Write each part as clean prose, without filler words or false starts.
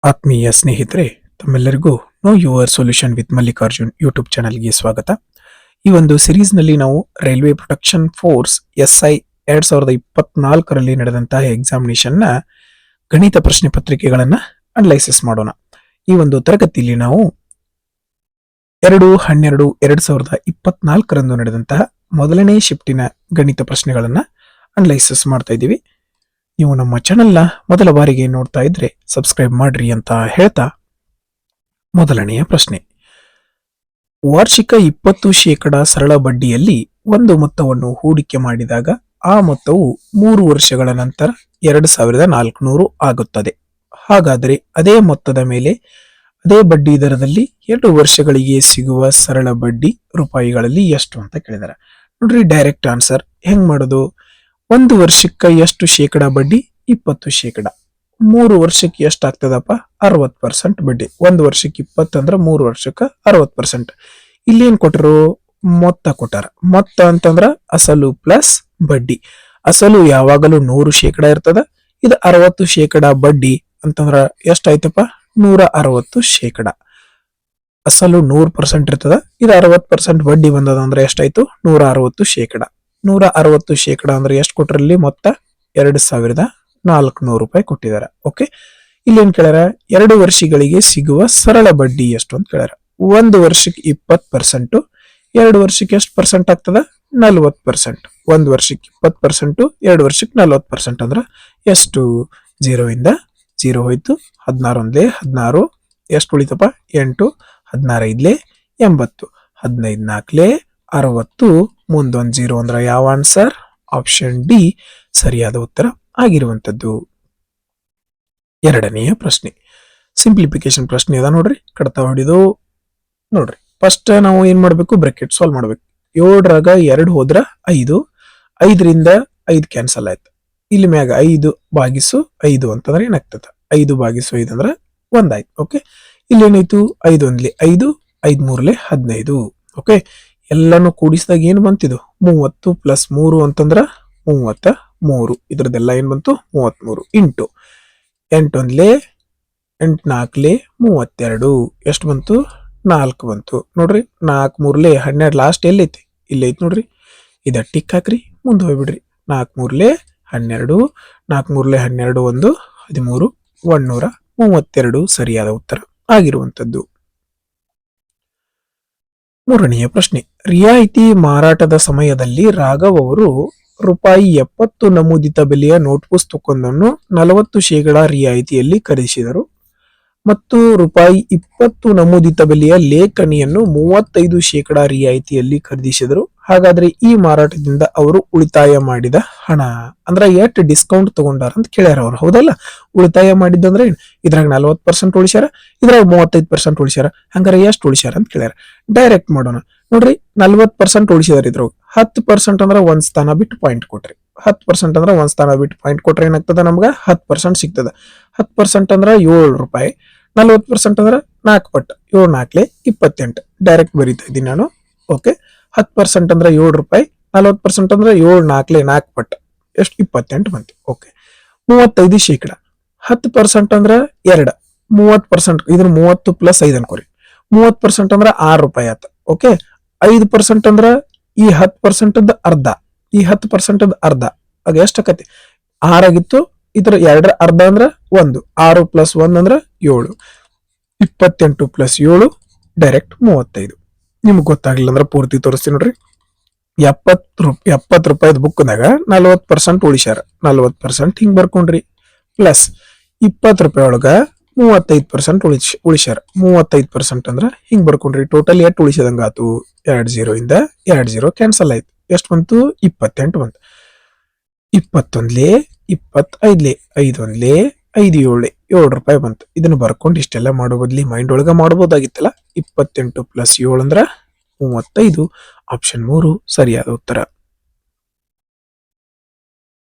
ಆತ್ಮೀಯ ಸ್ನೇಹಿತರೆ, ತಮ್ಮೆಲ್ಲರಿಗೂ know your solution with Mallikarjun YouTube ಚಾನಲ್ಗೆ ಸ್ವಾಗತ. ಈ ಒಂದು ಸಿರೀಸ್ನಲ್ಲಿ ನಾವು ರೈಲ್ವೆ ಪ್ರೊಟೆಕ್ಷನ್ ಫೋರ್ಸ್ SI 2024ರಲ್ಲಿ ನಡೆದಂತಹ ಎಕ್ಸಾಮಿನೇಷನ್ನ ಗಣಿತ ಪ್ರಶ್ನೆ ಪತ್ರಿಕೆಗಳನ್ನು ಅನಲೈಸಿಸ್ ಮಾಡೋಣ. ಈ ಒಂದು ತರಗತಿಯಲ್ಲಿ ನಾವು 2/12/2024ರಂದು ನಡೆದಂತಹ ಮೊದಲನೇ ಶಿಫ್ಟಿನ ಗಣಿತ ಪ್ರಶ್ನೆಗಳನ್ನು ಅನಲೈಸಿಸ್ ಮಾಡ್ತಾ ಇದ್ದೀವಿ. ನೀವು ನಮ್ಮ ಚಾನೆಲ್ನ ಮೊದಲ ಬಾರಿಗೆ ನೋಡ್ತಾ ಇದ್ರೆ ಸಬ್ಸ್ಕ್ರೈಬ್ ಮಾಡ್ರಿ ಅಂತ ಹೇಳ್ತಾ, ಮೊದಲನೆಯ ಪ್ರಶ್ನೆ, ವಾರ್ಷಿಕ 20% ಸರಳ ಬಡ್ಡಿಯಲ್ಲಿ ಒಂದು ಮೊತ್ತವನ್ನು ಹೂಡಿಕೆ ಮಾಡಿದಾಗ ಆ ಮೊತ್ತವು 3 ವರ್ಷಗಳ ನಂತರ 2400 ಆಗುತ್ತದೆ. ಹಾಗಾದರೆ ಅದೇ ಮೊತ್ತದ ಮೇಲೆ ಅದೇ ಬಡ್ಡಿ ದರದಲ್ಲಿ 2 ವರ್ಷಗಳಿಗೆ ಸಿಗುವ ಸರಳ ಬಡ್ಡಿ ರೂಪಾಯಿಗಳಲ್ಲಿ ಎಷ್ಟು ಅಂತ ಕೇಳಿದಾರೆ. ನೋಡ್ರಿ, ಡೈರೆಕ್ಟ್ ಆನ್ಸರ್ ಹೆಂಗ್ ಮಾಡೋದು? 1 ವರ್ಷಕ್ಕೆ ಎಷ್ಟು ಶೇಕಡ ಬಡ್ಡಿ? 20%. 3 ವರ್ಷಕ್ಕೆ ಎಷ್ಟಾಗ್ತದಪ್ಪ? 60% ಬಡ್ಡಿ. 1 ವರ್ಷಕ್ಕೆ 20 ಅಂದ್ರೆ 3 ವರ್ಷಕ್ಕೆ 60%. ಇಲ್ಲೇನ್ ಕೊಟ್ಟರು? ಮೊತ್ತ ಕೊಟ್ಟಾರ. ಮೊತ್ತ ಅಂತಂದ್ರ ಅಸಲು ಪ್ಲಸ್ ಬಡ್ಡಿ. ಅಸಲು ಯಾವಾಗಲೂ 100% ಇರ್ತದ. ಇದು 60% ಬಡ್ಡಿ ಅಂತಂದ್ರ ಎಷ್ಟಾಯ್ತಪ್ಪ? 160%. ಅಸಲು 100% ಇರ್ತದ, ಇದು 60% ಬಡ್ಡಿ ಬಂದದ ಅಂದ್ರೆ ಎಷ್ಟಾಯ್ತು? 160%. 160% ಅಂದ್ರೆ ಎಷ್ಟು ಕೊಟ್ರಲ್ಲಿ? ಮೊತ್ತ 2400 ರೂಪಾಯಿ ಕೊಟ್ಟಿದ್ದಾರೆ. ಓಕೆ, ಇಲ್ಲೇನ್ ಕೇಳ್ಯಾರ? 2 ವರ್ಷಗಳಿಗೆ ಸಿಗುವ ಸರಳ ಬಡ್ಡಿ ಎಷ್ಟು ಅಂತ ಕೇಳ್ಯಾರ. 1 ವರ್ಷಕ್ಕೆ 20%, 2 ವರ್ಷಕ್ಕೆ ಎಷ್ಟು ಪರ್ಸೆಂಟ್ ಆಗ್ತದ? 40%. 1 ವರ್ಷಕ್ಕೆ 20%, 2 ವರ್ಷಕ್ಕೆ 40% ಅಂದ್ರೆ ಎಷ್ಟು? 0 ಇಂದ 0 ಹೋಯ್ತು. 16 ಒಂದ್ಲೆ 16, ಎಷ್ಟು ಉಳಿತಪ್ಪ? 8, 16 80, 15 4 60, ಮುಂದೊಂದು 0 ಅಂದ್ರೆ ಯಾವ ಆನ್ಸರ್? ಆಪ್ಷನ್ ಡಿ ಸರಿಯಾದ ಉತ್ತರ ಆಗಿರುವಂತದ್ದು. ಎರಡನೆಯ ಪ್ರಶ್ನೆ, ಸಿಂಪ್ಲಿಫಿಕೇಶನ್ ಪ್ರಶ್ನೆ ಅದ ನೋಡ್ರಿ. ಕಡತ ಹೊಡಿದು ನೋಡ್ರಿ. ಫಸ್ಟ್ ನಾವು ಏನ್ ಮಾಡ್ಬೇಕು? ಬ್ರಾಕೆಟ್ ಸಾಲ್ವ್ ಮಾಡ್ಬೇಕು. 7ರಾಗ 2 ಹೋದ್ರ 5, 5ರಿಂದ 5 ಕ್ಯಾನ್ಸಲ್ ಆಯ್ತು. ಇಲ್ಲಿ ಮ್ಯಾಗ 5/5 ಅಂತಂದ್ರೆ ಏನಾಗ್ತದ? 5/5 ಅಂದ್ರೆ 1 ಆಯ್ತು. ಓಕೆ, ಇಲ್ಲಿ ಏನಾಯ್ತು? 5 ಒಂದ್ಲಿ 5, 5 3 15. ಓಕೆ, ಎಲ್ಲಾನು ಕೂಡಿಸಿದಾಗ ಏನ್ ಬಂತಿದು? 30 ಪ್ಲಸ್ 3 ಅಂತಂದ್ರ 33. ಇದ್ರದ್ದೆಲ್ಲ ಏನ್ ಬಂತು? 33 ಇಂಟು 8 ಒಂದ್ಲೆ 8 4 32. ಎಷ್ಟು ಬಂತು? 4 ಬಂತು. ನೋಡ್ರಿ, 4 3 12. ಲಾಸ್ಟ್ ಎಲ್ಲೈತಿ? ಇಲ್ಲೈತಿ ನೋಡ್ರಿ. ಇದ ಟಿಕ್ ಹಾಕ್ರಿ, ಮುಂದೆ ಹೋಗ್ಬಿಡ್ರಿ. 4 3 12, 4 3 12 1 13, 132 ಸರಿಯಾದ ಉತ್ತರ ಆಗಿರುವಂತದ್ದು. ಮೂರನೆಯ ಪ್ರಶ್ನೆ, ರಿಯಾಯಿತಿ ಮಾರಾಟದ ಸಮಯದಲ್ಲಿ ರಾಘವ್ ಅವರು ₹70 ನಮೂದಿತ ಬೆಲೆಯ ನೋಟ್ ಪುಸ್ತಕವೊಂದನ್ನು 40% ರಿಯಾಯಿತಿಯಲ್ಲಿ ಖರೀದಿಸಿದರು ಮತ್ತು ₹20 ನಮೂದಿತ ಬೆಲೆಯ ಲೇಖನಿಯನ್ನು 35% ರಿಯಾಯಿತಿಯಲ್ಲಿ ಖರೀದಿಸಿದರು. ಹಾಗಾದ್ರೆ ಈ ಮಾರಾಟದಿಂದ ಅವರು ಉಳಿತಾಯ ಮಾಡಿದ ಹಣ ಅಂದ್ರ ಎಷ್ಟು ಡಿಸ್ಕೌಂಟ್ ತಗೊಂಡಾರ ಅಂತ ಕೇಳ್ಯಾರ ಅವ್ರು. ಹೌದಲ್ಲ? ಉಳಿತಾಯ ಮಾಡಿದ್ದಂದ್ರೆ ಇದ್ರಾಗ 40% ಉಳಿಸ್ಯಾರ, ಇದ್ರಾಗ 35% ಉಳಿಸ್ಯಾರ. ಹಂಗಾರೆ ಎಷ್ಟು ಉಳಿಸ್ಯಾರ ಅಂತ ಕೇಳ್ಯಾರ. ಡೈರೆಕ್ಟ್ ಮಾಡೋಣ. ನೋಡ್ರಿ, 40% ಉಳಿಸಿದಾರ. ಇದ್ರಾಗ 10% ಅಂದ್ರೆ ಒಂದ್ ಸ್ಥಾನ ಬಿಟ್ಟು ಪಾಯಿಂಟ್ ಕೊಟ್ರಿ. 10% ಅಂದ್ರೆ ಒಂದ್ ಸ್ಥಾನ ಬಿಟ್ಟು ಪಾಯಿಂಟ್ ಕೊಟ್ರೆ ಏನಾಗ್ತದ? ನಮ್ಗ 10% ಸಿಗ್ತದ. 10% ಅಂದ್ರೆ ₹7. 40% ಅಂದ್ರೆ 4 ಪಟ್ಟು. 7 4 28. ಡೈರೆಕ್ಟ್ ಬರೀತಾ ಇದ್ದೀನಿ ನಾನು. ಓಕೆ, 10% ಅಂದ್ರೆ ₹7, 40% ಅಂದ್ರೆ 7 4 4 ಪಟ್ಟು. ಎಷ್ಟು? 28 ಬಂತು. ಓಕೆ, 35%. 10% ಅಂದ್ರೆ 2, 30%. ಇದ್ರ 30 ಪ್ಲಸ್ 5 ಅನ್ಕೋರಿ. 30% ಅಂದ್ರೆ ₹6 ಆತ. ಓಕೆ, 5% ಅಂದ್ರೆ ಈ 10% ಅರ್ಧ. ಈ 10% ಅರ್ಧ ಆಗ ಎಷ್ಟಾಕತಿ? 6 ಆಗಿತ್ತು. ಇದ್ರ 2 ಅರ್ಧ ಅಂದ್ರ 1. 6 ಪ್ಲಸ್ 1 ಅಂದ್ರ 7. 28 ಪ್ಲಸ್ 7 ಡೈರೆಕ್ಟ್ 35. ನಿಮ್ಗೆ ಗೊತ್ತಾಗ್ಲಿಲ್ಲ ಅಂದ್ರೆ ಪೂರ್ತಿ ತೋರಿಸ್ತೀನಿ ನೋಡ್ರಿ. ₹70 ಬುಕ್ನಾಗ 40% ಉಳಿಸ್ಯಾರ. 40% ಹಿಂಗ್ ಬರ್ಕೊಂಡ್ರಿ. ಪ್ಲಸ್ ₹20 ಒಳಗ 35% ಉಳಿಸ್ಯಾರ. 35% ಅಂದ್ರ ಹಿಂಗ್ ಬರ್ಕೊಂಡ್ರಿ. ಟೋಟಲ್ ಎಷ್ಟು ಉಳಿಸದಂಗ ಆತು? 2 0 ಇಂದ 2 0 ಕ್ಯಾನ್ಸಲ್ ಆಯ್ತು. ಎಷ್ಟು ಬಂತು? 28 ಬಂತು. 21 25 5 1 5 7 ₹7 ಬಂತು. ಇದನ್ನ ಬರ್ಕೊಂಡು ಇಷ್ಟೆಲ್ಲ ಮಾಡೋ ಬದ್ಲಿ ಮೈಂಡ್ ಒಳಗ ಮಾಡಬಹುದಾಗಿತ್ತಲ್ಲ. 28 ಪ್ಲಸ್ 7 ಅಂದ್ರ 35. ಆಪ್ಷನ್ 3 ಸರಿಯಾದ ಉತ್ತರ.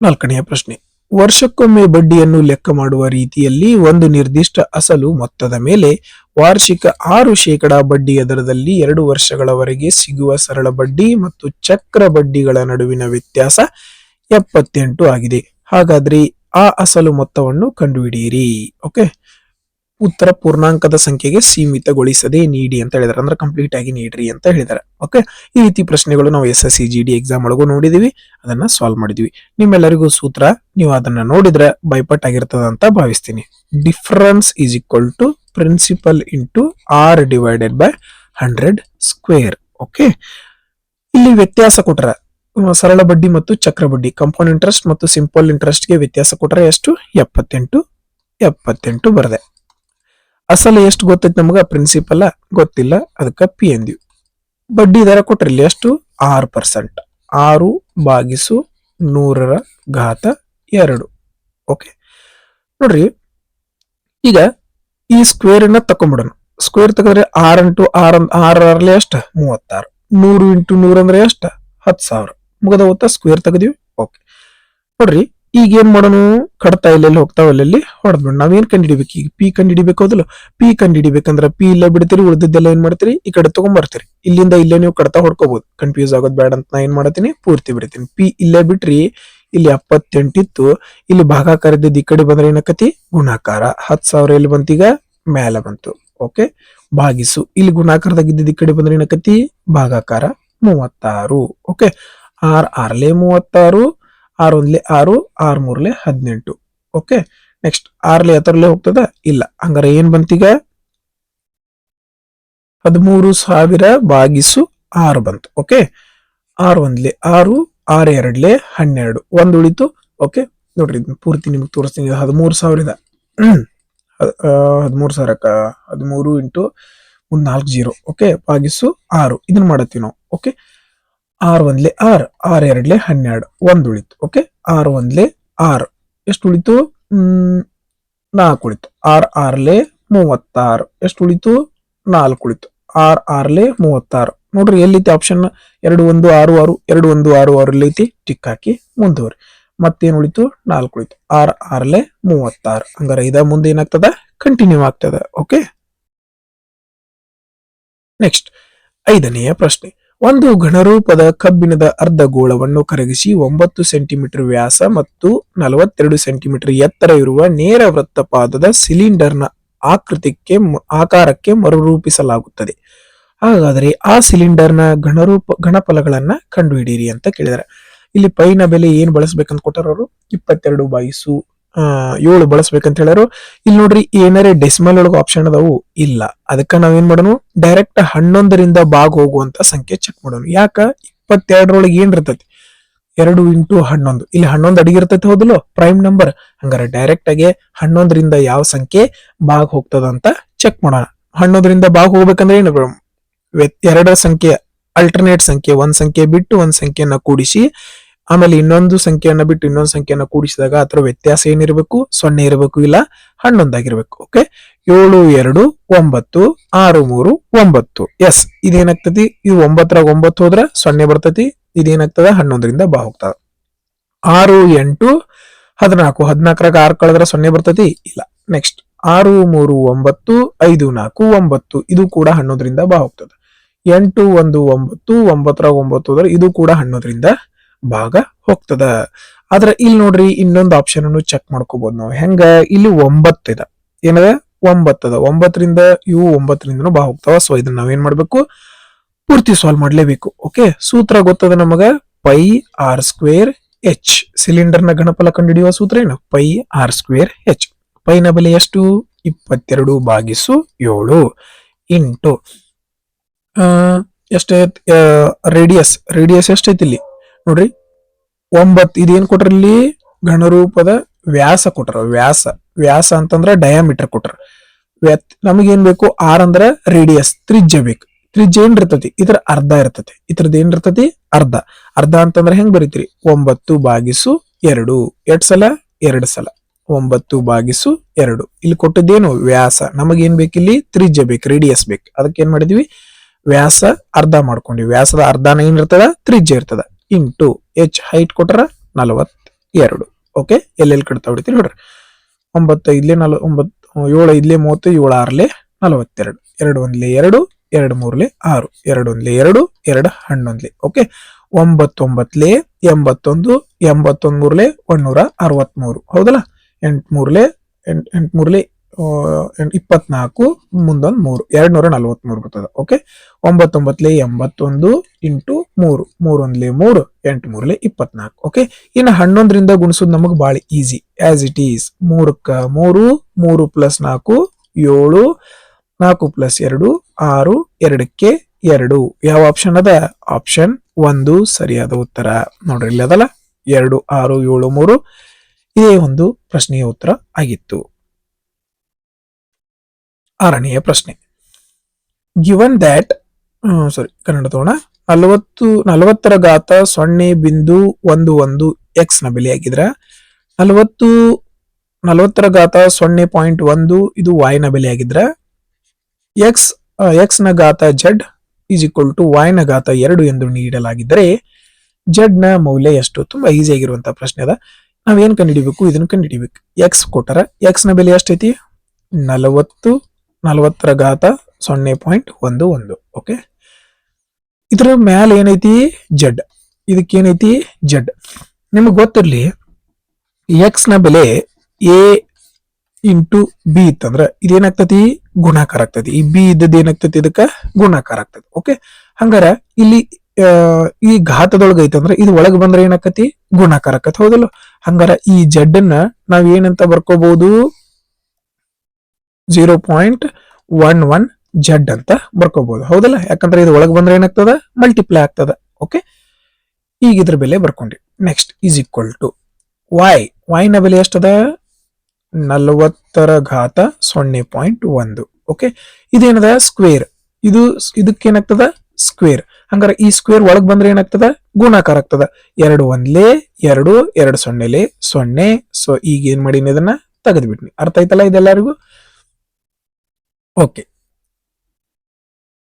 ನಾಲ್ಕನೆಯ ಪ್ರಶ್ನೆ, ವರ್ಷಕ್ಕೊಮ್ಮೆ ಬಡ್ಡಿಯನ್ನು ಲೆಕ್ಕ ಮಾಡುವ ರೀತಿಯಲ್ಲಿ ಒಂದು ನಿರ್ದಿಷ್ಟ ಅಸಲು ಮೊತ್ತದ ಮೇಲೆ ವಾರ್ಷಿಕ 6% ಬಡ್ಡಿಯ ದರದಲ್ಲಿ 2 ವರ್ಷಗಳವರೆಗೆ ಸಿಗುವ ಸರಳ ಬಡ್ಡಿ ಮತ್ತು ಚಕ್ರ ಬಡ್ಡಿಗಳ ನಡುವಿನ ವ್ಯತ್ಯಾಸ 78 ಆಗಿದೆ. ಹಾಗಾದ್ರೆ ಆ ಅಸಲು ಮೊತ್ತವನ್ನು ಕಂಡುಹಿಡಿಯಿರಿ. ಓಕೆ, ಉತ್ತರ ಪೂರ್ಣಾಂಕದ ಸಂಖ್ಯೆಗೆ ಸೀಮಿತಗೊಳಿಸದೆ ನೀಡಿ ಅಂತ ಹೇಳಿದಾರೆ, ಅಂದ್ರೆ ಕಂಪ್ಲೀಟ್ ಆಗಿ ನೀಡ್ರಿ ಅಂತ ಹೇಳಿದಾರೆ. ಓಕೆ, ಈ ರೀತಿ ಪ್ರಶ್ನೆಗಳು ನಾವು SSC GD ಎಕ್ಸಾಮ್ ಒಳಗೂ ನೋಡಿದೀವಿ, ಅದನ್ನ ಸಾಲ್ವ್ ಮಾಡಿದೀವಿ. ನಿಮ್ಮೆಲ್ಲರಿಗೂ ಸೂತ್ರ ನೀವು ಅದನ್ನ ನೋಡಿದ್ರೆ ಬೈಪಟ್ ಆಗಿರ್ತದ ಅಂತ ಭಾವಿಸ್ತೀನಿ. Difference is equal to principal into R divided by 100 square. Okay, ಇಲ್ಲಿ ವ್ಯತ್ಯಾಸ ಕೊಟ್ರ ಸರಳ ಬಡ್ಡಿ ಮತ್ತು ಚಕ್ರ ಬಡ್ಡಿ, ಕಂಪೌಂಡ್ ಇಂಟ್ರೆಸ್ಟ್ ಮತ್ತು ಸಿಂಪಲ್ ಇಂಟ್ರೆಸ್ಟ್ ಗೆ ವ್ಯತ್ಯಾಸ ಕೊಟ್ರೆ ಎಷ್ಟು? 78 ಬರದೆ. ಅಸಲು ಎಷ್ಟು ಗೊತ್ತೈತಿ ನಮಗ? ಪ್ರಿನ್ಸಿಪಲ್ ಗೊತ್ತಿಲ್ಲ, ಅದಕ್ಕೆ P ಅಂದಿವಿ. ಬಡ್ಡಿ ದರ ಕೊಟ್ರಿ ಇಲ್ಲಿ ಎಷ್ಟು? 6%. 6/100². ಓಕೆ, ನೋಡ್ರಿ ಈಗ ಈ ಸ್ಕ್ವೇರ್ ಅನ್ನ ತಕೊಂಡ್ಬಿಡೋಣ. ಸ್ಕ್ವೇರ್ ತೆಗೆದ್ರೆ 6 × 6 ಎಷ್ಟು? 36. 100 × 100 ಅಂದ್ರೆ ಎಷ್ಟು? 10,000. ಮುಗದ ಹೊತ್ತ ಸ್ಕ್ವೇರ್ ತೆಗೆದಿವಿ. ಓಕೆ, ನೋಡ್ರಿ ಈಗ ಏನ್ ಮಾಡೋಣ? ಕಡ್ತಾ ಇಲ್ಲೆಲ್ಲಿ ಹೋಗ್ತಾವ ಅಲ್ಲೆಲ್ಲಿ ಹೊಡೆದ್ಬಿಡ್. ನಾವೇನ್ ಕಂಡಿಡಿಬೇಕು? ಈಗ P ಕಂಡಿಡಿಬೇಕು. ಹೌದಲ್ಲ, P ಕಂಡಿಡಿಬೇಕಂದ್ರ P ಇಲ್ಲೇ ಬಿಡ್ತೀರಿ, ಉಳಿದಿದ್ದೆಲ್ಲ ಏನ್ ಮಾಡ್ತೀರಿ? ಈ ಕಡೆ ತಗೊಂಡ್ಬರ್ತೀರಿ. ಇಲ್ಲಿಂದ ಇಲ್ಲೇ ನೀವು ಕಡ್ತಾ ಹೊಡ್ಕೋಬಹುದು. ಕನ್ಫ್ಯೂಸ್ ಆಗೋದ್ ಬೇಡ ಅಂತ ನಾ ಏನ್ ಮಾಡತ್ತೀನಿ? ಪೂರ್ತಿ ಬಿಡ್ತೀನಿ. P ಇಲ್ಲೇ ಬಿಟ್ರಿ, ಇಲ್ಲಿ 78 ಇತ್ತು, ಇಲ್ಲಿ ಭಾಗಾಕಾರ ಇದ್ದಿದ್ದು ಈ ಕಡೆ ಬಂದ್ರೆ ಏನಕತಿ? ಗುಣಾಕಾರ. 10,000 ಎಲ್ಲಿ ಬಂತೀಗ? ಮೇಲೆ ಬಂತು. ಓಕೆ, ಭಾಗಿಸು. ಇಲ್ಲಿ ಗುಣಾಕಾರದಾಗ ಇದ್ದಿದ್ದು ಈ ಕಡೆ ಬಂದ್ರೆ ಏನಕತಿ? ಭಾಗಾಕಾರ. 36. ಓಕೆ, 6 6 36, 6 1 6, 6 3 18. ಓಕೆ, ನೆಕ್ಸ್ಟ್ 6 ಎತ್ತರಲ್ಲೇ ಹೋಗ್ತದ? ಇಲ್ಲ. ಹಂಗಾರೆ ಏನ್ ಬಂತೀಗ? 13,000/6 ಬಂತು. ಓಕೆ, 6 1 6, 6 2 12, 1 ಉಳಿತು. ಓಕೆ, ನೋಡ್ರಿ ಪೂರ್ತಿ ನಿಮ್ಗೆ ತೋರಿಸ್ತೀನಿ. 13,000 13,000 13 ಇಂಟು 40. ಓಕೆ, ಭಾಗಿಸು 6. ಇದನ್ನ ಮಾಡತ್ತೀವಿ ನಾವು. ಓಕೆ, 6 1 6, 6 2 12, 1 ಉಳಿತು. ಓಕೆ, 6 1 6 ಎಷ್ಟು ಉಳಿತು? 4 ಉಳಿತು. 6 6 36 ಎಷ್ಟು ಉಳಿತು? 4 ಉಳಿತು. 6 6 36. ನೋಡ್ರಿ ಎಲ್ಲೈತಿ ಆಪ್ಷನ್? 2 1 6 6, 2 1 6 6 ಎಲ್ಲೈತಿ? ಟಿಕ್ ಹಾಕಿ ಮುಂದುವರಿ. ಮತ್ತೇನ್ ಉಳಿತು? 4 ಉಳಿತು. 6 6 36. ಹಂಗಾರೆ ಇದ ಮುಂದೆ ಏನಾಗ್ತದ? ಕಂಟಿನ್ಯೂ ಆಗ್ತದ. ಓಕೆ, ನೆಕ್ಸ್ಟ್ 5ನೆಯ ಪ್ರಶ್ನೆ. ಒಂದು ಘನರೂಪದ ಕಬ್ಬಿಣದ ಅರ್ಧಗೋಳವನ್ನು ಕರಗಿಸಿ 9 ಸೆಂಟಿಮೀಟರ್ ವ್ಯಾಸ ಮತ್ತು 42 ಸೆಂಟಿಮೀಟರ್ ಎತ್ತರ ಇರುವ ನೇರ ವೃತ್ತಪಾದದ ಸಿಲಿಂಡರ್ನ ಆಕಾರಕ್ಕೆ ಮರುರೂಪಿಸಲಾಗುತ್ತದೆ. ಹಾಗಾದರೆ ಆ ಸಿಲಿಂಡರ್ನ ಘನಫಲಗಳನ್ನ ಕಂಡುಹಿಡಿಯಿರಿ ಅಂತ ಕೇಳಿದಾರೆ. ಇಲ್ಲಿ ಪೈನ ಬೆಲೆ ಏನ್ ಬಳಸ್ಬೇಕಂತ ಕೊಟ್ಟಾರ ಅವರು? 22/7 ಬಳಸ್ಬೇಕಂತ ಹೇಳ್ಯಾರು. ಇಲ್ಲಿ ನೋಡ್ರಿ ಏನಾರೇ ಡೆಸಿಮಲ್ ಒಳಗ ಆಪ್ಷನ್ ಅದಾವು? ಇಲ್ಲ. ಅದಕ್ಕ ನಾವೇನ್ ಮಾಡೋಣ? ಡೈರೆಕ್ಟ್ 11ರಿಂದ ಭಾಗ ಹೋಗುವಂತ ಸಂಖ್ಯೆ ಚೆಕ್ ಮಾಡೋಣ. ಯಾಕ? 22 ಏನ್ ಇರ್ತೈತಿ? 2 × 11. ಇಲ್ಲಿ 11 ಅಡಿಗಿರ್ತೈತಿ. ಹೌದಲ್ಲ, ಪ್ರೈಮ್ ನಂಬರ್. ಹಂಗಾರೆ ಡೈರೆಕ್ಟ್ ಆಗಿ 11ರಿಂದ ಯಾವ ಸಂಖ್ಯೆ ಭಾಗ ಹೋಗ್ತದ ಅಂತ ಚೆಕ್ ಮಾಡೋಣ. 11ರಿಂದ ಭಾಗ ಹೋಗ್ಬೇಕಂದ್ರೆ ಏನು? 2 ಸಂಖ್ಯೆ ಅಲ್ಟರ್ನೇಟ್ ಸಂಖ್ಯೆ, ಒಂದ್ ಸಂಖ್ಯೆ ಬಿಟ್ಟು ಒಂದ್ ಸಂಖ್ಯೆಯನ್ನ ಕೂಡಿಸಿ, ಆಮೇಲೆ ಇನ್ನೊಂದು ಸಂಖ್ಯೆಯನ್ನ ಬಿಟ್ಟು ಇನ್ನೊಂದು ಸಂಖ್ಯೆಯನ್ನ ಕೂಡಿಸಿದಾಗ ಅದರ ವ್ಯತ್ಯಾಸ ಏನಿರಬೇಕು? 0 ಇರಬೇಕು, ಇಲ್ಲ 11 ಆಗಿರ್ಬೇಕು. ಓಕೆ, 7 2 9, 6 3 9. ಎಸ್, ಇದೇನಾಗ್ತತಿ? ಇದು 9 9 ಹೋದ್ರ 0 ಬರ್ತತಿ. ಇದೇನಾಗ್ತದ? 11ರಿಂದ ಭಾಗ ಹೋಗ್ತದ. 6 8 14, 14 6 ಕಳೆದ್ರ 0 ಬರ್ತತಿ? ಇಲ್ಲ. ನೆಕ್ಸ್ಟ್ 6 3 9, 5 4 9. ಇದು ಕೂಡ 11ರಿಂದ ಭಾಗ ಹೋಗ್ತದ. 8 1 9, 9 9 ಹೋದ್ರೆ ಇದು ಕೂಡ 11ರಿಂದ ಭಾಗ ಹೋಗ್ತದ. ಆದ್ರೆ ಇಲ್ಲಿ ನೋಡ್ರಿ ಇನ್ನೊಂದು ಆಪ್ಷನ್ ಅನ್ನು ಚೆಕ್ ಮಾಡ್ಕೋಬಹುದು ನಾವು. ಹೆಂಗ? ಇಲ್ಲಿ 9 ಇದೆ, ಏನದ? 9 ಅದ. 9ರಿಂದ ಇವು 9ರಿಂದನೂ ಭಾಗ ಹೋಗ್ತಾವ. ಸೊ ಇದನ್ನ ನಾವೇನ್ ಮಾಡ್ಬೇಕು? ಪೂರ್ತಿ ಸಾಲ್ವ್ ಮಾಡ್ಲೇಬೇಕು. ಓಕೆ, ಸೂತ್ರ ಗೊತ್ತದ ನಮಗ? πr²h. ಸಿಲಿಂಡರ್ನ ಘನಫಲ ಕಂಡುಹಿಡಿಯುವ ಸೂತ್ರ ಏನು? πr²h. ಪೈನ ಬೆಲೆ ಎಷ್ಟು? 22/7 ಇಂಟು ಎಷ್ಟೈತ್? ರೇಡಿಯಸ್ ಎಷ್ಟೈತಿ ಇಲ್ಲಿ ನೋಡ್ರಿ? 9. ಇದೇನ್ ಕೊಟ್ರ? ಇಲ್ಲಿ ಘನರೂಪದ ವ್ಯಾಸ ಕೊಟ್ರ. ವ್ಯಾಸ ಅಂತಂದ್ರ ಡಯಾಮೀಟರ್ ಕೊಟ್ರ. ನಮಗೇನ್ ಬೇಕು? 6 ಅಂದ್ರ ರೇಡಿಯಸ್, ತ್ರಿಜ್ಯ ಬೇಕು. ತ್ರಿಜ್ಯ ಏನ್ ಇರ್ತತಿ? ಇದ್ರ ಅರ್ಧ ಇರ್ತತಿ. ಇದ್ರದ್ದು ಏನ್ ಇರ್ತತಿ? ಅರ್ಧ. ಅರ್ಧ ಅಂತಂದ್ರ ಹೆಂಗ್ ಬರೀತೀರಿ? 9/2. 2 ಸಲ? 2 ಸಲ. 9/2. ಇಲ್ಲಿ ಕೊಟ್ಟದ್ದೇನು? ವ್ಯಾಸ. ನಮಗೇನ್ ಬೇಕಿಲ್ಲಿ? ತ್ರಿಜ್ಯ ಬೇಕು, ರೇಡಿಯಸ್ ಬೇಕು. ಅದಕ್ಕೆ ಏನ್ ಮಾಡಿದ್ವಿ? ವ್ಯಾಸ ಅರ್ಧ ಮಾಡ್ಕೊಂಡ್ವಿ. ವ್ಯಾಸದ ಅರ್ಧನ ಏನಿರ್ತದ? ತ್ರಿಜ್ಯ ಇರ್ತದ. ಇಂಟು h ಹೈಟ್ ಕೊಟ್ರ 42. ಓಕೆ, ಎಲ್ಲೆಲ್ಲಿ ಕಡ್ತಾ ಹೊಡಿತೀರಿ ನೋಡ್ರಿ. 9 5 7 5 30, 7 6 42. 2 1 2, 2 3 6, 2 1 2, 2 11. ಓಕೆ, 9 9 81, 81 3 163. ಹೌದಲ್ಲ? 8 3 8 3 24 ಮುಂದೊಂದು 3 243 ಬರ್ತದೆ. Okay, 9 81 into 3 3 3 8 3 24. ಓಕೆ, ಇನ್ನು 11ರಿಂದ ಗುಣಿಸೋದು ನಮಗೆ ಬಹಳ easy. As it is 3 3 3 plus 4 7 4 plus 2 6 2ಕ್ಕೆ 2. ಯಾವ ಆಪ್ಷನ್ ಅದ? ಆಪ್ಷನ್ 1 ಸರಿಯಾದ ಉತ್ತರ. ನೋಡ್ರಿ ಇಲ್ಲಿ ಅದಲ್ಲ 2 6 7 3. ಇದೇ ಒಂದು ಪ್ರಶ್ನೆಯ ಉತ್ತರ ಆಗಿತ್ತು. 6ನೆಯ ಪ್ರಶ್ನೆ. ಗಿವನ್ ದ್ಯಾಟ್ ಕನ್ನಡ ತಗೋಣ. 40ರ ಘಾತ 0.11 ಎಕ್ಸ್ ನ ಬೆಲೆ ಆಗಿದ್ರೆ 40ರ ಘಾತ 0.1 ಇದು y ನ ಬೆಲೆ ಆಗಿದ್ರೆ ಎಕ್ಸ್ ನ ಘಾತ z is equal to y ನ ಘಾತ 2 ಎಂದು ನೀಡಲಾಗಿದ್ದರೆ z ನ ಮೌಲ್ಯ ಎಷ್ಟು? ತುಂಬಾ ಈಸಿ ಆಗಿರುವಂತಹ ಪ್ರಶ್ನೆ ಅದ. ನಾವೇನ್ ಕಂಡುಹಿಡಿಬೇಕು? ಇದನ್ನ ಕಂಡುಹಿಡಿಬೇಕು. ಎಕ್ಸ್ ಕೊಟ್ಟರ ಎಕ್ಸ್ ನ ಬೆಲೆ ಎಷ್ಟೈತಿ? 40ರ ಘಾತ 0.11. ಓಕೆ, ಇದ್ರ ಮ್ಯಾಲ ಏನೈತಿ? ಜಡ್. ಇದಕ್ಕೇನೈತಿ? ಜಡ್. ನಿಮಗ್ ಗೊತ್ತಿರ್ಲಿ, ಎಕ್ಸ್ ನ ಬೆಲೆ ಎ ಇಂಟು ಬಿ ಇತ್ತಂದ್ರ ಇದೇನಾಗ್ತತಿ? ಗುಣಾಕಾರ ಆಗ್ತತಿ. ಈ ಬಿ ಇದ್ದದ್ದು ಏನಾಗ್ತತಿ? ಇದಕ್ಕ ಗುಣಾಕಾರ ಆಗ್ತದೆ. ಓಕೆ, ಹಂಗಾರ ಇಲ್ಲಿ ಈ ಘಾತದೊಳಗ ಐತಂದ್ರ ಇದು ಒಳಗ್ ಬಂದ್ರೆ ಏನಾಕತಿ? ಗುಣಾಕಾರ ಆಕತಿ. ಹೌದಲ್ಲ? ಹಂಗಾರ ಈ ಜಡ್ ಅನ್ನ ನಾವ್ ಏನಂತ ಬರ್ಕೋಬಹುದು? 0.11 ಜಡ್ ಅಂತ ಬರ್ಕೋಬಹುದು. ಹೌದಲ್ಲ? ಯಾಕಂದ್ರೆ ಇದು ಒಳಗ್ ಬಂದ್ರೆ ಏನಾಗ್ತದ? ಮಲ್ಟಿಪ್ಲೈ ಆಗ್ತದ. ಓಕೆ, ಈಗ ಇದ್ರ ಬೆಲೆ ಬರ್ಕೊಂಡ್ರಿ. Next is equal to Y ನ ಬೆಲೆ ಎಷ್ಟದ? 40ರ ಘಾತ 0.1. ಓಕೆ, ಇದೇನದ? ಸ್ಕ್ವೇರ್. ಇದಕ್ಕೇನಾಗ್ತದ? ಸ್ಕ್ವೇರ್. ಹಂಗಾರ ಈ ಸ್ಕ್ವೇರ್ ಒಳಗ್ ಬಂದ್ರೆ ಏನಾಗ್ತದ? ಗುಣಾಕಾರ ಆಗ್ತದ. 2 1 2 2 0 0. ಸೊ ಈಗ ಏನ್ ಮಾಡೀನಿ? ಇದನ್ನ ತೆಗೆದ್ಬಿಟ್ನಿ. ಅರ್ಥ ಆಯ್ತಲ್ಲ ಇದೆಲ್ಲರಿಗೂ? ಓಕೆ,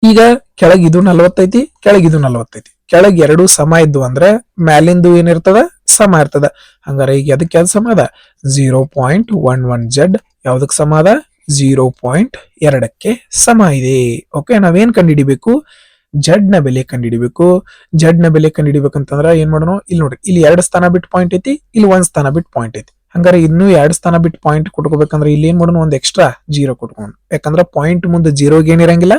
ಈಗ ಕೆಳಗಿದು 40 ಐತಿ, ಕೆಳಗಿದು 40 ಐತಿ. ಕೆಳಗ್ 2 ಸಮ ಇದ್ದು ಅಂದ್ರೆ ಮ್ಯಾಲಿಂದು ಏನಿರ್ತದ? ಸಮ ಇರ್ತದ. ಹಂಗಾರ ಈಗ ಅದಕ್ಕೆ ಯಾವ್ದು ಸಮ ಅದ? 0.11 ಜಡ್ ಯಾವ್ದಕ್ ಸಮ ಅದ? 0.2ಕ್ಕೆ ಸಮ ಇದೆ. ಓಕೆ, ನಾವೇನ್ ಕಂಡುಹಿಡಿಬೇಕು? ಜಡ್ ನ ಬೆಲೆ ಕಂಡುಹಿಡಿಬೇಕು. ಜಡ್ ನ ಬೆಲೆ ಕಂಡುಹಿಡಿಬೇಕಂತಂದ್ರ ಏನ್ ಮಾಡೋಣ? ಇಲ್ಲಿ ನೋಡ್ರಿ, ಇಲ್ಲಿ 2 ಸ್ಥಾನ ಬಿಟ್ಟು ಪಾಯಿಂಟ್ ಐತಿ, ಇಲ್ಲಿ 1 ಸ್ಥಾನ ಬಿಟ್ಟು ಪಾಯಿಂಟ್ ಐತಿ. ಹಂಗಾರೆ ಇನ್ನೂ 2 ಸ್ಥಾನ ಬಿಟ್ಟು ಪಾಯಿಂಟ್ ಕೊಟ್ಕೋಬೇಕಂದ್ರೆ ಇಲ್ಲಿ ಏನ್ ಮಾಡೋಣ? ಒಂದ್ ಎಕ್ಸ್ಟ್ರಾ 0 ಕೊಟ್ಕೊಂಡು. ಯಾಕಂದ್ರ ಪಾಯಿಂಟ್ ಮುಂದೆ 0ಗೆ ಏನಿರಂಗಿಲ್ಲ,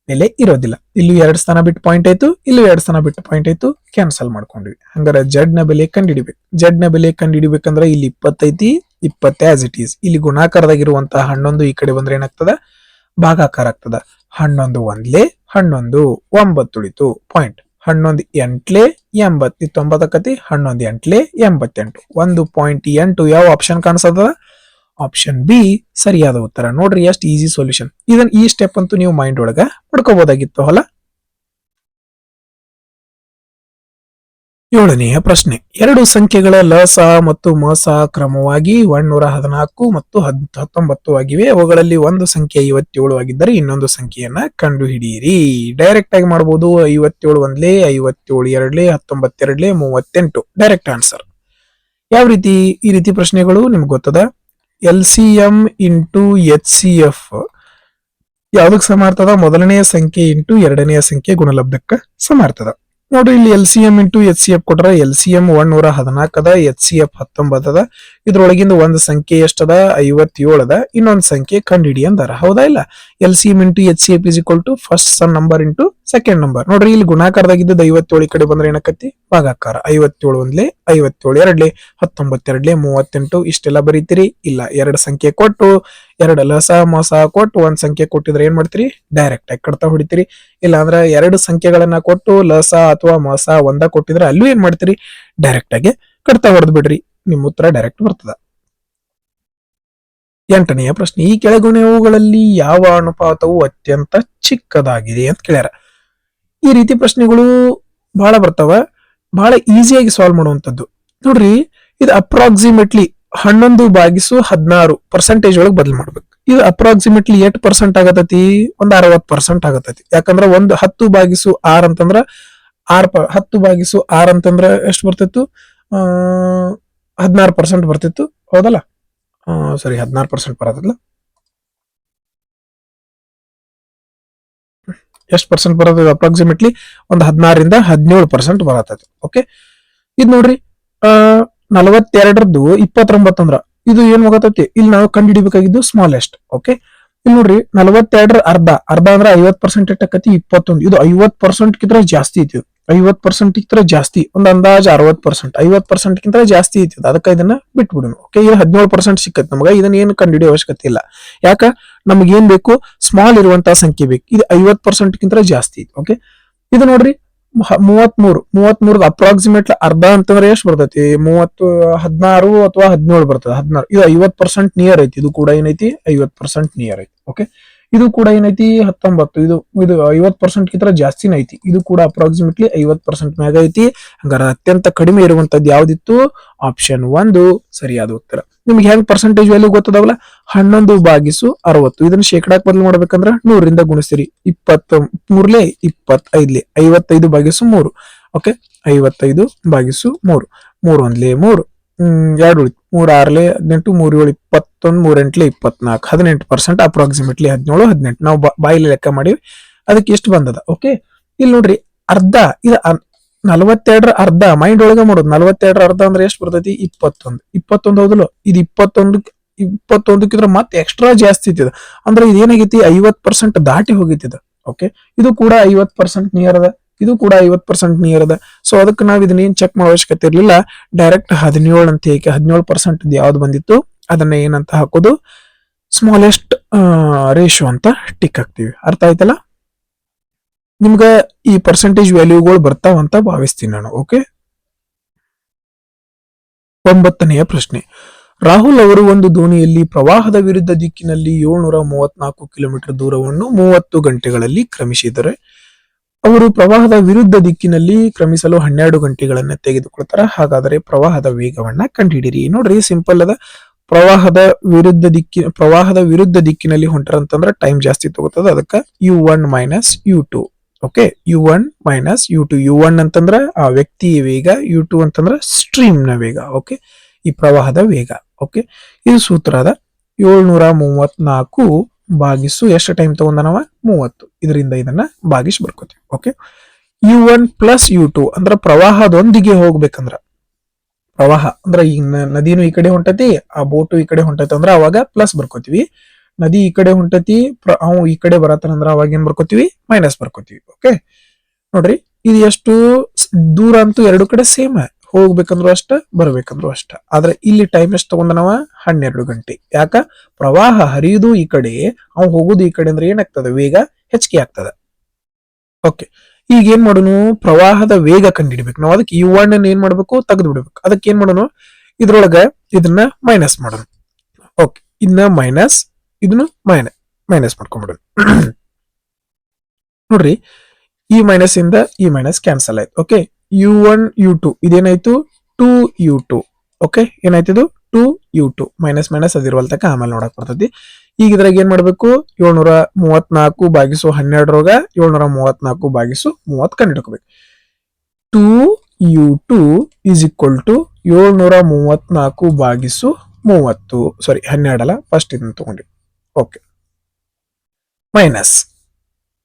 ಬೆಲೆ ಇರೋದಿಲ್ಲ. ಇಲ್ಲಿ 2 ಸ್ಥಾನ ಬಿಟ್ಟು ಪಾಯಿಂಟ್ ಆಯ್ತು, ಇಲ್ಲಿ 2 ಸ್ಥಾನ ಬಿಟ್ಟು ಪಾಯಿಂಟ್ ಆಯ್ತು, ಕ್ಯಾನ್ಸಲ್ ಮಾಡ್ಕೊಂಡ್ವಿ. ಹಂಗಾರೆ ಜಡ್ ನ ಬೆಲೆ ಕಂಡುಹಿಡಿಬೇಕು. ಜಡ್ ನ ಬೆಲೆ ಕಂಡುಹಿಡಿಬೇಕಂದ್ರೆ ಇಲ್ಲಿ 20 ಐತಿ, 20 ಆಸ್ ಇಟ್ ಈಸ್. ಇಲ್ಲಿ ಗುಣಾಕಾರದಾಗಿರುವಂತಹ 11 ಈ ಕಡೆ ಬಂದ್ರೆ ಏನಾಗ್ತದ? ಭಾಗಾಕಾರ ಆಗ್ತದ. 11 1 11 9 ಉಳಿತು ಪಾಯಿಂಟ್. 11 8 80 90 ಆಕತಿ. 11 8 88. 1.8 ಯಾವ ಆಪ್ಷನ್ ಕಾಣಿಸದ? ಆಪ್ಷನ್ ಬಿ ಸರಿಯಾದ ಉತ್ತರ. ನೋಡ್ರಿ ಎಷ್ಟು ಈಸಿ ಸೊಲ್ಯೂಷನ್. ಇದನ್ನ ಈ ಸ್ಟೆಪ್ ಅಂತೂ ನೀವು ಮೈಂಡ್ ಒಳಗ ಪಡ್ಕೋಬಹುದಾಗಿತ್ತು ಅಲ್ಲ? 7ನೆಯ ಪ್ರಶ್ನೆ. 2 ಸಂಖ್ಯೆಗಳ ಲಸ ಮತ್ತು ಮಸ ಕ್ರಮವಾಗಿ 114 ಮತ್ತು 19 ಆಗಿವೆ. ಅವುಗಳಲ್ಲಿ ಒಂದು ಸಂಖ್ಯೆ 57 ಆಗಿದ್ದರೆ ಇನ್ನೊಂದು ಸಂಖ್ಯೆಯನ್ನ ಕಂಡುಹಿಡಿಯಿರಿ. ಡೈರೆಕ್ಟ್ ಆಗಿ ಮಾಡಬಹುದು. 57 1 57 2 19 2 38. Direct answer. ಯಾವ ರೀತಿ? ಈ ರೀತಿ ಪ್ರಶ್ನೆಗಳು ನಿಮ್ಗೆ ಗೊತ್ತದ. LCM ಇಂಟು HCF ಯಾವ್ದಕ್ ಸಮ ಇರ್ತದ? ಮೊದಲನೆಯ ಸಂಖ್ಯೆ ಇಂಟು ಎರಡನೆಯ ಸಂಖ್ಯೆ ಗುಣಲಬ್ಧಕ್ಕ ಸಮ ಇರ್ತದ. ನೋಡ್ರಿ, ಇಲ್ಲಿ LCM ಇಂಟು HCF ಕೊಟ್ರ LCM 114 ಅದ, HCF 19 ಅದ. ಇದ್ರೊಳಗಿಂದ ಒಂದು ಸಂಖ್ಯೆ ಎಷ್ಟದ? 57 ಅದ. ಇನ್ನೊಂದು ಸಂಖ್ಯೆ ಕಂಡುಹಿಡಿ ಅಂದಾರ. ಹೌದಾ ಇಲ್ಲ? LCM into HCF is equal to first sum number into second number. ನೋಡ್ರಿ, ಇಲ್ಲಿ ಗುಣಾಕಾರದಾಗಿದ್ದು 57 ಈ ಕಡೆ ಬಂದ್ರೆ ಏನಕ್ಕತಿ? ಭಾಗಾಕಾರ. 57 1 57 2 19 2 38. ಇಷ್ಟೆಲ್ಲ ಬರೀತೀರಿ? ಇಲ್ಲ, 2 ಸಂಖ್ಯೆ ಕೊಟ್ಟು 2 ಲಸ ಮಸ ಕೊಟ್ಟು 1 ಸಂಖ್ಯೆ ಕೊಟ್ಟಿದ್ರೆ ಏನ್ ಮಾಡ್ತೀರಿ? ಡೈರೆಕ್ಟ್ ಆಗಿ ಕಡ್ತಾ ಹೊಡಿತೀರಿ. ಇಲ್ಲ ಅಂದ್ರೆ 2 ಸಂಖ್ಯೆಗಳನ್ನ ಕೊಟ್ಟು ಲಸ ಅಥವಾ ಮಸ ಒಂದ ಕೊಟ್ಟಿದ್ರೆ ಅಲ್ಲೂ ಏನ್ ಮಾಡ್ತೀರಿ? ಡೈರೆಕ್ಟ್ ಆಗಿ ಕಡ್ತಾ ಹೊಡೆದ್ ಬಿಡ್ರಿ. ನಿಮ್ ಉತ್ತರ ಡೈರೆಕ್ಟ್ ಬರ್ತದ. 8ನೆಯ ಪ್ರಶ್ನೆ. ಈ ಕೆಳಗಿನವುಗಳಲ್ಲಿ ಯಾವ ಅನುಪಾತವು ಅತ್ಯಂತ ಚಿಕ್ಕದಾಗಿದೆ ಅಂತ ಕೇಳ್ಯಾರ. ಈ ರೀತಿ ಪ್ರಶ್ನೆಗಳು ಬಹಳ ಬರ್ತಾವ, ಬಹಳ ಈಸಿಯಾಗಿ ಸಾಲ್ವ್ ಮಾಡುವಂತದ್ದು. ನೋಡ್ರಿ, ಇದು ಅಪ್ರಾಕ್ಸಿಮೇಟ್ಲಿ 11/16% ಒಳಗೆ ಬದಲು ಮಾಡ್ಬೇಕು. ಇದು ಅಪ್ರಾಕ್ಸಿಮೇಟ್ಲಿ 8% ಆಗತೈತಿ? ಒಂದು 60% ಆಗತೈತಿ. ಯಾಕಂದ್ರ ಒಂದು 10/6 ಅಂತಂದ್ರ 10/6 ಅಂತಂದ್ರ ಎಷ್ಟು ಬರ್ತಿತ್ತು? 16% ಬರ್ತಿತ್ತು. ಹೌದಲ್ಲ? ಸರಿ, 16% ಬರತ್ತಲ್ಲ. ಎಷ್ಟು ಪರ್ಸೆಂಟ್ ಬರೋದು? ಅಪ್ರಾಕ್ಸಿಮೇಟ್ಲಿ ಒಂದು 16ರಿಂದ 17% ಬರತ್ತೈತಿ. ಓಕೆ, ಇದು ನೋಡ್ರಿ, 42ರದ್ದು 29 ಅಂದ್ರ ಇದು ಏನ್ ಹೋಗತೈತಿ, ಇಲ್ಲಿ ನಾವು ಕಂಡು ಹಿಡಿಬೇಕಾಗಿದ್ದು ಸ್ಮಾಲೆಸ್ಟ್. ಓಕೆ, ಇಲ್ಲಿ ನೋಡ್ರಿ 42 ಅರ್ಧ, ಅರ್ಧ ಅಂದ್ರೆ 50% ಇಟ್ಟಕತಿ 21. ಇದು 50% ಕಿಂತ ಜಾಸ್ತಿ ಐತಿ. 50% ಕಿಂತ ಜಾಸ್ತಿ, ಒಂದ್ ಅಂದಾಜ್ 60%, 50% ಕಿಂತ ಜಾಸ್ತಿ ಐತಿ. ಅದಕ್ಕೆ ಇದನ್ನ ಬಿಟ್ಬಿಡೋಣ. ಓಕೆ, ಇದು 17% ಸಿಕ್ಕತ್ ನಮಗ. ಇದನ್ನ ಏನು ಕಂಡು ಹಿಡಿಯೋ ಅವಶ್ಯಕತೆ ಇಲ್ಲ. ಯಾಕ, ನಮ್ಗೆ ಏನ್ ಬೇಕು, ಸ್ಮಾಲ್ ಇರುವಂತಹ ಸಂಖ್ಯೆ ಬೇಕು. ಇದು 50% ಕಿಂತ ಜಾಸ್ತಿ ಐತಿ. ಓಕೆ, ಇದು ನೋಡ್ರಿ 33 ಅಪ್ರಾಕ್ಸಿಮೇಟ್ಲಿ ಅರ್ಧ ಅಂತಂದ್ರೆ ಎಷ್ಟು ಬರ್ತೈತಿ, 16 ಅಥವಾ 17 ಬರ್ತದೆ. 16 ಇದು 50% ನಿಯರ್ ಐತಿ. ಇದು ಕೂಡ ಏನೈತಿ 50% ನಿಯರ್ ಐತಿ. ಓಕೆ, ಇದು ಕೂಡ ಏನೈತಿ 19. ಇದು 50% ಕಿಂತ ಜಾಸ್ತಿನ ಐತಿ. ಇದು ಕೂಡ ಅಪ್ರಾಕ್ಸಿಮೇಟ್ಲಿ 50% ಮ್ಯಾಗ ಐತಿ. ಹಂಗಾರ ಅತ್ಯಂತ ಕಡಿಮೆ ಇರುವಂತದ್ದು ಯಾವ್ದಿತ್ತು, ಆಪ್ಷನ್ 1 ಸರಿಯಾದ ಉತ್ತರ. ನಿಮ್ಗೆ ಹೆಂಗ್ ಪರ್ಸೆಂಟೇಜ್ ವ್ಯಾಲ್ಯೂ ಗೊತ್ತದವಲ್ಲ, 11/60. ಇದನ್ನ ಶೇಕಡಾಕ್ ಬದಲು ಮಾಡ್ಬೇಕಂದ್ರ 100ರಿಂದ ಗುಣಿಸ್ತೀರಿ. 23 25 55/3. ಓಕೆ, 55/3. 3 1 3, 2 ಉಳಿತು. 3 6 18, 3 7 21, 3 8 24, 18% ಅಪ್ರಾಕ್ಸಿಮೇಟ್ಲಿ 17 18 ನಾವು ಬಾಯಿಲಿ ಲೆಕ್ಕ ಮಾಡಿವಿ. ಅದಕ್ಕೆ ಎಷ್ಟು ಬಂದದ. ಓಕೆ, ಇಲ್ಲಿ ನೋಡ್ರಿ ಅರ್ಧ, ಇದು 42 ಅರ್ಧ ಮೈಂಡ್ ಒಳಗ ಮಾಡೋದು. 42 ಅರ್ಧ ಅಂದ್ರೆ ಎಷ್ಟು ಬರ್ತೈತಿ, 21 ಹೌದಲ್ಲ. ಇದು 21 ಮತ್ತೆ ಎಕ್ಸ್ಟ್ರಾ ಜಾಸ್ತಿ ಇತ್ತಿದ ಅಂದ್ರೆ ಇದೇನಾಗೈತಿ 50% ದಾಟಿ ಹೋಗಿತ್ತಿದ. ಓಕೆ, ಇದು ಕೂಡ 50% ನಿಯರ್ ಅದ, ಇದು ಕೂಡ 50% ನಿಯರ್ ಅದ. ಸೊ ಅದಕ್ಕೆ ನಾವ್ ಇದನ್ನ ಏನ್ ಚೆಕ್ ಮಾಡೋ ಅವಶ್ಯಕತೆ ಇರ್ಲಿಲ್ಲ. ಡೈರೆಕ್ಟ್ 17 ಅಂತ ಹೇಗೆ 17% ಯಾವ್ದು ಬಂದಿತ್ತು ಅದನ್ನ ಏನಂತ ಹಾಕೋದು, ಸ್ಮಾಲೆಸ್ಟ್ ರೇಷಿಯೋ ಅಂತ ಟಿಕ್ ಹಾಕ್ತಿವಿ. ಅರ್ಥ ಆಯ್ತಲ್ಲ. ನಿಮ್ಗ ಈ ಪರ್ಸೆಂಟೇಜ್ ವ್ಯಾಲ್ಯೂಗಳು ಬರ್ತಾವಂತ ಭಾವಿಸ್ತೀನಿ ನಾನು. ಓಕೆ, 9ನೆಯ ಪ್ರಶ್ನೆ. ರಾಹುಲ್ ಅವರು ಒಂದು ದೋಣಿಯಲ್ಲಿ ಪ್ರವಾಹದ ವಿರುದ್ಧ ದಿಕ್ಕಿನಲ್ಲಿ 734 ಕಿಲೋಮೀಟರ್ ದೂರವನ್ನು 30 ಗಂಟೆಗಳಲ್ಲಿ ಕ್ರಮಿಸಿದರೆ ಅವರು ಪ್ರವಾಹದ ವಿರುದ್ಧ ದಿಕ್ಕಿನಲ್ಲಿ ಕ್ರಮಿಸಲು 12 ಗಂಟೆಗಳನ್ನ ತೆಗೆದುಕೊಳ್ತಾರ. ಹಾಗಾದರೆ ಪ್ರವಾಹದ ವೇಗವನ್ನ ಕಂಡುಹಿಡಿಯಿರಿ. ನೋಡ್ರಿ ಸಿಂಪಲ್ ಅದ. ಪ್ರವಾಹದ ವಿರುದ್ಧ ದಿಕ್ಕಿನಲ್ಲಿ ಹೊಂಟರಂತಂದ್ರ ಟೈಮ್ ಜಾಸ್ತಿ ತಗೋತದ. ಅದಕ್ಕೆ U1 minus U2. Okay, U1 minus U2. U1 ಅಂತಂದ್ರ ಆ ವ್ಯಕ್ತಿಯ ವೇಗ, U2 ಅಂತಂದ್ರ ಸ್ಟ್ರೀಮ್ ನ ವೇಗ. ಓಕೆ, ಈ ಪ್ರವಾಹದ ವೇಗ. ಓಕೆ, ಇದು ಸೂತ್ರ ಅದ. 734 ಭಾಗಿಸು ಎಷ್ಟು ಟೈಮ್ ತಗೊಂಡ ನಾವ 30. ಇದರಿಂದ ಇದನ್ನ ಭಾಗಿಸಿ ಬರ್ಕೋತೀವಿ. ಓಕೆ, U1 ಪ್ಲಸ್ U2 ಅಂದ್ರ ಪ್ರವಾಹದೊಂದಿಗೆ ಹೋಗ್ಬೇಕಂದ್ರ, ಪ್ರವಾಹ ಅಂದ್ರ ಈಗ ನದಿನು ಈ ಕಡೆ ಹೊಂಟತಿ, ಆ ಬೋಟು ಈ ಕಡೆ ಹೊಂಟತಿ ಅಂದ್ರ ಅವಾಗ ಪ್ಲಸ್ ಬರ್ಕೋತೀವಿ. ನದಿ ಈ ಕಡೆ ಹೊಂಟತಿ, ಅವು ಈ ಕಡೆ ಬರತ್ತಾನಂದ್ರ ಅವಾಗ ಏನ್ ಬರ್ಕೋತೀವಿ, ಮೈನಸ್ ಬರ್ಕೋತೀವಿ. ಓಕೆ, ನೋಡ್ರಿ ಇದು ಎಷ್ಟು ದೂರ ಅಂತೂ ಎರಡು ಕಡೆ ಸೇಮ್. ಹೋಗ್ಬೇಕಂದ್ರು ಅಷ್ಟ, ಬರ್ಬೇಕಂದ್ರು ಅಷ್ಟ. ಆದ್ರೆ ಇಲ್ಲಿ ಟೈಮ್ ಎಷ್ಟು ತಗೊಂಡ ನಾವ 12 ಗಂಟೆ. ಯಾಕ, ಪ್ರವಾಹ ಹರಿಯುದು ಈ ಕಡೆ, ಅವ್ ಹೋಗುದು ಈ ಕಡೆ ಅಂದ್ರೆ ಏನಾಗ್ತದೆ, ವೇಗ ಹೆಚ್ಚಿಗೆ ಆಗ್ತದೆ. ಓಕೆ, ಈಗ ಏನ್ ಮಾಡೋಣ, ಪ್ರವಾಹದ ವೇಗ ಕಂಡುಹಿಡಿಬೇಕು ನಾವು. ಅದಕ್ಕೆ U1 ಏನ್ ಮಾಡ್ಬೇಕು, ತೆಗೆದು ಬಿಡ್ಬೇಕು. ಅದಕ್ಕೆ ಏನ್ ಮಾಡೋಣ, ಇದ್ರೊಳಗ ಇದನ್ನ ಮೈನಸ್ ಮಾಡೋಣ. ಓಕೆ, ಇದನ್ನ ಮೈನಸ್, ಇದನ್ನು ಮೈನಸ್ ಮಾಡ್ಕೊಂಡ್ಬಿಡೋಣ. ನೋಡ್ರಿ, ಈ ಮೈನಸ್ ಇಂದ ಈ ಮೈನಸ್ ಕ್ಯಾನ್ಸಲ್ ಆಯ್ತು. Okay, U1 U2 ಇದೇನಾಯ್ತು 2U2. Okay, ಏನಾಯ್ತು ಇದು 2U2. ಮೈನಸ್ ಮೈನಸ್ ಅದಿರುವಲ್ತಕ ಆಮೇಲೆ ನೋಡಕ್ ಬರ್ತೈತಿ. ಈಗ ಇದ್ರಾಗ ಏನ್ ಮಾಡ್ಬೇಕು, 734 ಭಾಗಿಸು 12 734 ಭಾಗಿಸು 30 ಕಂಡಿಡ್ಕೋಬೇಕು. 2U2 ಇಸ್ ಈಕ್ವಲ್ ಟು 734 ಭಾಗಿಸು 30. ಸಾರಿ 12 ಅಲ್ಲ, ಫಸ್ಟ್ ಇದನ್ನ ತಗೊಂಡಿ. ಓಕೆ, ಮೈನಸ್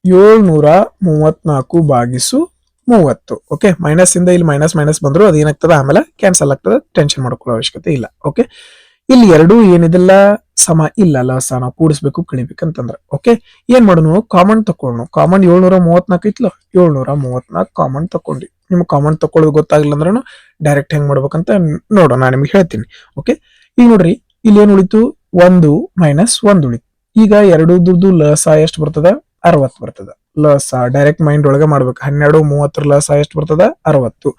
734 ಭಾಗಿಸು 30. ಓಕೆ, ಮೈನಸ್ ಇಂದ ಇಲ್ಲಿ ಮೈನಸ್ ಮೈನಸ್ ಬಂದ್ರು ಅದೇನಾಗ್ತದೆ ಆಮೇಲೆ ಕ್ಯಾನ್ಸಲ್ ಆಗ್ತದೆ. ಟೆನ್ಷನ್ ಮಾಡ್ಕೊಳ್ಳೋ ಅವಶ್ಯಕತೆ ಇಲ್ಲ. ಓಕೆ, ಇಲ್ಲಿ ಎರಡು ಏನಿದಿಲ್ಲ ಸಮ ಇಲ್ಲ, ಲಸ ನಾವು ಕೂಡಿಸ್ಬೇಕು ಕಳಿಬೇಕಂತಂದ್ರೆ. ಓಕೆ, ಏನ್ ಮಾಡೋಣ, ಕಾಮನ್ ತಕೊಳ್ಳೋಣ. ಕಾಮನ್ 734 ಐತ್ಲ, 734 ಕಾಮನ್ ತಕೊಂಡಿ. ನಿಮ್ಗೆ ಕಾಮನ್ ತಕೊಳ್ಳೋದು ಗೊತ್ತಾಗ್ಲಿಲ್ಲ ಅಂದ್ರೂ ಡೈರೆಕ್ಟ್ ಹೆಂಗ್ ಮಾಡ್ಬೇಕಂತ ನೋಡೋಣ, ನಾನು ನಿಮ್ಗೆ ಹೇಳ್ತೀನಿ. ಓಕೆ, ಈಗ ನೋಡ್ರಿ ಇಲ್ಲಿ ಏನ್ ಉಳಿತು, 1 ಮೈನಸ್ 1 ಉಳಿತು. ಈಗ ಎರಡೂದ್ದು ಲಸ ಎಷ್ಟು ಬರ್ತದ, 60 ಬರ್ತದ. ಲಸ ಡೈರೆಕ್ಟ್ ಮೈಂಡ್ ಒಳಗೆ ಮಾಡ್ಬೇಕು. 12 30 ಲಸ ಎಷ್ಟು ಬರ್ತದ, 60.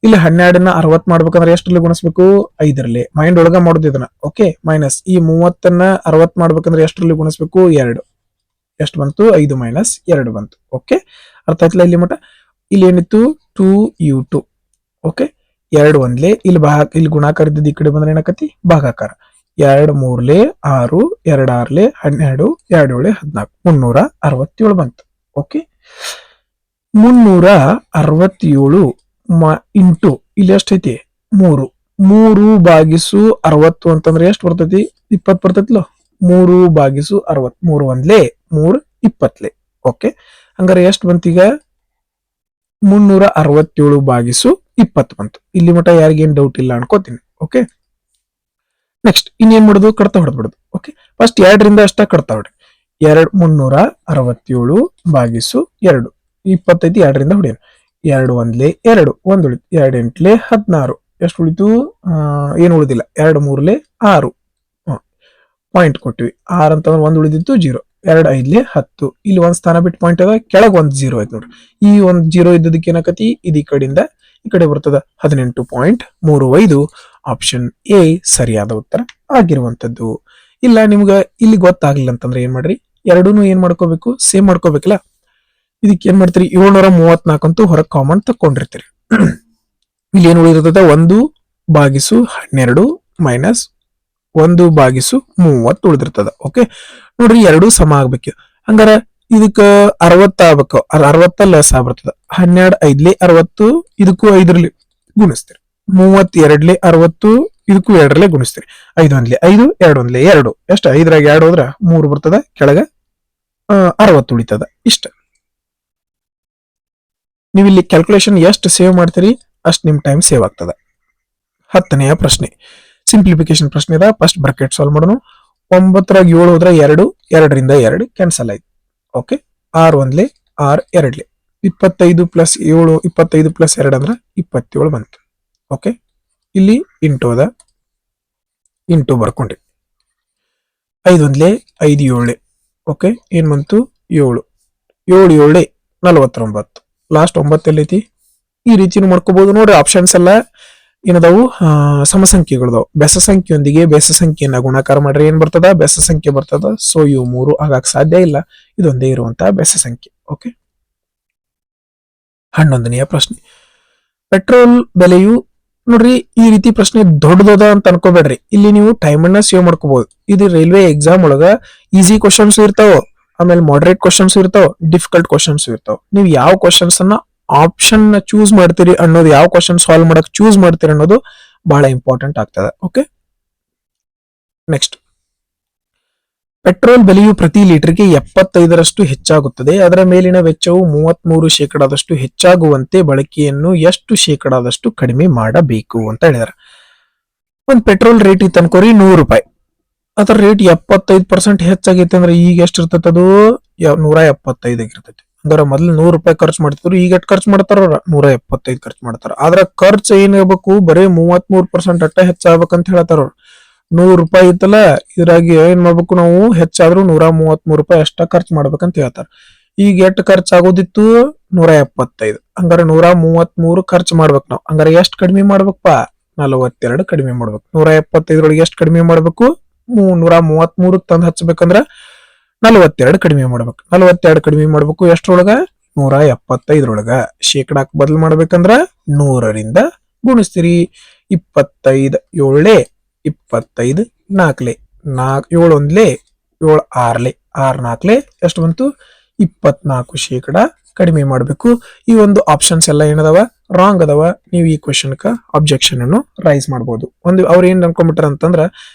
ಇಲ್ಲಿ 12ನ್ನ 60 ಮಾಡ್ಬೇಕಂದ್ರೆ ಎಷ್ಟರಲ್ಲಿ ಗುಣಿಸ್ಬೇಕು, 5ರಲ್ಲಿ. ಮೈಂಡ್ ಒಳಗ ಮಾಡುದು ಇದನ್ನ. ಓಕೆ, ಮೈನಸ್ ಈ 30ನ್ನ 60 ಮಾಡ್ಬೇಕಂದ್ರೆ ಎಷ್ಟರಲ್ಲಿ ಗುಣಿಸ್ಬೇಕು, 2. ಎಷ್ಟು ಬಂತು, 5 ಮೈನಸ್ 2 ಬಂತು. ಓಕೆ, ಅರ್ಥ ಆಯ್ತಲ್ಲ ಇಲ್ಲಿ ಮಟ. ಇಲ್ಲಿ ಏನಿತ್ತು 2U2. ಓಕೆ, 2 ಒಂದ್ಲೆ ಇಲ್ಲಿ ಇಲ್ಲಿ ಗುಣಾಕಾರ ಇದ್ದದ್ದು ಈ ಕಡೆ ಬಂದ್ರೆ ಏನಾಕತಿ, ಭಾಗಾಕಾರ. 2 3 6, 2 6 12, 2 7 14, 367 ಬಂತು. ಓಕೆ, 367 ಇಂಟು ಇಲ್ಲಿ ಎಷ್ಟೈತಿ 3 ಭಾಗಿಸು 60 ಅಂತಂದ್ರೆ ಎಷ್ಟು ಬರ್ತೈತಿ, 20 ಬರ್ತೈತಿಲೋ. 3 ಭಾಗಿಸು 60, 3 ಒಂದ್ಲೆ 3 20. ಓಕೆ, ಹಂಗಾರೆ ಎಷ್ಟು ಬಂತೀಗ 367 ಭಾಗಿಸು 20 ಬಂತು. ಇಲ್ಲಿ ಮಟ ಯಾರಿಗೇನ್ ಡೌಟ್ ಇಲ್ಲ ಅನ್ಕೋತೀನಿ. ಓಕೆ, ನೆಕ್ಸ್ಟ್ ಇನ್ನೇನ್ ಮಾಡೋದು, ಕಡ್ತಾ ಹೊಡೆದ್ಬಿಡುದು. ಓಕೆ, ಫಸ್ಟ್ 2ರಿಂದ ಅಷ್ಟ ಕಡ್ತಾ ಹೊಡ್ರಿ. 367 ಭಾಗಿಸು 2 25, 2ರಿಂದ ಹೊಡೆಯೋಣ. 2 ಒಂದ್ಲೆ 2 1 ಉಳಿತು, 2 ಎಂಟ್ಲೆ 16 ಎಷ್ಟು ಉಳಿತು, ಏನು ಉಳಿದಿಲ್ಲ. 2 ಮೂರ್ಲೆ 6 ಪಾಯಿಂಟ್ ಕೊಟ್ಟಿವಿ. 6 ಅಂತಂದ್ರೆ 1 ಉಳಿದಿತ್ತು 0. 2 5ಲೆ 10 ಇಲ್ಲಿ ಒಂದ್ ಸ್ಥಾನ ಬಿಟ್ಟು ಪಾಯಿಂಟ್ ಅದ, ಕೆಳಗ್ ಒಂದ್ 0 ಆಯ್ತು ನೋಡ್ರಿ. ಈ ಒಂದ್ 0 ಇದ್ದದಕ್ಕೆ ಏನಾಕತಿ, ಇದು ಈ ಕಡೆಯಿಂದ ಈ ಕಡೆ ಬರ್ತದ. 18.35 ಆಪ್ಷನ್ ಎ ಸರಿಯಾದ ಉತ್ತರ ಆಗಿರುವಂತದ್ದು. ಇಲ್ಲ ನಿಮ್ಗ ಇಲ್ಲಿ ಗೊತ್ತಾಗ್ಲಿಲ್ಲ ಅಂತಂದ್ರೆ ಏನ್ ಮಾಡ್ರಿ, ಎರಡೂನು ಏನ್ ಮಾಡ್ಕೋಬೇಕು, ಸೇಮ್ ಮಾಡ್ಕೋಬೇಕಲ್ಲ. ಇದಕ್ಕೆ ಏನ್ ಮಾಡ್ತೀರಿ, 734 ಅಂತೂ ಹೊರಗೆ ಕಾಮನ್ ತಕೊಂಡಿರ್ತೀರಿ. ಇಲ್ಲಿ ಏನ್ ಉಳಿದಿರ್ತದ, 1/12 ಮೈನಸ್ 1/30 ಉಳಿದಿರ್ತದ. ಓಕೆ ನೋಡ್ರಿ, ಎರಡೂ ಸಮ ಆಗ್ಬೇಕು. ಹಂಗಾರ ಇದಕ್ಕ 60 ಆಗ್ಬೇಕು, 60 ಲೆಸ್ ಆಗ್ಬಿಡ್ತದ. 12 5ಲೆ 60 ಇದಕ್ಕೂ 5ರಲ್ಲಿ ಗುಣಿಸ್ತೀರಿ. 32ಲೆ 60 ಇದಕ್ಕೂ 2ರಲ್ಲೇ ಗುಣಿಸ್ತೀರಿ. 5 ಒಂದ್ಲೆ 5 2 ಒಂದ್ಲೆ 2 ಎಷ್ಟು, 5ರಾಗ 2 ಹೋದ್ರ 3 ಬರ್ತದ, ಕೆಳಗ 60 ಉಳಿತದ. ಇಷ್ಟ. ನೀವು ಇಲ್ಲಿ ಕ್ಯಾಲ್ಕುಲೇಷನ್ ಎಷ್ಟು ಸೇವ್ ಮಾಡ್ತೀರಿ ಅಷ್ಟು ನಿಮ್ ಟೈಮ್ ಸೇವ್ ಆಗ್ತದ. 10ನೆಯ ಪ್ರಶ್ನೆ ಸಿಂಪ್ಲಿಫಿಕೇಶನ್ ಪ್ರಶ್ನೆ ಅದ. ಫಸ್ಟ್ ಬ್ರಾಕೆಟ್ ಸಾಲ್ವ್ ಮಾಡೋಣ. 9ರಾಗ 7 ಹೋದ್ರ 2, 2ರಿಂದ 2 ಕ್ಯಾನ್ಸಲ್ ಆಯ್ತು. ಓಕೆ, 6 ಒಂದ್ಲೆ 6 2ಲೆ 25 ಪ್ಲಸ್ 7 25 ಪ್ಲಸ್ 2 ಅಂದ್ರ 27 ಬಂತು. ಓಕೆ, ಇಲ್ಲಿ ಇಂಟು ಅದ, ಇಂಟು ಬರ್ಕೊಂಡ್ರಿ. 5 ಒಂದ್ಲೆ 5 7. ಓಕೆ, ಏನ್ ಬಂತು 7 7 7 49. ಲಾಸ್ಟ್ 9 ಎಲ್ಲೈತಿ. ಈ ರೀತಿನೂ ಮಾಡ್ಕೋಬಹುದು ನೋಡ್ರಿ. ಆಪ್ಷನ್ಸ್ ಎಲ್ಲ ಏನದಾವು, ಸಮಸಂಖ್ಯೆಗಳದಾವು. ಬೆಸ ಸಂಖ್ಯೆಯೊಂದಿಗೆ ಬೆಸ ಸಂಖ್ಯೆಯನ್ನ ಗುಣಾಕಾರ ಮಾಡ್ರೆ ಏನ್ ಬರ್ತದ, ಬೆಸ ಸಂಖ್ಯೆ ಬರ್ತದ. ಸೊ ಇವು 3 ಆಗಕ್ ಸಾಧ್ಯ ಇಲ್ಲ, ಇದೊಂದೇ ಇರುವಂತಹ ಬೆಸ ಸಂಖ್ಯೆ. ಓಕೆ, 11ನೆಯ ಪ್ರಶ್ನೆ. ಪೆಟ್ರೋಲ್ ಬೆಲೆಯು ನೋಡ್ರಿ, ಈ ರೀತಿ ಪ್ರಶ್ನೆ ದೊಡ್ಡದದ ಅಂತ ಅನ್ಕೋಬೇಡ್ರಿ. ಇಲ್ಲಿ ನೀವು ಟೈಮ್ ಅನ್ನ ಸೇವ್ ಮಾಡ್ಕೋಬಹುದು. ಇದು ರೈಲ್ವೆ ಎಕ್ಸಾಮ್ ಒಳಗ ಈಸಿ ಕ್ವಶನ್ಸ್ ಇರ್ತಾವ, ಆಮೇಲೆ ಮಾಡರೇಟ್ ಕ್ವಶನ್ಸ್ ಇರ್ತಾವ, ಡಿಫಿಕಲ್ಟ್ ಕ್ವಶನ್ಸ್ ಇರ್ತಾವ. ನೀವು ಯಾವ ಕ್ವಶನ್ಸ್ ಅನ್ನ ಆಪ್ಷನ್ ನ ಚೂಸ್ ಮಾಡ್ತೀರಿ ಅನ್ನೋದು, ಯಾವ ಕ್ವಶನ್ ಸಾಲ್ವ್ ಮಾಡಕ್ ಚೂಸ್ ಮಾಡ್ತೀರಿ ಅನ್ನೋದು ಬಹಳ ಇಂಪಾರ್ಟೆಂಟ್ ಆಗ್ತದೆ. Okay, next. ಪೆಟ್ರೋಲ್ ಬೆಲೆಯು ಪ್ರತಿ ಲೀಟರ್ಗೆ 75ರಷ್ಟು ಹೆಚ್ಚಾಗುತ್ತದೆ. ಅದರ ಮೇಲಿನ ವೆಚ್ಚವು 33% ಹೆಚ್ಚಾಗುವಂತೆ ಬಳಕೆಯನ್ನು ಎಷ್ಟು ಶೇಕಡಾದಷ್ಟು ಕಡಿಮೆ ಮಾಡಬೇಕು ಅಂತ ಹೇಳಿದಾರೆ. ಒಂದ್ ಪೆಟ್ರೋಲ್ ರೇಟ್ ಇತ್ತು ಅನ್ಕೋರಿ, 100 ರೂಪಾಯಿ. ಅದರ ರೇಟ್ 75% ಹೆಚ್ಚಾಗೈತೆ ಅಂದ್ರೆ ಈಗ ಎಷ್ಟು ಇರ್ತೈತೆ, ಅದು 175 ಆಗಿರ್ತೈತಿ. ಅಂದ್ರೆ ಮೊದ್ಲು 100 ರೂಪಾಯಿ ಖರ್ಚು ಮಾಡ್ತಿದ್ರು, ಈಗ ಎಷ್ಟು ಖರ್ಚು ಮಾಡ್ತಾರ, 175 ಖರ್ಚು ಮಾಡ್ತಾರ. ಆದ್ರ ಖರ್ಚು ಏನಾಗಬೇಕು, ಬರೀ 33% ಅಟ್ಟ ಹೆಚ್ಚಾಗಬೇಕಂತ ಹೇಳ್ತಾರ. 100 ರೂಪಾಯಿ ಇತ್ತಲ್ಲ, ಇದ್ರಾಗಿ ಏನ್ ಮಾಡ್ಬೇಕು ನಾವು, ಹೆಚ್ಚಾದ್ರೂ 133 ರೂಪಾಯಿ ಅಷ್ಟ ಖರ್ಚು ಮಾಡ್ಬೇಕಂತ ಹೇಳ್ತಾರ. ಈಗ ಎಷ್ಟು ಖರ್ಚು ಆಗೋದಿತ್ತು, 175. ಹಂಗಾರೆ 133 ಖರ್ಚು ಮಾಡ್ಬೇಕು ನಾವು. ಹಂಗಾರೆ ಎಷ್ಟು ಕಡಿಮೆ ಮಾಡ್ಬೇಕಪ್ಪ, 42 ಕಡಿಮೆ ಮಾಡ್ಬೇಕು. 175 ಎಷ್ಟು ಕಡಿಮೆ ಮಾಡ್ಬೇಕು, 133 ತಂದು ಹಚ್ಬೇಕಂದ್ರ 42 ಕಡಿಮೆ ಮಾಡ್ಬೇಕು. 42 ಕಡಿಮೆ ಮಾಡ್ಬೇಕು ಎಷ್ಟ್ರೊಳಗ, 175. ಶೇಕಡಾಕ್ ಬದಲು ಮಾಡ್ಬೇಕಂದ್ರ 100ರಿಂದ ಗುಣಿಸ್ತೀರಿ. 25 7 25 4 7 ಒಂದ್ಲೆ 7 6 6 4 ಎಷ್ಟು ಬಂತು, 24% ಕಡಿಮೆ ಮಾಡ್ಬೇಕು. ಈ ಒಂದು ಆಪ್ಷನ್ಸ್ ಎಲ್ಲ ಏನದಾವ, ರಾಂಗ್ ಅದಾವ. ನೀವು ಈ ಕ್ವಶನ್ ಕ ಅಬ್ಜೆಕ್ಷನ್ ಅನ್ನು ರೈಸ್ ಮಾಡಬಹುದು. ಒಂದು ಅವ್ರ ಏನ್ ಅನ್ಕೊಂಡ್ಬಿಟ್ಟಾರ ಅಂತಂದ್ರ,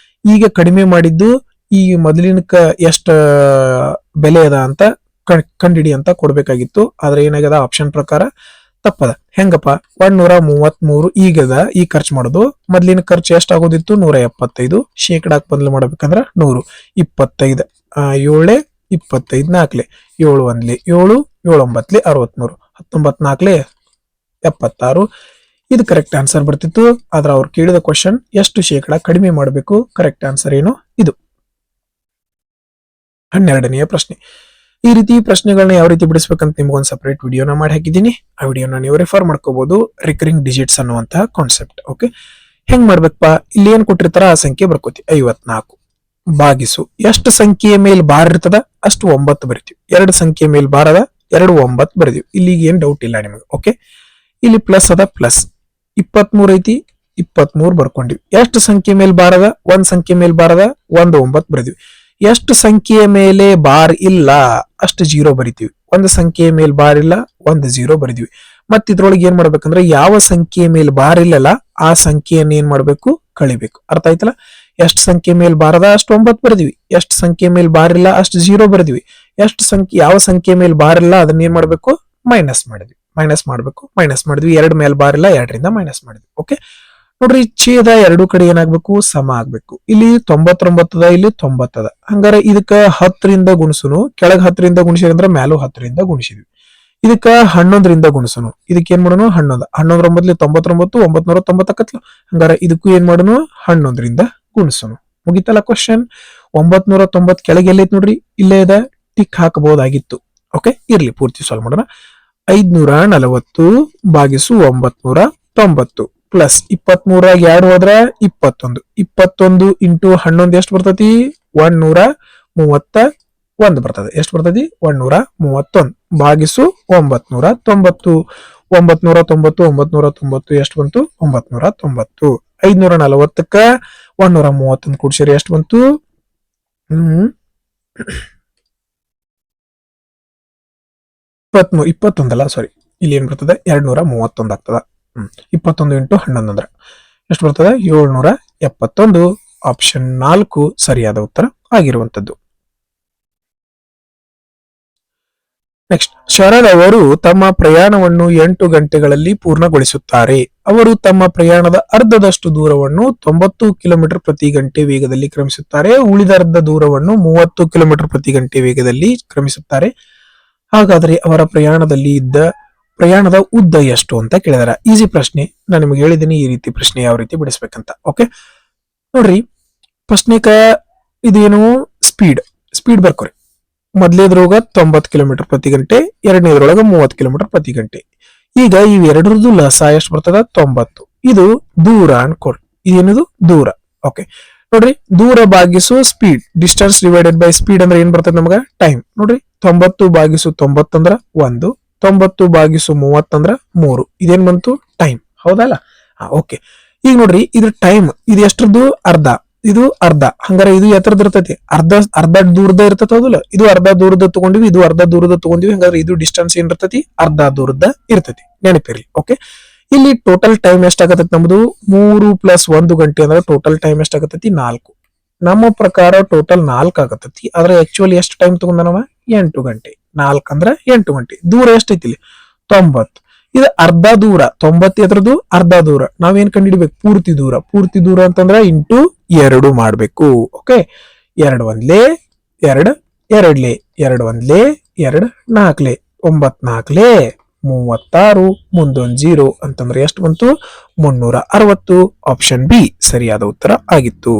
ಈಗ ಕಡಿಮೆ ಮಾಡಿದ್ದು ಈ ಮೊದಲಿನಕ ಎಷ್ಟ ಬೆಲೆ ಅದ ಅಂತ ಕಂಡಿಡಿ ಅಂತ ಕೊಡ್ಬೇಕಾಗಿತ್ತು. ಆದ್ರೆ ಏನಾಗದ, ಆಪ್ಷನ್ ಪ್ರಕಾರ ತಪ್ಪದ. ಹೆಂಗಪ್ಪ, 133 ಈಗದ ಈಗ ಖರ್ಚು ಮಾಡೋದು. ಮೊದ್ಲಿನ ಖರ್ಚು ಎಷ್ಟಾಗೋದಿತ್ತು, 175. ಶೇಕಡಾಕ್ ಬದಲು ಮಾಡ್ಬೇಕಂದ್ರ 100. 25 7 25 4 7 1 7 7 9 63 19 4 76. ಇದು ಕರೆಕ್ಟ್ ಆನ್ಸರ್ ಬರ್ತಿತ್ತು. ಆದ್ರೆ ಅವ್ರು ಕೇಳಿದ ಕ್ವಶನ್ ಎಷ್ಟು ಶೇಕಡಾ ಕಡಿಮೆ ಮಾಡಬೇಕು, ಕರೆಕ್ಟ್ ಆನ್ಸರ್ ಏನು ಇದು. 12ನೆಯ ಪ್ರಶ್ನೆ. ಈ ರೀತಿ ಪ್ರಶ್ನೆಗಳನ್ನ ಯಾವ ರೀತಿ ಬಿಡಿಸ್ಬೇಕಂತ ನಿಮ್ಗೊಂದು ಸಪರೇಟ್ ವಿಡಿಯೋನ ಮಾಡಿ ಹಾಕಿದ್ದೀನಿ. ಆ ವಿಡಿಯೋನ ನೀವು ರೆಫರ್ ಮಾಡ್ಕೋಬಹುದು. ರಿಕರಿಂಗ್ ಡಿಜಿಟ್ಸ್ ಅನ್ನುವಂತಹ ಕಾನ್ಸೆಪ್ಟ್. ಓಕೆ, ಹೆಂಗ್ ಮಾಡ್ಬೇಕಪ್ಪ, ಇಲ್ಲಿ ಏನ್ ಕೊಟ್ಟಿರ್ತಾರ ಆ ಸಂಖ್ಯೆ ಬರ್ಕೋತಿ. 54 ಭಾಗಿಸು ಎಷ್ಟು ಸಂಖ್ಯೆಯ ಮೇಲೆ ಬಾರ್ ಇರ್ತದ ಅಷ್ಟು 9 ಬರಿತೀವಿ. 2 ಸಂಖ್ಯೆ ಮೇಲೆ ಬಾರ್ ಅದ, 2 9 ಬರಿದೀವಿ. ಇಲ್ಲಿಗೆ ಏನ್ ಡೌಟ್ ಇಲ್ಲ ನಿಮಗೆ. ಓಕೆ, ಇಲ್ಲಿ ಪ್ಲಸ್ ಅದ, ಪ್ಲಸ್ 23 ಐತಿ, 23 ಬರ್ಕೊಂಡಿವಿ. ಎಷ್ಟು ಸಂಖ್ಯೆ ಮೇಲೆ ಬಾರ್ ಅದ, 1 ಸಂಖ್ಯೆ ಮೇಲೆ ಬಾರ್ ಅದ, 1 9 ಬರಿದೀವಿ. ಎಷ್ಟು ಸಂಖ್ಯೆಯ ಮೇಲೆ ಬಾರ್ ಇಲ್ಲ ಅಷ್ಟು 0 ಬರಿತೀವಿ. 1 ಸಂಖ್ಯೆಯ ಮೇಲೆ ಬಾರ್ ಇಲ್ಲ, 1 0 ಬರಿದೀವಿ. ಮತ್ ಇದ್ರೊಳಗೆ ಏನ್ ಮಾಡ್ಬೇಕಂದ್ರೆ, ಯಾವ ಸಂಖ್ಯೆಯ ಮೇಲೆ ಬಾರ್ ಇಲ್ಲಲ್ಲ ಆ ಸಂಖ್ಯೆಯನ್ನು ಏನ್ ಮಾಡ್ಬೇಕು, ಕಳಿಬೇಕು. ಅರ್ಥ ಆಯ್ತಲ್ಲ. ಎಷ್ಟು ಸಂಖ್ಯೆ ಮೇಲೆ ಬಾರ್ ಅದ ಅಷ್ಟು 9 ಬರೆದಿವಿ. ಎಷ್ಟು ಸಂಖ್ಯೆ ಮೇಲೆ ಬಾರ್ ಇಲ್ಲ ಅಷ್ಟು 0 ಬರೆದಿವಿ. ಎಷ್ಟು ಸಂಖ್ಯೆ, ಯಾವ ಸಂಖ್ಯೆ ಮೇಲೆ ಬಾರ್ ಇಲ್ಲ ಅದನ್ನ ಏನ್ ಮಾಡ್ಬೇಕು, ಮೈನಸ್ ಮಾಡಿದ್ವಿ. ಮೈನಸ್ ಮಾಡ್ಬೇಕು, ಮೈನಸ್ ಮಾಡಿದ್ವಿ. 2 ಮೇಲೆ ಬಾರ್ ಇಲ್ಲ, 2ರಿಂದ ಮೈನಸ್ ಮಾಡಿದ್ವಿ. ಓಕೆ, ನೋಡ್ರಿ ಛೇದ ಎರಡು ಕಡೆ ಏನಾಗ್ಬೇಕು, ಸಮ ಆಗ್ಬೇಕು. ಇಲ್ಲಿ 99 ಇಲ್ಲಿ 90 ಹಂಗಾರೆ ಇದಕ್ಕ 10ರಿಂದ ಗುಣಿಸುನು, ಕೆಳಗ್ 10ರಿಂದ ಗುಣಿಸಿದ್ರೆ ಮ್ಯಾಲೂ 10ರಿಂದ ಗುಣಿಸಿದ್ವಿ. ಇದಕ್ಕ 11ರಿಂದ ಗುಣಿಸುನು, ಇದಕ್ಕೆ ಏನ್ ಮಾಡೋಣ 11, 11 9 99, 990 ಹಂಗಾರೆ ಇದಕ್ಕೂ ಏನ್ ಮಾಡೋಣ 11ರಿಂದ ಗುಣಿಸುನು. ಮುಗಿತಲ್ಲ ಕ್ವಶನ್. 990 ಕೆಳಗೆ ಎಲ್ಲೈತ್ ನೋಡ್ರಿ, ಇಲ್ಲೇ ಇದೆ, ಟಿಕ್ ಹಾಕಬಹುದಾಗಿತ್ತು. ಓಕೆ, ಇರ್ಲಿ, ಪೂರ್ತಿ ಸಾಲ್ವ್ ಮಾಡೋಣ. 540 ಭಾಗಿಸು 990 ಪ್ಲಸ್ 23 2 ಹೋದ್ರ 21, 21 ಇಂಟು 11 ಎಷ್ಟು ಬರ್ತೈತಿ, 131 ಬರ್ತದೆ. ಎಷ್ಟು ಬರ್ತೈತಿ, 131 ಭಾಗಿಸು 990, 990 990 ಎಷ್ಟು ಬಂತು, 990. 540ಕ್ಕ 131 ಕೂಡ್ಸಿರಿ ಎಷ್ಟು ಬಂತು, 21 ಸಾರಿ, ಇಲ್ಲಿ ಏನ್ ಬರ್ತದೆ 231 ಆಗ್ತದ. 21 ಇಂಟು 11 ಅಂದ್ರೆ ಎಷ್ಟು ಬರ್ತದೆ, 771. ಆಪ್ಷನ್ 4 ಸರಿಯಾದ ಉತ್ತರ ಆಗಿರುವಂತದ್ದು. ನೆಕ್ಸ್ಟ್, ಶರದ್ ಅವರು ತಮ್ಮ ಪ್ರಯಾಣವನ್ನು 8 ಗಂಟೆಗಳಲ್ಲಿ ಪೂರ್ಣಗೊಳಿಸುತ್ತಾರೆ. ಅವರು ತಮ್ಮ ಪ್ರಯಾಣದ ಅರ್ಧದಷ್ಟು ದೂರವನ್ನು 90 ಕಿಲೋಮೀಟರ್ ಪ್ರತಿ ಗಂಟೆ ವೇಗದಲ್ಲಿ ಕ್ರಮಿಸುತ್ತಾರೆ. ಉಳಿದ ಅರ್ಧ ದೂರವನ್ನು 30 ಕಿಲೋಮೀಟರ್ ಪ್ರತಿ ಗಂಟೆ ವೇಗದಲ್ಲಿ ಕ್ರಮಿಸುತ್ತಾರೆ. ಹಾಗಾದ್ರೆ ಅವರ ಪ್ರಯಾಣದ ಉದ್ದ ಎಷ್ಟು ಅಂತ ಕೇಳಿದಾರೆ. ಈಸಿ ಪ್ರಶ್ನೆ, ನಾನು ನಿಮಗೆ ಹೇಳಿದ್ದೀನಿ ಈ ರೀತಿ ಪ್ರಶ್ನೆ ಯಾವ ರೀತಿ ಬಿಡಿಸ್ಬೇಕಂತ. ಓಕೆ ನೋಡ್ರಿ, ಪ್ರಶ್ನೆಕ ಇದೇನು ಸ್ಪೀಡ್ ಬರ್ಕೋರಿ. ಮೊದಲೇದ್ರೊಳಗ 90 ಕಿಲೋಮೀಟರ್ ಪ್ರತಿ ಗಂಟೆ, ಎರಡನೇದ್ರೊಳಗ 30 ಕಿಲೋಮೀಟರ್ ಪ್ರತಿ ಗಂಟೆ. ಈಗ ಇವೆರಡರದ್ದು ಲಸ ಎಷ್ಟು ಬರ್ತದ, 90. ಇದು ದೂರ ಅನ್ಕೊಳ್ರಿ, ಇದೇನದು ದೂರ. ಓಕೆ ನೋಡ್ರಿ, ದೂರ ಭಾಗಿಸು speed, distance divided by speed ಅಂದ್ರೆ ಏನ್ ಬರ್ತದೆ ನಮಗ, ಟೈಮ್. ನೋಡ್ರಿ 90 ಭಾಗಿಸು 90 ಅಂದ್ರ 1, 90 ಭಾಗಿಸು 30 ಅಂದ್ರ 3. ಇದೇನ್ ಬಂತು, ಟೈಮ್. ಹೌದಲ್ಲ? ಓಕೆ, ಈಗ ನೋಡ್ರಿ ಇದು ಟೈಮ್, ಇದು ಎಷ್ಟ್ರದ್ದು, ಅರ್ಧ. ಇದು ಅರ್ಧ, ಹಂಗಾರೆ ಇದು ಎತ್ತರದ ಇರ್ತೈತಿ, ಅರ್ಧ ದೂರದ ಇರ್ತೈತಿ. ಹೌದಲ್ಲ? ಇದು ಅರ್ಧ ದೂರದ ತಗೊಂಡಿವಿ, ಇದು ಅರ್ಧ ದೂರದ ತಗೊಂಡಿವಿ. ಹಂಗಾದ್ರೆ ಇದು ಡಿಸ್ಟೆನ್ಸ್ ಏನ್ ಇರ್ತೈತಿ, ಅರ್ಧ ದೂರದ ಇರ್ತೈತಿ. ನೆನಪಿರ್ಲಿ. ಓಕೆ, ಇಲ್ಲಿ ಟೋಟಲ್ ಟೈಮ್ ಎಷ್ಟಾಗತೈತಿ ನಮ್ದು, 3 + 1 ಗಂಟೆ ಅಂದ್ರೆ ಟೋಟಲ್ ಟೈಮ್ ಎಷ್ಟಾಗತೈತಿ, 4. ನಮ್ಮ ಪ್ರಕಾರ ಟೋಟಲ್ 4 ಆಗತೈತಿ. ಆದ್ರೆ ಆಕ್ಚುಲಿ ಎಷ್ಟು ಟೈಮ್ ತಗೊಂಡ ನಾವ, 8 ಗಂಟೆ. 4 ಅಂದ್ರೆ 8 ಗಂಟೆ. ದೂರ ಎಷ್ಟೈತಿ ಇಲ್ಲಿ, 90. ಇದು ಅರ್ಧ ದೂರ, 90 ಎದ್ರದ್ದು ಅರ್ಧ ದೂರ. ನಾವೇನ್ ಕಂಡಿಡ್ಬೇಕು, ಪೂರ್ತಿ ದೂರ. ಪೂರ್ತಿ ದೂರ ಅಂತಂದ್ರ ಇಂಟು 2 ಮಾಡ್ಬೇಕು. ಓಕೆ, 2 1 2, 2 2 1 2, 4 9 36, ಮುಂದೊಂದು 0 ಅಂತಂದ್ರೆ ಎಷ್ಟು ಬಂತು, 360. ಆಪ್ಷನ್ ಬಿ ಸರಿಯಾದ ಉತ್ತರ ಆಗಿತ್ತು.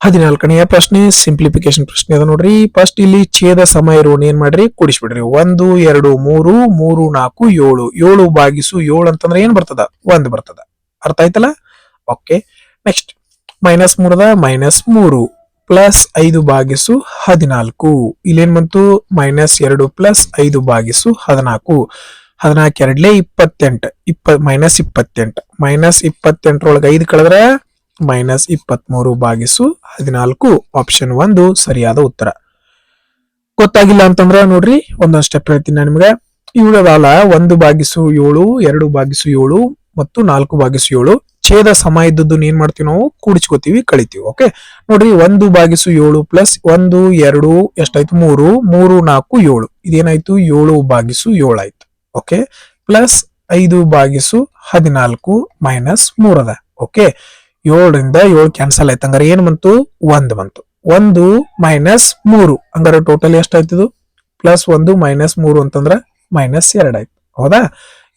14ನೆಯ ಪ್ರಶ್ನೆ ಸಿಂಪ್ಲಿಫಿಕೇಶನ್ ಪ್ರಶ್ನೆ ಅದ ನೋಡ್ರಿ. ಫಸ್ಟ್ ಇಲ್ಲಿ ಛೇದ ಸಮ ಇರೋಣ ಏನ್ ಮಾಡ್ರಿ, ಕೂಡಿಸ್ಬಿಡ್ರಿ. 1 2 3 3 4 7. 7 ಭಾಗಿಸು 7 ಅಂತಂದ್ರೆ ಏನ್ ಬರ್ತದ, 1 ಬರ್ತದ. ಅರ್ಥ ಆಯ್ತಲ್ಲ? ಓಕೆ, ನೆಕ್ಸ್ಟ್ -3 -3 ಪ್ಲಸ್ 5 ಭಾಗಿಸು 14. ಇಲ್ಲೇನ್ ಬಂತು, -2 ಪ್ಲಸ್ 5 ಭಾಗಿಸು 14. 14 2 28, -28 5 ಕಳೆದ್ರೆ -23 ಭಾಗಿಸು 14. ಆಪ್ಷನ್ 1 ಸರಿಯಾದ ಉತ್ತರ. ಗೊತ್ತಾಗಿಲ್ಲ ಅಂತಂದ್ರ ನೋಡ್ರಿ, ಒಂದೊಂದು ಸ್ಟೆಪ್ ಹೇಳ್ತೀನಿ ನಾನು ನಿಮ್ಗೆ. ಇವುಗಳಲ್ಲ 1 ಭಾಗಿಸು 7, 2 ಭಾಗಿಸು 7 ಮತ್ತು 4 ಭಾಗಿಸು 7. ಛೇದ ಸಮ ಇದ್ದದ್ದು ಏನ್ ಮಾಡ್ತೀವಿ ನಾವು, ಕೂಡಿಸ್ಕೋತೀವಿ, ಕಳಿತೀವಿ. ಓಕೆ ನೋಡ್ರಿ, 1 ಭಾಗಿಸು 7 ಪ್ಲಸ್ 1 2 ಎಷ್ಟಾಯ್ತು, 3 3 4 7. ಇದೇನಾಯ್ತು, 7 ಭಾಗಿಸು 7 ಆಯ್ತು. ಓಕೆ, ಪ್ಲಸ್ 5 ಭಾಗಿಸು 14 -3 ಅದ. ಓಕೆ, 7 ರಿಂದ 7 ಕ್ಯಾನ್ಸಲ್ ಆಯ್ತು. ಹಂಗಾರೆ ಏನ್ ಬಂತು, 1 ಬಂತು. 1 -3 ಹಂಗಾರೆ ಟೋಟಲ್ ಎಷ್ಟಾಯ್ತದು, +1 -3 ಅಂತಂದ್ರ -2 ಆಯ್ತು. ಹೌದಾ?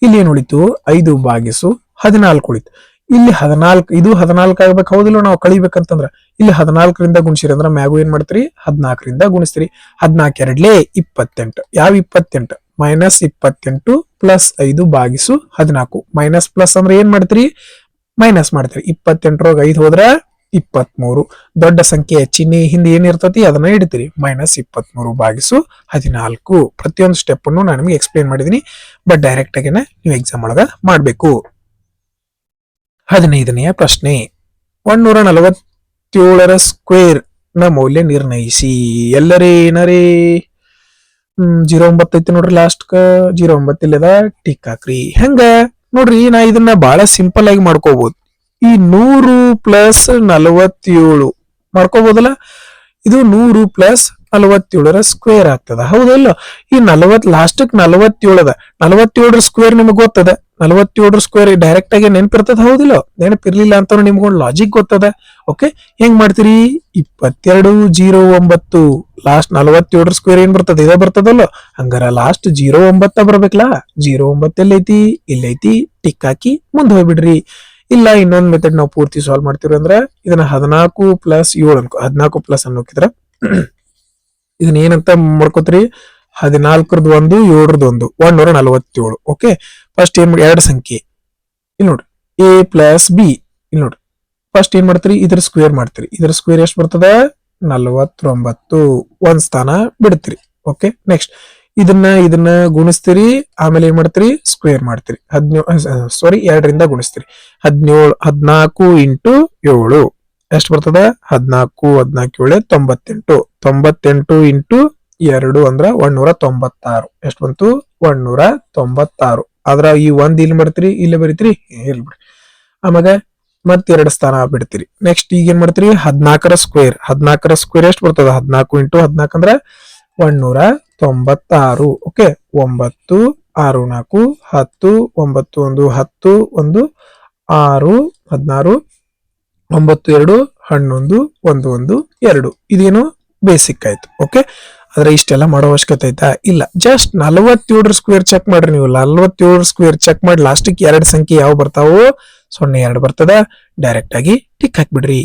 ಇಲ್ಲಿ ಏನ್ ಉಳಿತು, 5 ಭಾಗಿಸು 14 ಉಳಿತು. ಇಲ್ಲಿ 14, ಇದು 14 ಆಗ್ಬೇಕು. ಹೌದಿಲ್ಲ? ನಾವು ಕಳಿಬೇಕಂತಂದ್ರ ಇಲ್ಲಿ 14 ರಿಂದ ಗುಣಿಸಿರಿ ಅಂದ್ರೆ ಮ್ಯಾಗು ಏನ್ ಮಾಡ್ತೀರಿ, 14 ರಿಂದ ಗುಣಿಸ್ತೀರಿ. 14 2 28. ಯಾವ 28, -28 ಪ್ಲಸ್ 5 ಭಾಗಿಸು 14. ಮೈನಸ್ ಪ್ಲಸ್ ಅಂದ್ರೆ ಏನ್ ಮಾಡ್ತೀರಿ, ಮೈನಸ್ ಮಾಡ್ತೀರಿ. 28 5 ಹೋದ್ರ 23. ದೊಡ್ಡ ಸಂಖ್ಯೆ ಚಿಹ್ನೆ ಹಿಂದೆ ಏನಿರ್ತತಿ ಅದನ್ನ ಇಡ್ತೀರಿ. -23 ಭಾಗಿಸು 14. ಪ್ರತಿಯೊಂದು ಸ್ಟೆಪ್ ಅನ್ನು ನಾನು ನಿಮಗೆ ಎಕ್ಸ್ಪ್ಲೇನ್ ಮಾಡಿದೀನಿ, ಬಟ್ ಡೈರೆಕ್ಟ್ ಆಗಿ ನೀವು ಎಕ್ಸಾಮ್ ಒಳಗ ಮಾಡ್ಬೇಕು. 15ನೆಯ ಪ್ರಶ್ನೆ, 147 ಸ್ಕ್ವೇರ್ ನ ಮೌಲ್ಯ ನಿರ್ಣಯಿಸಿ. ಎಲ್ಲರೇ ಏನರೇ 09 ಐತಿ ನೋಡ್ರಿ, ಲಾಸ್ಟ್ 09 ಇಲ್ಲದ ಟಿಕ್ ಹಾಕ್ರಿ. ಹೆಂಗ ನೋಡ್ರಿ, ನಾ ಇದನ್ನ ಬಹಳ ಸಿಂಪಲ್ ಆಗಿ ಮಾಡ್ಕೋಬಹುದು. ಈ 100 + 47 ಮಾಡ್ಕೋಬಹುದಲ್ಲ. ಇದು 100 + 47 ಸ್ಕ್ವೇರ್ ಆಗ್ತದ. ಹೌದಲ್ಲ? ಈ 40 ಲಾಸ್ಟಕ್ 47 ಅದ. 47 ಸ್ಕ್ವೇರ್ ನಿಮಗೆ ಗೊತ್ತದ. 47 ಸ್ಕ್ವೇರ್ ಡೈರೆಕ್ಟ್ ಆಗಿ ನೆನಪಿರ್ತದ, ಹೌದಿಲ್ಲ? ನೆನಪಿರ್ಲಿಲ್ಲ ಅಂತ ನಿಮ್ಗೊಂದು ಲಾಜಿಕ್ ಗೊತ್ತದ. ಓಕೆ, ಹೆಂಗ್ ಮಾಡ್ತೀರಿ? 2209 ಲಾಸ್ಟ್ 47 ಸ್ಕ್ವೇರ್ ಏನ್ ಬರ್ತದ? ಇದ ಬರ್ತದಲ್ಲ. ಹಂಗಾರ ಲಾಸ್ಟ್ 09 ಬರ್ಬೇಕಲ್ಲ. 09 ಎಲ್ಲೈತಿ? ಇಲ್ಲೈತಿ. ಟಿಕ್ ಹಾಕಿ ಮುಂದೆ ಹೋಗ್ಬಿಡ್ರಿ. ಇಲ್ಲ, ಇನ್ನೊಂದ್ ಮೆಥಡ್ ನಾವು ಪೂರ್ತಿ ಸಾಲ್ವ್ ಮಾಡ್ತೀವಿ ಅಂದ್ರೆ ಇದನ್ನ 14 ಪ್ಲಸ್ 7 ಅನ್ಕೋ. 14 ಪ್ಲಸ್ ಅನ್ನೋಕಿದ್ರ ಇದನ್ನ ಏನಂತ ಮಾಡ್ಕೋತೀರಿ? 14 ಒಂದು 7 ಒಂದು 147. ಓಕೆ, ಫಸ್ಟ್ ಏನ್ ಮಾಡಿ, ಎರಡು ಸಂಖ್ಯೆ ಇಲ್ಲಿ ನೋಡ್ರಿ, ಎ ಪ್ಲಸ್ ಬಿ. ಇಲ್ಲಿ ನೋಡ್ರಿ, ಫಸ್ಟ್ ಏನ್ ಮಾಡ್ತೀರಿ? ಇದ್ರ ಸ್ಕ್ವೇರ್ ಮಾಡ್ತೀರಿ. ಇದ್ರ ಸ್ಕ್ವೇರ್ ಎಷ್ಟು ಬರ್ತದ? 49. ಒಂದ್ ಸ್ಥಾನ ಬಿಡ್ತೀರಿ. ಓಕೆ, ನೆಕ್ಸ್ಟ್ ಇದನ್ನ ಗುಣಿಸ್ತೀರಿ. ಆಮೇಲೆ ಏನ್ ಮಾಡ್ತೀರಿ? ಸ್ಕ್ವೇರ್ ಮಾಡ್ತೀರಿ. 2ರಿಂದ ಗುಣಿಸ್ತೀರಿ. 14 ಇಂಟು 7 ಎಷ್ಟು ಬರ್ತದ? 14 7 98. 98 ಇಂಟು 2 ಅಂದ್ರ 196. ಎಷ್ಟು ಬಂತು? 196. ಆದ್ರ ಈ ಒಂದ್ ಇಲ್ಲಿ ಬರ್ತೀರಿ, ಇಲ್ಲಿ ಬರೀತೀರಿ, ಇಲ್ಲಿ ಬಿಡ್ರಿ. ಆಮೇಲೆ ಮತ್ 2 ಸ್ಥಾನ ಬಿಡ್ತೀರಿ. ನೆಕ್ಸ್ಟ್ ಈಗ ಏನ್ ಮಾಡ್ತೀರಿ? 14 ಸ್ಕ್ವೇರ್. 14 ಸ್ಕ್ವೇರ್ ಎಷ್ಟು ಬರ್ತದ? 14 ಇಂಟು 14 ಅಂದ್ರ 196. ಓಕೆ, 9 6 4 10 9 1 10 1 6 16 9 2 11 1 1 2. ಇದೇನು ಬೇಸಿಕ್ ಆಯ್ತು. ಓಕೆ, ಆದ್ರೆ ಇಷ್ಟೆಲ್ಲ ಮಾಡೋ ಅವಶ್ಯಕತೆ ಐತಾ? ಇಲ್ಲ. ಜಸ್ಟ್ 47 ಸ್ಕ್ವೇರ್ ಚೆಕ್ ಮಾಡ್ರಿ. ನೀವು 47 ಸ್ಕ್ವೇರ್ ಚೆಕ್ ಮಾಡಿ ಲಾಸ್ಟಿಗೆ 2 ಸಂಖ್ಯೆ ಯಾವ ಬರ್ತಾವೋ? 02 ಬರ್ತದ. ಡೈರೆಕ್ಟ್ ಆಗಿ ಟಿಕ್ ಹಾಕ್ಬಿಡ್ರಿ.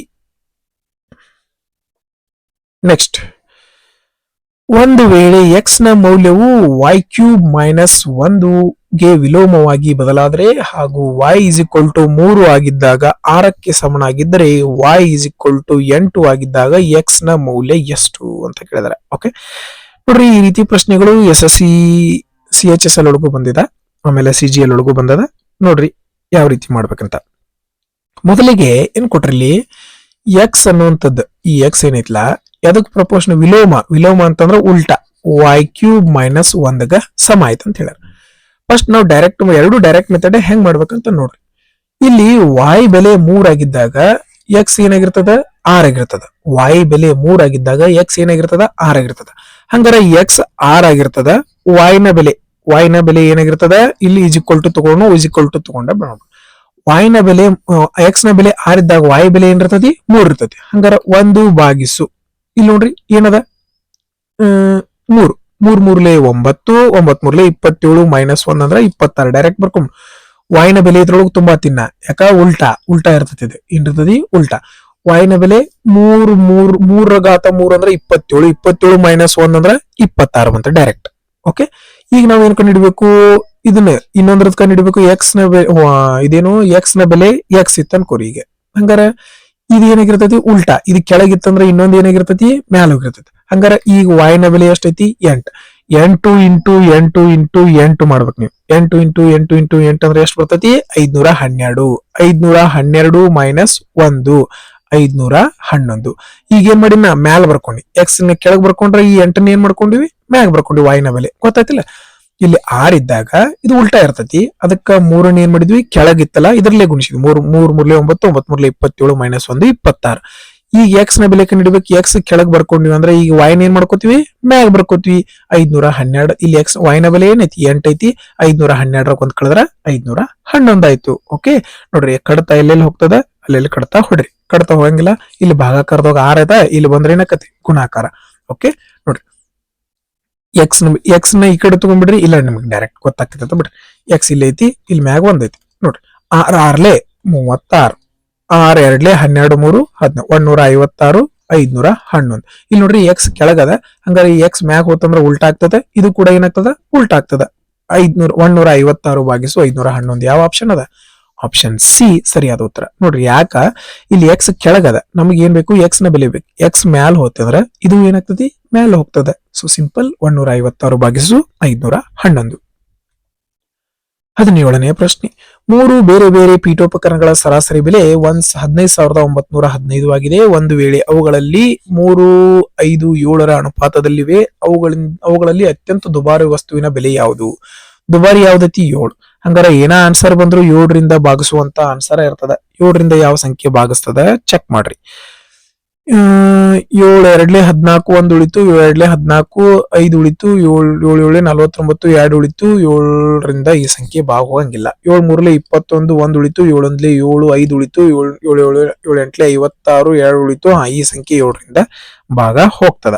ನೆಕ್ಸ್ಟ್, ಒಂದು ವೇಳೆ ಎಕ್ಸ್ ನ ಮೌಲ್ಯವು y³ - 1 ಗೆ ವಿಲೋಮವಾಗಿ ಬದಲಾದರೆ ಹಾಗೂ y = 3 ಆಗಿದ್ದಾಗ 6ಕ್ಕೆ ಸಮನಾಗಿದ್ದರೆ y = 8 ಆಗಿದ್ದಾಗ ಎಕ್ಸ್ ನ ಮೌಲ್ಯ ಎಷ್ಟು ಅಂತ ಕೇಳಿದಾರೆ. ಓಕೆ ನೋಡ್ರಿ, ಈ ರೀತಿ ಪ್ರಶ್ನೆಗಳು SSC CHSL ಒಳಗೂ ಬಂದಿದೆ, ಆಮೇಲೆ CGL ಒಳಗೂ ಬಂದದ. ನೋಡ್ರಿ ಯಾವ ರೀತಿ ಮಾಡ್ಬೇಕಂತ. ಮೊದಲಿಗೆ ಏನ್ ಕೊಟ್ರಿಲ್ಲಿ? ಎಕ್ಸ್ ಅನ್ನುವಂಥದ್ದು, ಈ ಎಕ್ಸ್ ಏನೈತ್ಲ ಎದಕ್ ಪ್ರಪೋರ್ಷನ್? ವಿಲೋಮ ಅಂತಂದ್ರ ಉಲ್ಟಾ y³ - 1 ಗ ಸಮ ಆಯ್ತು ಅಂತ ಹೇಳ್ಯಾರ. ಫಸ್ಟ್ ನಾವು ಎರಡು ಡೈರೆಕ್ಟ್ ಮೆಥಡ್ ಹೆಂಗ್ ಮಾಡ್ಬೇಕಂತ ನೋಡ್ರಿ. ಇಲ್ಲಿ y ಬೆಲೆ 3 ಆಗಿದ್ದಾಗ ಎಕ್ಸ್ ಏನಾಗಿರ್ತದ? 6 ಆಗಿರ್ತದ. y ಬೆಲೆ 3 ಆಗಿದ್ದಾಗ ಎಕ್ಸ್ ಏನಾಗಿರ್ತದ? 6 ಆಗಿರ್ತದ. ಹಂಗಾರ ಎಕ್ಸ್ 6 ಆಗಿರ್ತದ. y ನ ಬೆಲೆ ಏನಾಗಿರ್ತದ? ಇಲ್ಲಿ = ತಗೊಂಡ ಬೇಡ. y ನ ಬೆಲೆ ಎಕ್ಸ್ ನ ಬೆಲೆ 6 ಇದ್ದಾಗ y ಬೆಲೆ ಏನಿರ್ತತಿ? 3 ಇರ್ತತಿ. ಹಂಗಾರ 1 ಇಲ್ಲಿ ನೋಡ್ರಿ ಏನದ? 3 3 3 9 9 3 27 -1 ಅಂದ್ರ 26. ಡೈರೆಕ್ಟ್ ಬರ್ಕೊಂಡ್ y ನ ಬೆಲೆ ಇದ್ರೊಳಗೆ ತುಂಬಾ ತಿನ್ನ, ಯಾಕ? ಉಲ್ಟಾ ಇರ್ತತಿ. ಇದು ಏನಿರ್ತತಿ? ಉಲ್ಟಾ. y ನ ಬೆಲೆ 3 ಅಂದ್ರೆ 27. 27 -1 ಅಂದ್ರ 26 ಬಂತ ಡೈರೆಕ್ಟ್. ಓಕೆ, ಈಗ ನಾವ್ ಏನ್ ಕಂಡಿಡ್ಬೇಕು? ಇದನ್ನ ಇನ್ನೊಂದ್ರದ್ ಕಂಡಿಡ್ಬೇಕು. ಎಕ್ಸ್ ನ ಇದೇನು? ಎಕ್ಸ್ ನ ಬೆಲೆ ಎಕ್ಸ್ ಇತ್ತು ಅನ್ಕೋರಿ. ಈಗ ಹಂಗಾರ ಇದು ಏನಾಗಿರ್ತತಿ? ಉಲ್ಟಾ. ಇದು ಕೆಳಗಿತ್ತಂದ್ರ ಇನ್ನೊಂದ್ ಏನಾಗಿರ್ತತಿ? ಮ್ಯಾಲ ಹೋಗಿರ್ತತಿ. ಹಂಗಾರ ಈಗ y ನ ಬೆಲೆ ಎಷ್ಟೈತಿ? 8. 8 ಇಂಟು 8 ಇಂಟು 8 ಮಾಡ್ಬೇಕು ನೀವು. 8 ಇಂಟು 8 ಇಂಟು 8 ಅಂದ್ರೆ ಎಷ್ಟು ಬರ್ತತಿ? 512. 512 -1 511. ಈಗ ಏನ್ ಮಾಡಿ? ನಾ ಮ್ಯಾಲ ಬರ್ಕೊಂಡಿ. ಎಕ್ಸ್ ನ ಕೆಳಗ್ ಬರ್ಕೊಂಡ್ರೆ ಈ 8 ಏನ್ ಮಾಡ್ಕೊಂಡಿವಿ? ಮ್ಯಾಗ ಬರ್ಕೊಂಡಿ. y ನ ಬೆಲೆ ಗೊತ್ತಾಯ್ತಿಲ್ಲ? ಇಲ್ಲಿ 6 ಇದ್ದಾಗ ಇದು ಉಲ್ಟಾ ಇರ್ತತಿ. ಅದಕ್ಕ 3 ಏನ್ ಮಾಡಿದ್ವಿ? ಕೆಳಗಿತ್ತಲ್ಲ, ಇದ್ರಲ್ಲೇ ಗುಣಿಸಿದ್ವಿ. 3 3 3 9 9 3 27 -1 26. ಈಗ ಎಕ್ಸ್ ನ ಬೆಲೆ ಕಂಡಿಡ್ಬೇಕು. ಎಕ್ಸ್ ಕೆಳಗ್ ಬರ್ಕೊಂಡಿವಿ ಅಂದ್ರೆ ಈಗ y ನ ಏನ್ ಮಾಡ್ಕೋತೀವಿ? ಮ್ಯಾಗ ಬರ್ಕೋತೀವಿ. 512. ಇಲ್ಲಿ ಎಕ್ಸ್ y ನ ಬೆಲೆ ಏನೈತಿ? 8 ಐತಿ. 512 ಒಂದ್ ಕಳೆದ್ರ 511 ಆಯ್ತು. ಓಕೆ ನೋಡ್ರಿ, ಕಡತ ಎಲ್ಲೆಲ್ಲಿ ಹೋಗ್ತದ ಅಲ್ಲೆಲ್ಲಿ ಕಡತ ಹೊಡ್ರಿ. ಕಡತ ಹೋಗಂಗಿಲ್ಲ. ಇಲ್ಲಿ ಭಾಗಾಕಾರದಾಗ 6 ಐತ, ಇಲ್ಲಿ ಬಂದ್ರೆ ಏನಾಕತಿ? ಗುಣಾಕಾರ. ಓಕೆ ನೋಡ್ರಿ, ಎಕ್ಸ್ ನ ಈ ಕಡೆ ತಗೊಂಡ್ಬಿಡ್ರಿ. ಇಲ್ಲ ನಿಮ್ಗೆ ಡೈರೆಕ್ಟ್ ಗೊತ್ತಾಗ್ತೈತ ಬಿಡ್ರಿ. ಎಕ್ಸ್ ಇಲ್ಲಿ ಐತಿ, ಇಲ್ಲಿ ಮ್ಯಾಗ 1 ಐತಿ. ನೋಡ್ರಿ, 6 6 36, 6 2 12 3 156 511. ಇಲ್ಲಿ ನೋಡ್ರಿ ಎಕ್ಸ್ ಕೆಳಗದ. ಹಂಗಾರೆ ಎಕ್ಸ್ ಮ್ಯಾಗ ಹೋತಂದ್ರ ಉಲ್ಟಾ ಆಗ್ತದೆ. ಇದು ಕೂಡ ಏನಾಗ್ತದ? ಉಲ್ಟಾ ಆಗ್ತದ. 156 ಭಾಗಿಸು 511. ಯಾವ ಆಪ್ಷನ್ ಅದ? ಆಪ್ಷನ್ ಸಿ ಸರಿಯಾದ ಉತ್ತರ. ನೋಡ್ರಿ, ಯಾಕ? ಇಲ್ಲಿ ಎಕ್ಸ್ ಕೆಳಗದ, ನಮ್ಗೆ ಏನ್ ಬೇಕು? ಎಕ್ಸ್ ನ ಬೆಲೆ ಬೇಕು. ಎಕ್ಸ್ ಮ್ಯಾಲ ಹೋತಂದ್ರ ಇದು ಏನಾಗ್ತತಿ? ಮ್ಯಾಲ ಹೋಗ್ತದ. So simple. 156 ಭಾಗಿಸು 511. 17ನೇ ಪ್ರಶ್ನೆ. 3 ಬೇರೆ ಬೇರೆ ಪೀಠೋಪಕರಣಗಳ ಸರಾಸರಿ ಬೆಲೆ 15,915 ಆಗಿದೆ. ಒಂದು ವೇಳೆ ಅವುಗಳಲ್ಲಿ 3, 5, 7ರ ಅನುಪಾತದಲ್ಲಿವೆ. ಅವುಗಳಲ್ಲಿ ಅತ್ಯಂತ ದುಬಾರಿ ವಸ್ತುವಿನ ಬೆಲೆ ಯಾವುದು? ದುಬಾರಿ ಯಾವ್ದೈತಿ? 7. ಹಂಗಾರ ಏನ ಆನ್ಸರ್ ಬಂದ್ರು 7ರಿಂದ ಭಾಗಿಸುವಂತ ಆನ್ಸರ್ ಇರ್ತದ. 7ರಿಂದ ಯಾವ ಸಂಖ್ಯೆ ಭಾಗಿಸ್ತದ ಚೆಕ್ ಮಾಡ್ರಿ. ಏಳು ಎರಡ್ಲೆ 14 ಒಂದ್ ಉಳಿತು, 7 2 14 5 ಉಳಿತು, 7 7 7 49 2 ಉಳಿತು, 7ರಿಂದ ಈ ಸಂಖ್ಯೆ ಭಾಗ ಹೋಗಂಗಿಲ್ಲ. 7 3 21 ಒಂದ್ ಉಳಿತು, 7 1 7 5 ಉಳಿತು, 7 7 7 8 56 2 ಉಳಿತು. ಈ ಸಂಖ್ಯೆ 7ರಿಂದ ಭಾಗ ಹೋಗ್ತದ.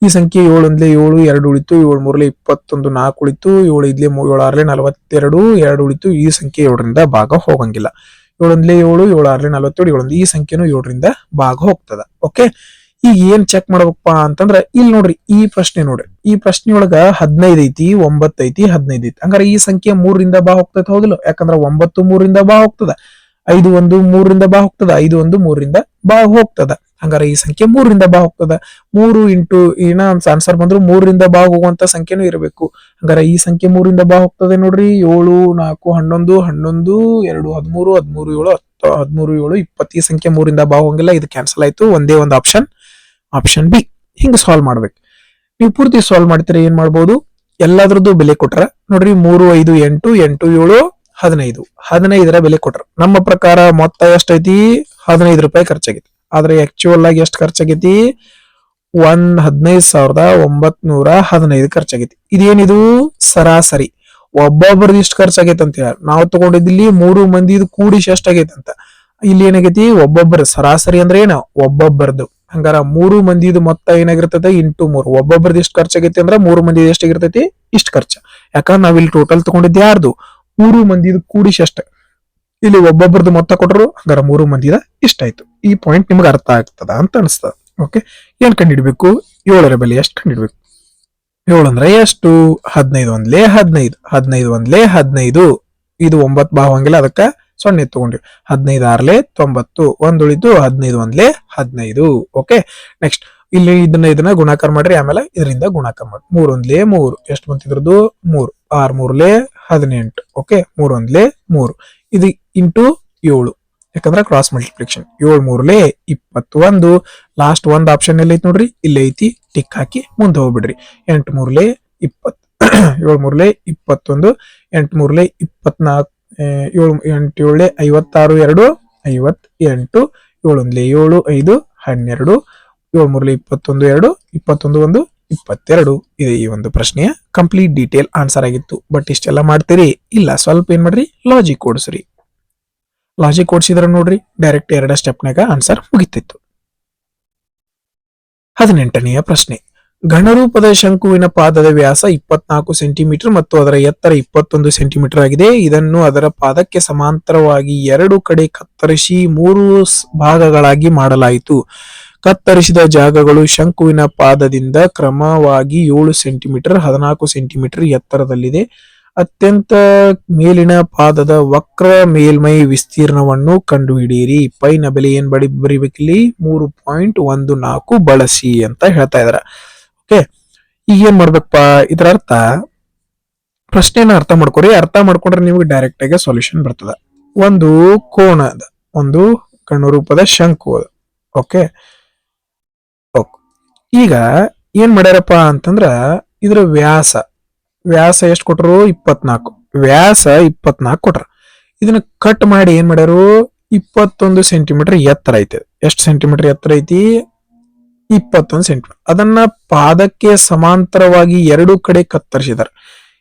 ಈ ಸಂಖ್ಯೆ 7 1 7 2 ಉಳಿತು, 7 3 21 4 ಉಳಿತು, 7 5 7 6 42 2 ಉಳಿತು. ಈ ಸಂಖ್ಯೆ 7ರಿಂದ ಭಾಗ ಹೋಗಂಗಿಲ್ಲ. 7 1 7 7 6 47 7 ಈ ಸಂಖ್ಯೆನು 7ರಿಂದ ಭಾಗ ಹೋಗ್ತದ. ಓಕೆ, ಈಗ ಏನ್ ಚೆಕ್ ಮಾಡ್ಬೇಕಪ್ಪ ಅಂತಂದ್ರ ಇಲ್ಲಿ ನೋಡ್ರಿ, ಈ ಪ್ರಶ್ನೆ ನೋಡ್ರಿ, ಈ ಪ್ರಶ್ನೆಯೊಳಗ 15 ಐತಿ, 9 ಐತಿ, 15 ಐತಿ. ಹಂಗಾರ ಈ ಸಂಖ್ಯೆ 3ರಿಂದ ಬಾ ಹೋಗ್ತದ, ಹೌದಿಲ್ಲ? ಯಾಕಂದ್ರ 9 3ರಿಂದ ಬಾ ಹೋಗ್ತದ, 5 1 3ರಿಂದ ಬಾ ಹೋಗ್ತದ, 5 1 3ರಿಂದ ಬಾ ಹೋಗ್ತದ. ಹಂಗಾರ ಈ ಸಂಖ್ಯೆ 3ರಿಂದ ಬಾ ಹೋಗ್ತದ. 3 ಇಂಟು ಏನ ಆನ್ಸರ್ ಬಂದ್ರು 3ರಿಂದ ಬಾ ಹೋಗುವಂತ ಸಂಖ್ಯೆನೂ ಇರಬೇಕು. ಹಂಗಾರ ಈ ಸಂಖ್ಯೆ 3ರಿಂದ ಬಾ ಹೋಗ್ತದೆ ನೋಡ್ರಿ. 7 4 11 11 2 13 13 7 13 7 20 ಈ ಸಂಖ್ಯೆ 3ರಿಂದ ಬಾ ಹೋಗಂಗಿಲ್ಲ. ಇದು ಕ್ಯಾನ್ಸಲ್ ಆಯ್ತು. ಒಂದೇ ಒಂದು ಆಪ್ಷನ್ ಬಿ. ಹಿಂಗ ಸಾಲ್ವ್ ಮಾಡ್ಬೇಕು. ನೀವು ಪೂರ್ತಿ ಸಾಲ್ವ್ ಮಾಡ್ತೀರಾ ಏನ್ ಮಾಡ್ಬೋದು, ಎಲ್ಲಾದ್ರದ್ದು ಬೆಲೆ ಕೊಟ್ರ ನೋಡ್ರಿ. 3 5 8 8 7 15 15ರ ಬೆಲೆ ಕೊಟ್ರ. ನಮ್ಮ ಪ್ರಕಾರ ಮೊತ್ತ ಎಷ್ಟೈತಿ? 15 ರೂಪಾಯಿ ಖರ್ಚಾಗೈತಿ. ಆದ್ರೆ ಆಕ್ಚುಯಲ್ ಆಗಿ ಎಷ್ಟು ಖರ್ಚಾಗೈತಿ? 15,915 ಖರ್ಚಾಗೈತಿ. ಇದೇನಿದು? ಸರಾಸರಿ. ಒಬ್ಬೊಬ್ಬರದು ಇಷ್ಟು ಖರ್ಚಾಗೈತೆ ಅಂತ ಹೇಳ. ನಾವು ತಗೊಂಡಿದ್ದಿಲ್ಲಿ 3 ಮಂದಿದು ಕೂಡಿಸಿ ಎಷ್ಟಾಗೈತೆ ಅಂತ. ಇಲ್ಲಿ ಏನಾಗೈತಿ? ಒಬ್ಬೊಬ್ಬರ ಸರಾಸರಿ ಅಂದ್ರೆ ಏನ? ಒಬ್ಬೊಬ್ಬರದು. ಹಂಗಾರ 3 ಮಂದಿದು ಮೊತ್ತ ಏನಾಗಿರ್ತದೆ? ಇಂಟು 3. ಒಬ್ಬೊಬ್ಬರದು ಎಷ್ಟು ಖರ್ಚಾಗೈತಿ ಅಂದ್ರ 3 ಮಂದಿ ಎಷ್ಟಾಗಿರ್ತೈತಿ? ಇಷ್ಟು ಖರ್ಚು. ಯಾಕಂದ್ರೆ ನಾವಿಲ್ಲಿ ಟೋಟಲ್ ತಗೊಂಡಿದ್ದು ಯಾರ್ದು? 3 ಮಂದಿದು ಕೂಡಿಸಿ ಅಷ್ಟೇ. ಇಲ್ಲಿ ಒಬ್ಬೊಬ್ಬರದು ಮೊತ್ತ ಕೊಟ್ಟರು, ಹಂಗಾರ 3 ಮಂದಿದ ಇಷ್ಟಾಯ್ತು. ಈ ಪಾಯಿಂಟ್ ನಿಮ್ಗೆ ಅರ್ಥ ಆಗ್ತದ ಅಂತ ಅನಿಸ್ತದ. ಓಕೆ, ಏನ್ ಕಂಡಿಡ್ಬೇಕು? 7ರ ಬೆಲೆ ಎಷ್ಟು ಕಂಡಿಡ್ಬೇಕು? 7 ಅಂದ್ರೆ ಎಷ್ಟು? 15 1 15 15 1 15. ಇದು 9 ಬಾ ಹೋಗಂಗಿಲ್ಲ, ಅದಕ್ಕ 0 ತಗೊಂಡಿವಿ. 15 6 90 ಒಂದ್ ಉಳಿತು. 15 1 15. ಓಕೆ, ನೆಕ್ಸ್ಟ್ ಇಲ್ಲಿ ಇದನ್ನ ಗುಣಾಕಾರ ಮಾಡ್ರಿ. ಆಮೇಲೆ ಇದರಿಂದ ಗುಣಾಕಾರ ಮಾಡಿ. 3 1 3 ಎಷ್ಟು ಬಂತಿದ್ರದ್ದು? 3 6 3 18. ಓಕೆ, 3 1 3 ಇದು ಇಂಟು 7, ಯಾಕಂದ್ರ ಕ್ರಾಸ್ ಮಲ್ಟಿಪ್ಲಿಕೇಶನ್. 7 3 21. ಲಾಸ್ಟ್ ಒಂದ್ ಆಪ್ಷನ್ ಎಲ್ಲ ಐತಿ ನೋಡ್ರಿ, ಇಲ್ಲಿ ಐತಿ. ಟಿಕ್ ಹಾಕಿ ಮುಂದೆ ಹೋಗ್ಬಿಡ್ರಿ. 8 3 20 7 3 21 8 3 24 8 7 56 2 58 7 1 7 5 12 7 3 21 2 21 1 22. ಇದೆ ಈ ಒಂದು ಪ್ರಶ್ನೆಯ ಕಂಪ್ಲೀಟ್ ಡೀಟೇಲ್ ಆನ್ಸರ್ ಆಗಿತ್ತು. ಬಟ್ ಇಷ್ಟೆಲ್ಲ ಮಾಡ್ತೀರಿ ಇಲ್ಲ, ಸ್ವಲ್ಪ ಏನ್ ಮಾಡ್ರಿ, ಲಾಜಿಕ್ ಓಡಿಸ್ರಿ. ಲಾಜಿಕ್ ಓಡಿಸಿದ್ರ ನೋಡ್ರಿ ಡೈರೆಕ್ಟ್ 2 ಸ್ಟೆಪ್ನಾಗ ಆನ್ಸರ್ ಮುಗಿತಿತ್ತು. 18ನೆಯ ಪ್ರಶ್ನೆ. ಘನರೂಪದ ಶಂಕುವಿನ ಪಾದದ ವ್ಯಾಸ 24 ಸೆಂಟಿಮೀಟರ್ ಮತ್ತು ಅದರ ಎತ್ತರ 21 ಸೆಂಟಿಮೀಟರ್ ಆಗಿದೆ. ಇದನ್ನು ಅದರ ಪಾದಕ್ಕೆ ಸಮಾಂತರವಾಗಿ 2 ಕಡೆ ಕತ್ತರಿಸಿ 3 ಭಾಗಗಳಾಗಿ ಮಾಡಲಾಯಿತು. ಕತ್ತರಿಸಿದ ಜಾಗಗಳು ಶಂಕುವಿನ ಪಾದದಿಂದ ಕ್ರಮವಾಗಿ 7 ಸೆಂಟಿಮೀಟರ್ 14 ಸೆಂಟಿಮೀಟರ್ ಎತ್ತರದಲ್ಲಿದೆ. ಅತ್ಯಂತ ಮೇಲಿನ ಪಾದದ ವಕ್ರ ಮೇಲ್ಮೈ ವಿಸ್ತೀರ್ಣವನ್ನು ಕಂಡುಹಿಡಿಯಿರಿ. ಪೈನ ಬೆಲೆ ಏನ್ ಬರಿಬೇಕಿಲ್ಲಿ? 3.14 ಬಳಸಿ ಅಂತ ಹೇಳ್ತಾ ಇದಾರೆ. ಓಕೆ, ಈಗ ಏನ್ ಮಾಡ್ಬೇಕಪ್ಪ? ಇದರ ಅರ್ಥ, ಪ್ರಶ್ನೆನ ಅರ್ಥ ಮಾಡ್ಕೊರಿ. ಅರ್ಥ ಮಾಡ್ಕೊಂಡ್ರೆ ನಿಮ್ಗೆ ಡೈರೆಕ್ಟ್ ಆಗಿ ಸೊಲ್ಯೂಷನ್ ಬರ್ತದ. ಒಂದು ಕೋಣ ಅದ, ಒಂದು ಘನರೂಪದ ಶಂಕು ಅದ. ಓಕೆ, ಈಗ ಏನ್ ಮಾಡ್ಯಾರಪ್ಪ ಅಂತಂದ್ರ ಇದ್ರ ವ್ಯಾಸ ಎಷ್ಟು ಕೊಟ್ರು? 24. ವ್ಯಾಸ 24 ಕೊಟ್ರ. ಇದನ್ನ ಕಟ್ ಮಾಡಿ ಏನ್ ಮಾಡ್ಯಾರು? 21 ಸೆಂಟಿಮೀಟರ್ ಎತ್ತರ ಐತಿ. ಎಷ್ಟು ಸೆಂಟಿಮೀಟರ್ ಎತ್ತರ ಐತಿ? 21 ಸೆಂಟಿಮೀಟರ್. ಅದನ್ನ ಪಾದಕ್ಕೆ ಸಮಾಂತರವಾಗಿ 2 ಕಡೆ ಕತ್ತರಿಸಿದಾರೆ.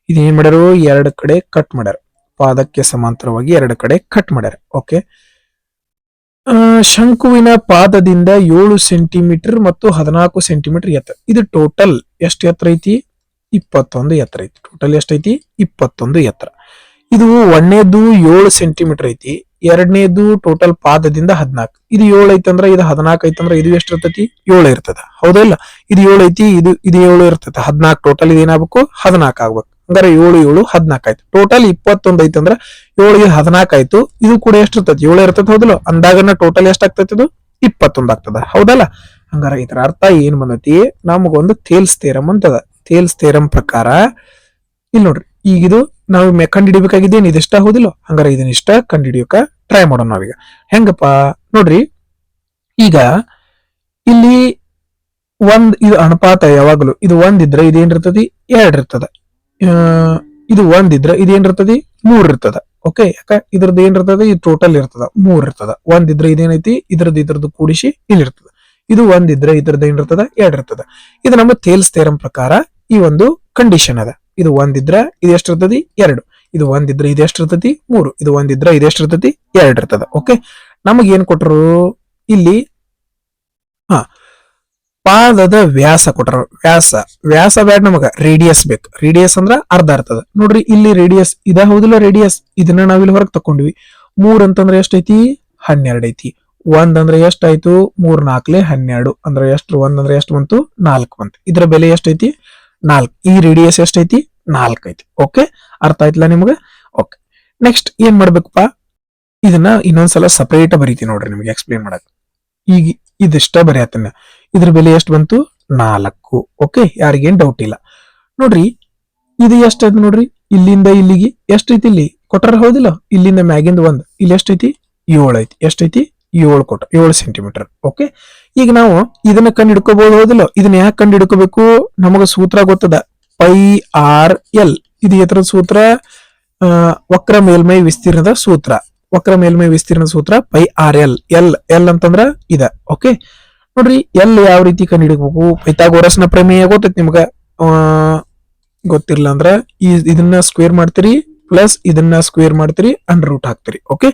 ಇದೇನ್ ಮಾಡ್ಯಾರು? 2 ಕಡೆ ಕಟ್ ಮಾಡ್ಯಾರ. ಪಾದಕ್ಕೆ ಸಮಾಂತರವಾಗಿ 2 ಕಡೆ ಕಟ್ ಮಾಡ್ಯಾರ. ಓಕೆ, ಶಂಕುವಿನ ಪಾದದಿಂದ 7 ಸೆಂಟಿಮೀಟರ್ ಮತ್ತು 14 ಸೆಂಟಿಮೀಟರ್ ಎತ್ತರ. ಇದು ಟೋಟಲ್ ಎಷ್ಟು ಎತ್ತರ ಐತಿ? 21 ಎತ್ತರ ಐತಿ. ಟೋಟಲ್ ಎಷ್ಟೈತಿ? 21 ಎತ್ತರ. ಇದು ಒಂದನೇದು 7 ಸೆಂಟಿಮೀಟರ್ ಐತಿ, ಎರಡನೇದು ಟೋಟಲ್ ಪಾದದಿಂದ 14. ಇದು 7 ಐತಂದ್ರ ಇದು 14 ಐತಂದ್ರ ಇದು ಎಷ್ಟು ಇರ್ತೈತಿ? 7 ಇರ್ತದ, ಹೌದಾ ಇಲ್ಲ? ಇದು 7 ಐತಿ, ಇದು 7 ಇರ್ತೈತಿ. 14 ಟೋಟಲ್ ಇದು ಏನಾಗಬೇಕು? 14 ಆಗ್ಬೇಕು. ಹಂಗಾರೆ 7 7 14 ಆಯ್ತು. ಟೋಟಲ್ 21 ಐತಂದ್ರ 7 14 ಆಯ್ತು. ಇದು ಕೂಡ ಎಷ್ಟು ಇರ್ತೈತಿ? 7 ಇರ್ತೈತಿ, ಹೌದಲ್ಲ? ಅಂದಾಗನ ಟೋಟಲ್ ಎಷ್ಟ್ ಆಗ್ತೈತಿ? ಇದು 21 ಆಗ್ತದ, ಹೌದಲ್ಲ? ಹಂಗಾರ ಇದರ ಅರ್ಥ ಏನ್ ಬಂದೈತಿ? ನಮಗೊಂದು ಥೇಲ್ಸ್ ಥಿಯರಂ ಅಂತದ. ಥೇಲ್ಸ್ ಥಿಯರಂ ಪ್ರಕಾರ ಇಲ್ಲಿ ನೋಡ್ರಿ, ಈಗಿದು ನಾವು ಕಂಡುಹಿಡಿಬೇಕಾಗಿದ್ದೇನು? ಇದಿಷ್ಟ, ಹೌದಿಲ್ಲ? ಹಂಗಾರ ಇದನ್ನಿಷ್ಟ ಕಂಡುಹಿಡಿಯೋಕ ಟ್ರೈ ಮಾಡೋಣ ನಾವೀಗ. ಹೆಂಗಪ್ಪ ನೋಡ್ರಿ, ಈಗ ಇಲ್ಲಿ ಇದು ಅನುಪಾತ ಯಾವಾಗಲೂ ಇದು 1 ಇದ್ರೆ ಇದೇನಿರ್ತದೆ? 2 ಇರ್ತದ. ಇದು 1 ಇದ್ರೆ ಇದೇನಿರ್ತದೆ? 3 ಇರ್ತದ. ಓಕೆ, ಯಾಕ ಇದ್ರದ್ದು ಏನಿರ್ತದೆ? ಇದು ಟೋಟಲ್ ಇರ್ತದ 3 ಇರ್ತದ. 1 ಇದ್ರೆ ಇದೇನೈತಿ? ಇದ್ರದ್ದು ಕೂಡಿಸಿ ಇಲ್ಲಿ ಇರ್ತದ. ಇದು ಒಂದಿದ್ರೆ ಇದ್ರದ್ದು ಏನಿರ್ತದ 2 ಇರ್ತದ. ಇದು ನಮ್ಮ ಥೇಲ್ಸ್ ಥಿಯರಂ ಪ್ರಕಾರ ಈ ಒಂದು ಕಂಡೀಷನ್ ಅದ. ಇದು ಒಂದಿದ್ರೆ ಇದು ಎಷ್ಟಿರ್ತತಿ 2, ಇದು ಒಂದಿದ್ರೆ ಇದು ಎಷ್ಟಿರ್ತತಿ 3, ಇದು ಒಂದಿದ್ರೆ ಇದು ಎಷ್ಟಿರ್ತತಿ 2 ಇರ್ತದ. ಓಕೆ, ನಮಗ್ ಏನ್ ಕೊಟ್ರು ಇಲ್ಲಿ ಪಾದದ ವ್ಯಾಸ ಕೊಟ್ರ. ವ್ಯಾಸ ಬ್ಯಾಡ್, ನಮಗ ರೇಡಿಯಸ್ ಬೇಕು. ರೇಡಿಯಸ್ ಅಂದ್ರ ಅರ್ಧ ಇರ್ತದ ನೋಡ್ರಿ. ಇಲ್ಲಿ ರೇಡಿಯಸ್ ಇದ ಹೌದಿಲ್ಲ ರೇಡಿಯಸ್, ಇದನ್ನ ನಾವಿಲ್ಲಿ ಹೊರಗೆ ತಕೊಂಡ್ವಿ. 3 ಅಂತಂದ್ರೆ ಎಷ್ಟೈತಿ 12 ಐತಿ. 1 ಅಂದ್ರೆ ಎಷ್ಟಾಯ್ತು 3 4 12 ಅಂದ್ರೆ ಎಷ್ಟು, 1 ಅಂದ್ರೆ ಎಷ್ಟು ಬಂತು 4 ಬಂತು. ಇದ್ರ ಬೆಲೆ ಎಷ್ಟೈತಿ 4. ಈ ರೇಡಿಯಸ್ ಎಷ್ಟೈತಿ 4 ಐತಿ. ಓಕೆ, ಅರ್ಥ ಆಯ್ತಲ್ಲ ನಿಮ್ಗೆ? ಓಕೆ, ನೆಕ್ಸ್ಟ್ ಏನ್ ಮಾಡ್ಬೇಕಪ್ಪ, ಇದನ್ನ ಇನ್ನೊಂದ್ಸಲ ಸಪರೇಟ್ ಬರೀತಿ ನೋಡ್ರಿ ನಿಮ್ಗೆ ಎಕ್ಸ್ಪ್ಲೇನ್ ಮಾಡಕ್. ಈಗ ಇದಿಷ್ಟ ಬರೆಯತ್ತನ್ನ, ಇದ್ರ ಬೆಲೆ ಎಷ್ಟು ಬಂತು 4. ಓಕೆ, ಯಾರಿಗೇನ್ ಡೌಟ್ ಇಲ್ಲ ನೋಡ್ರಿ. ಇದು ಎಷ್ಟೈತಿ ನೋಡ್ರಿ, ಇಲ್ಲಿಂದ ಇಲ್ಲಿಗೆ ಎಷ್ಟೈತಿ, ಇಲ್ಲಿ ಕೊಟ್ಟಾರ ಹೌದಿಲ್ಲ, ಇಲ್ಲಿಂದ ಮ್ಯಾಗಿಂದ 1, ಇಲ್ಲಿ ಎಷ್ಟೈತಿ 7 ಐತಿ. ಎಷ್ಟೈತಿ 7 ಕೊಟ್ಟ, 7 ಸೆಂಟಿಮೀಟರ್. ಓಕೆ, ಈಗ ನಾವು ಇದನ್ನ ಕಂಡು ಹಿಡ್ಕೋಬಹುದು ಹೌದಿಲ್ಲ. ಇದನ್ನ ಯಾಕೆ ಕಂಡು ಹಿಡ್ಕೋಬೇಕು, ನಮಗ ಸೂತ್ರ ಗೊತ್ತದ, ಪೈ ಆರ್ ಎಲ್. ಇದು ಎತ್ತರ ಸೂತ್ರ, ವಕ್ರ ಮೇಲ್ಮೈ ವಿಸ್ತೀರ್ಣದ ಸೂತ್ರ. ವಕ್ರ ಮೇಲ್ಮೈ ವಿಸ್ತೀರ್ಣದ ಸೂತ್ರ ಪೈ ಆರ್ ಎಲ್. ಎಲ್ ಅಂತಂದ್ರ ಇದ. ಓಕೆ ನೋಡ್ರಿ, ಎಲ್ ಯಾವ ರೀತಿ ಕಂಡು ಹಿಡಿಬೇಕು, ಪೈಥಾಗೋರಸ್ನ ಪ್ರಮೇಯ ಗೊತ್ತೈತಿ ನಿಮ್ಗ. ಗೊತ್ತಿರ್ಲ ಅಂದ್ರ ಇದನ್ನ ಸ್ಕ್ವೇರ್ ಮಾಡ್ತೀರಿ, ಪ್ಲಸ್ ಇದನ್ನ ಸ್ಕ್ವೇರ್ ಮಾಡ್ತೀರಿ, ಅಂಡರ್ ರೂಟ್ ಹಾಕ್ತಿರಿ. ಓಕೆ,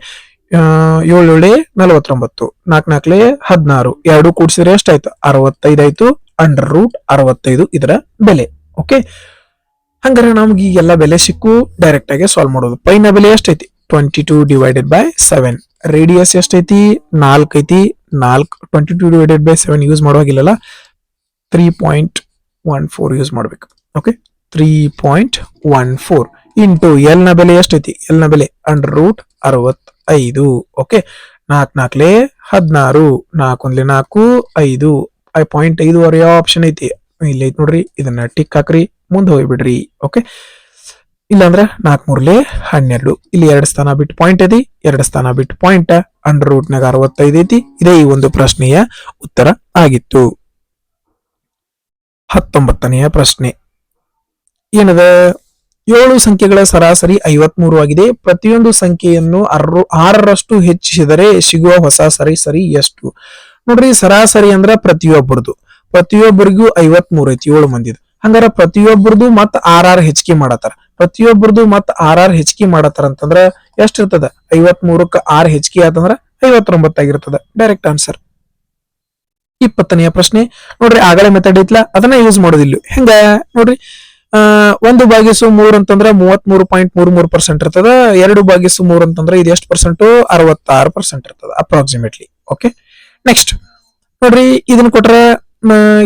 7 7 49, 4 4 16, 2 ಕೂಡಿಸಿದ್ರೆ ಎಷ್ಟಾಯ್ತು 65 ಆಯ್ತು. ಅಂಡರ್ ರೂಟ್ 65 ಇದರ ಬೆಲೆ. ಓಕೆ, ಹಂಗಾರೆ ನಮ್ಗೆ ಈ ಎಲ್ಲ ಬೆಲೆ ಸಿಕ್ಕು, ಡೈರೆಕ್ಟ್ ಆಗಿ ಸಾಲ್ವ್ ಮಾಡೋದು. ಪೈನ ಬೆಲೆ ಎಷ್ಟೈತಿ 22 ಡಿವೈಡೆಡ್ ಬೈ 7. ರೇಡಿಯಸ್ ಎಷ್ಟೈತಿ 4 ಐತಿ. 22 ಡಿವೈಡೆಡ್ ಬೈ 7 ಯೂಸ್ ಮಾಡುವಾಗಿಲ್ಲಲ್ಲ, 3.14 ಯೂಸ್ ಮಾಡ್ಬೇಕು. ಓಕೆ, 3.14 ಇಂಟು ಎಲ್ ನ ಬೆಲೆ ಎಷ್ಟೈತಿ, ಎಲ್ ನ ಬೆಲೆ ಅಂಡರ್ ರೂಟ್ 65. ಓಕೆ, 4 4 16, 4 4 5. 5.5 ವರೆಯ ಆಪ್ಷನ್ ಐತಿ, ಇಲ್ಲಿ ಐತಿ ನೋಡ್ರಿ. ಇದನ್ನ ಟಿಕ್ ಹಾಕ್ರಿ, ಮುಂದೆ ಹೋಗ್ಬಿಡ್ರಿ. ಓಕೆ, ಇಲ್ಲಾಂದ್ರ 4 3 12, ಇಲ್ಲಿ 2 ಸ್ಥಾನ ಬಿಟ್ಟು ಪಾಯಿಂಟ್ ಐತಿ, 2 ಸ್ಥಾನ ಬಿಟ್ಟು ಪಾಯಿಂಟ್. ಅಂಡರ್ ರೂಟ್ ನಾಗ 65 ಐತಿ. ಇದೇ ಈ ಒಂದು ಪ್ರಶ್ನೆಯ ಉತ್ತರ ಆಗಿತ್ತು. 19ನೆಯ ಪ್ರಶ್ನೆ ಏನದ, 7 ಸಂಖ್ಯೆಗಳ ಸರಾಸರಿ 53 ಆಗಿದೆ. ಪ್ರತಿಯೊಂದು ಸಂಖ್ಯೆಯನ್ನು 6ರಷ್ಟು ಹೆಚ್ಚಿಸಿದರೆ ಸಿಗುವ ಹೊಸ ಸರಾಸರಿ ಎಷ್ಟು? ನೋಡ್ರಿ, ಸರಾಸರಿ ಅಂದ್ರ ಪ್ರತಿಯೊಬ್ಬರಿಗೂ 53 ಐತಿ, 7 ಮಂದಿದು. ಹಂಗಾರ ಪ್ರತಿಯೊಬ್ಬರದು ಮತ್ತ 6 ಹೆಚ್ಚಿಗೆ ಮಾಡತ್ತಾರ. ಪ್ರತಿಯೊಬ್ಬರದು ಮತ್ತ 6 ಹೆಚ್ಚಿಗೆ ಮಾಡತ್ತಾರ ಅಂತಂದ್ರ ಎಷ್ಟಿರ್ತದ, 53ಕ್ಕೆ 6 ಹೆಚ್ಚಿಗೆ ಆತಂದ್ರ 59 ಆಗಿರ್ತದ. Direct answer. 20ನೆಯ ಪ್ರಶ್ನೆ ನೋಡ್ರಿ, ಆಗಲೇ ಮೆಥಡ್ ಐತ್ಲಾ, ಅದನ್ನ ಯೂಸ್ ಮಾಡೋದಿಲ್ಲ. ಹೆಂಗ ನೋಡ್ರಿ, 1/3 ಅಂತಂದ್ರ 33.33% ಇರ್ತದ. 2/3 ಅಂತಂದ್ರ ಇದು ಎಷ್ಟು ಪರ್ಸೆಂಟ್, 66% ಇರ್ತದ ಅಪ್ರಾಕ್ಸಿಮೇಟ್ಲಿ. ಓಕೆ, ನೆಕ್ಸ್ಟ್ ನೋಡ್ರಿ, ಇದನ್ನ ಕೊಟ್ರ